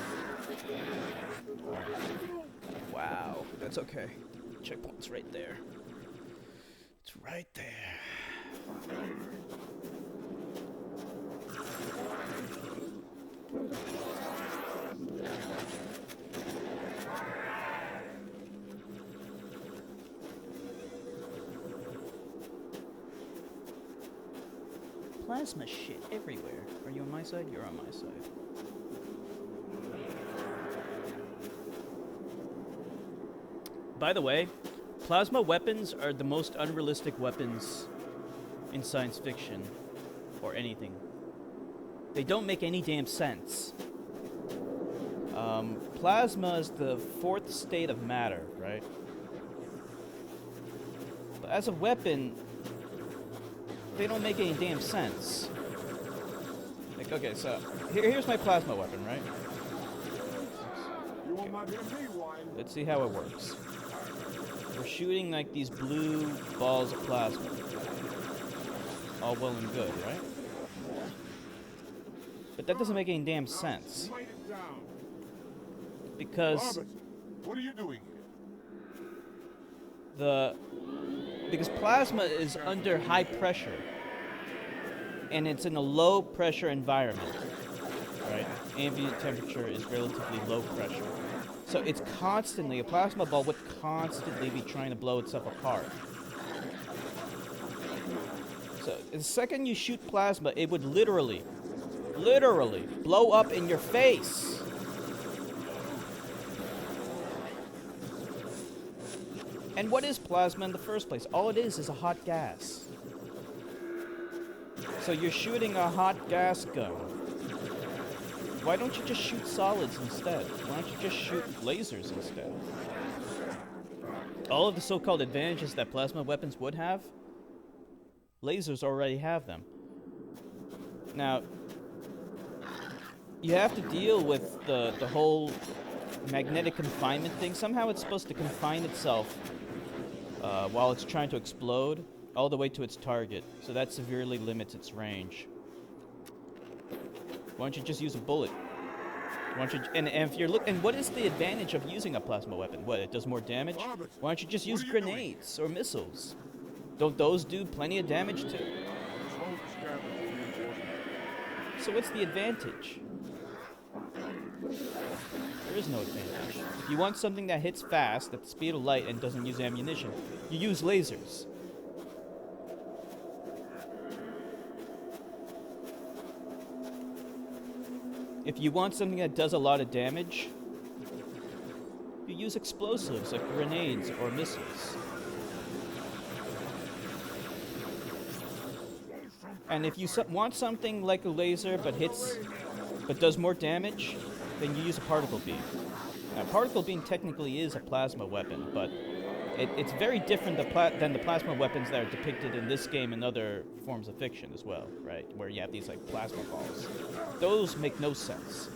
Wow, that's okay. Checkpoint's right there. It's right there. Plasma shit everywhere. Are you on my side? You're on my side. By the way, plasma weapons are the most unrealistic weapons in science fiction or anything. They don't make any damn sense. Plasma is the fourth state of matter, right? But as a weapon, they don't make any damn sense. Like, okay, so here's my plasma weapon, right? Okay. Let's see how it works. We're shooting like these blue balls of plasma. All well and good, right? But that doesn't make any damn sense. Because what are you doing here? Because plasma is under high pressure, and it's in a low pressure environment, right? Ambient temperature is relatively low pressure. So it's constantly, a plasma ball would constantly be trying to blow itself apart. So the second you shoot plasma, it would literally blow up in your face. And what is plasma in the first place? All it is a hot gas. So you're shooting a hot gas gun. Why don't you just shoot solids instead? Why don't you just shoot lasers instead? all of the so-called advantages that plasma weapons would have, lasers already have them. Now, you have to deal with the whole magnetic confinement thing. Somehow it's supposed to confine itself while it's trying to explode all the way to its target, so that severely limits its range. Why don't you just use a bullet? Why don't you, and if you're and what is the advantage of using a plasma weapon? What, it does more damage? Why don't you just use grenades or missiles? Don't those do plenty of damage too? So what's the advantage? There is no advantage. If you want something that hits fast at the speed of light and doesn't use ammunition, you use lasers. If you want something that does a lot of damage, you use explosives like grenades or missiles. And if you want something like a laser but does more damage, then you use a particle beam. Now, particle beam technically is a plasma weapon, but it's very different than the plasma weapons that are depicted in this game and other forms of fiction as well, right? Where you have these like plasma balls. Those make no sense.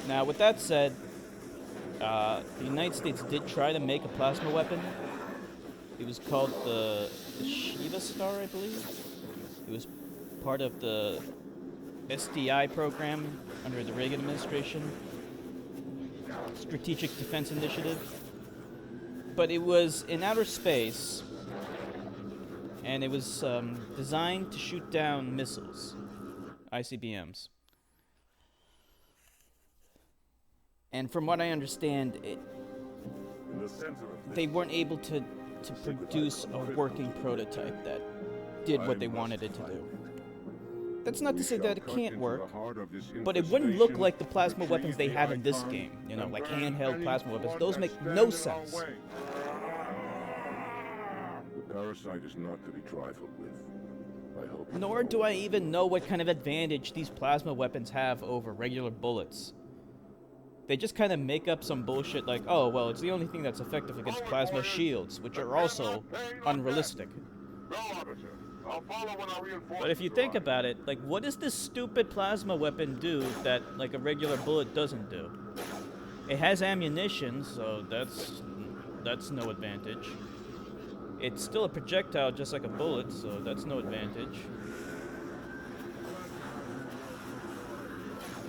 Now, with that said, the United States did try to make a plasma weapon. It was called the Shiva Star, I believe. It was part of the SDI program under the Reagan administration, Strategic Defense Initiative. But it was in outer space, and it was designed to shoot down missiles, ICBMs. And from what I understand, they weren't able to produce a working prototype that did what they wanted it to do. That's not to say that it can't work, but it wouldn't look like the plasma weapons they have in this game. You know, like handheld plasma weapons. Those make no sense. The parasite is not to be trifled with. I hope. Nor do I even know what kind of advantage these plasma weapons have over regular bullets. They just kind of make up some bullshit like, oh, well, it's the only thing that's effective against plasma shields, which are also unrealistic. But if you think about it, like, what does this stupid plasma weapon do that, like, a regular bullet doesn't do? It has ammunition, so that's no advantage. It's still a projectile just like a bullet, so that's no advantage.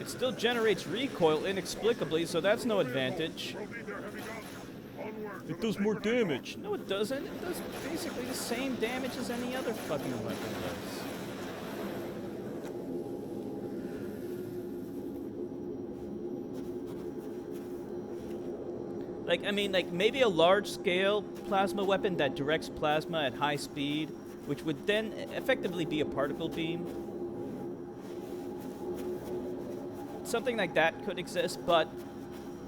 It still generates recoil inexplicably, so that's no advantage. It does more damage. No, it doesn't. It does basically the same damage as any other fucking weapon does. Like, I mean, like, maybe a large-scale plasma weapon that directs plasma at high speed, which would then effectively be a particle beam. Something like that could exist, but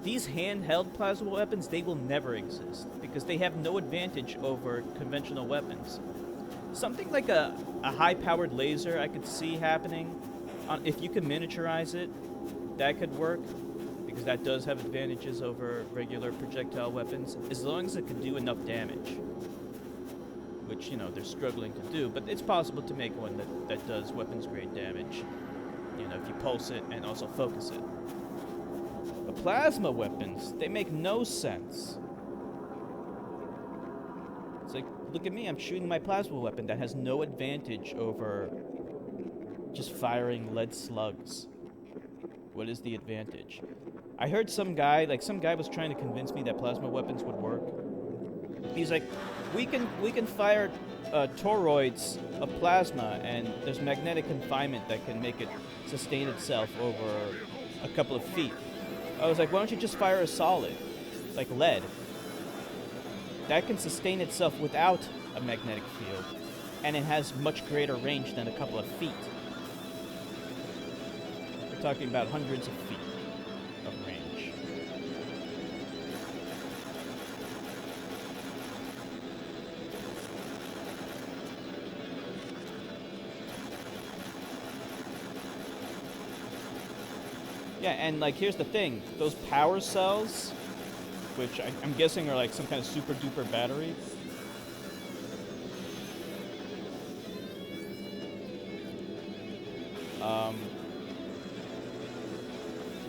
these handheld plasma weapons, they will never exist because they have no advantage over conventional weapons. Something like a high-powered laser I could see happening. If you could miniaturize it, that could work because that does have advantages over regular projectile weapons as long as it can do enough damage, which, you know, they're struggling to do, but it's possible to make one that does weapons-grade damage. You know, if you pulse it and also focus it. But plasma weapons, they make no sense. It's like, look at me, I'm shooting my plasma weapon that has no advantage over just firing lead slugs. What is the advantage? I heard some guy was trying to convince me that plasma weapons would work. He's like, we can fire toroids of plasma, and there's magnetic confinement that can make it sustain itself over a couple of feet. I was like, why don't you just fire a solid, like lead? That can sustain itself without a magnetic field, and it has much greater range than a couple of feet. We're talking about hundreds of feet of range. Yeah, and like here's the thing. Those power cells, which I'm guessing are like some kind of super duper battery.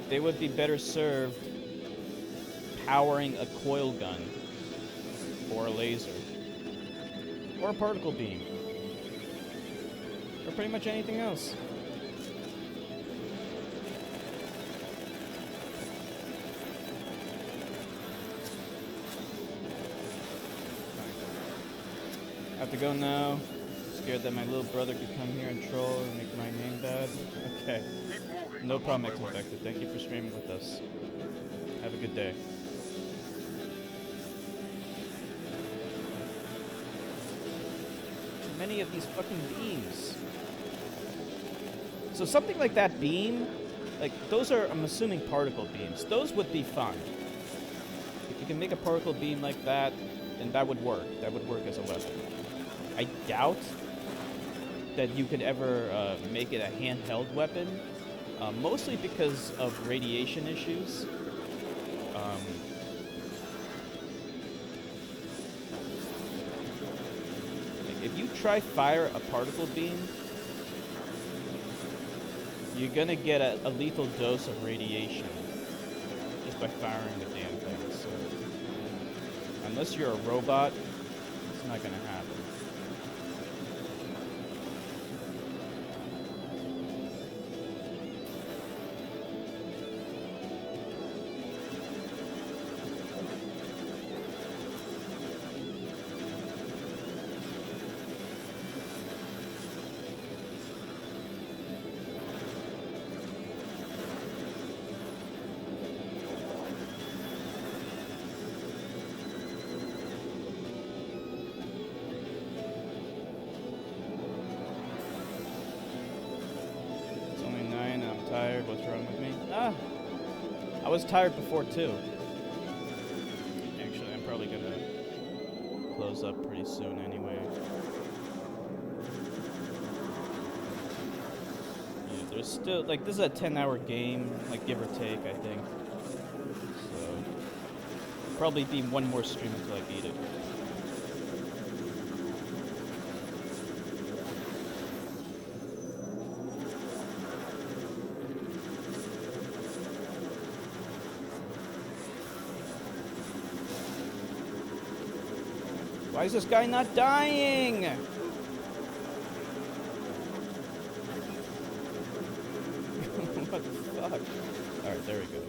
They would be better served powering a coil gun or a laser or a particle beam or pretty much anything else. I have to go now. Scared that my little brother could come here and troll and make my name bad. Okay. No problem, X-Infected. Thank you for streaming with us. Have a good day. Too many of these fucking beams. So something like that beam, like those are, I'm assuming, particle beams. Those would be fun. If you can make a particle beam like that, then that would work. That would work as a weapon. I doubt that you could ever make it a handheld weapon, mostly because of radiation issues. If you try fire a particle beam, you're gonna get a lethal dose of radiation just by firing the damn thing. So unless you're a robot, it's not gonna happen. What's wrong with me? I was tired before too. Actually, I'm probably gonna close up pretty soon anyway. Yeah, there's still, like, this is a 10-hour game, like, give or take, I think. So, probably be one more stream until I beat it. Why is this guy not dying? What the fuck? Alright, there we go.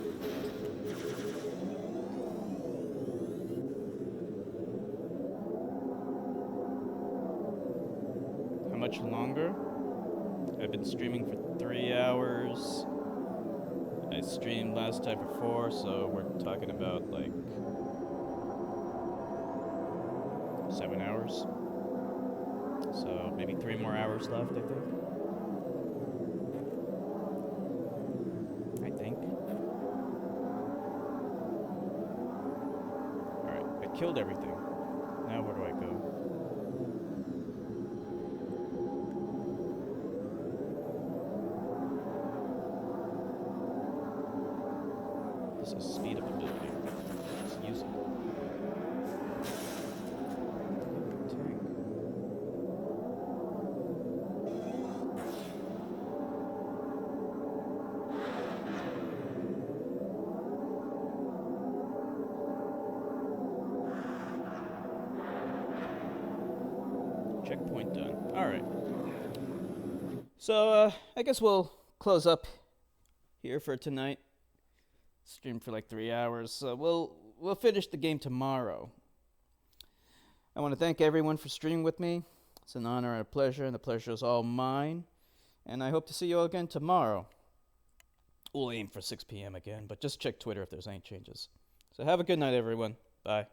How much longer? I've been streaming for 3 hours. I streamed last time for 4, so we're talking about like 7 hours. So maybe 3 more hours left, I think. Alright, I killed everything. Now where do I go? This is speed up a bit here. Let's use it. Checkpoint done. Alright. So, I guess we'll close up here for tonight. Stream for like 3 hours. So we'll finish the game tomorrow. I want to thank everyone for streaming with me. It's an honor and a pleasure, and the pleasure is all mine. And I hope to see you all again tomorrow. We'll aim for 6 p.m. again, but just check Twitter if there's any changes. So have a good night, everyone. Bye.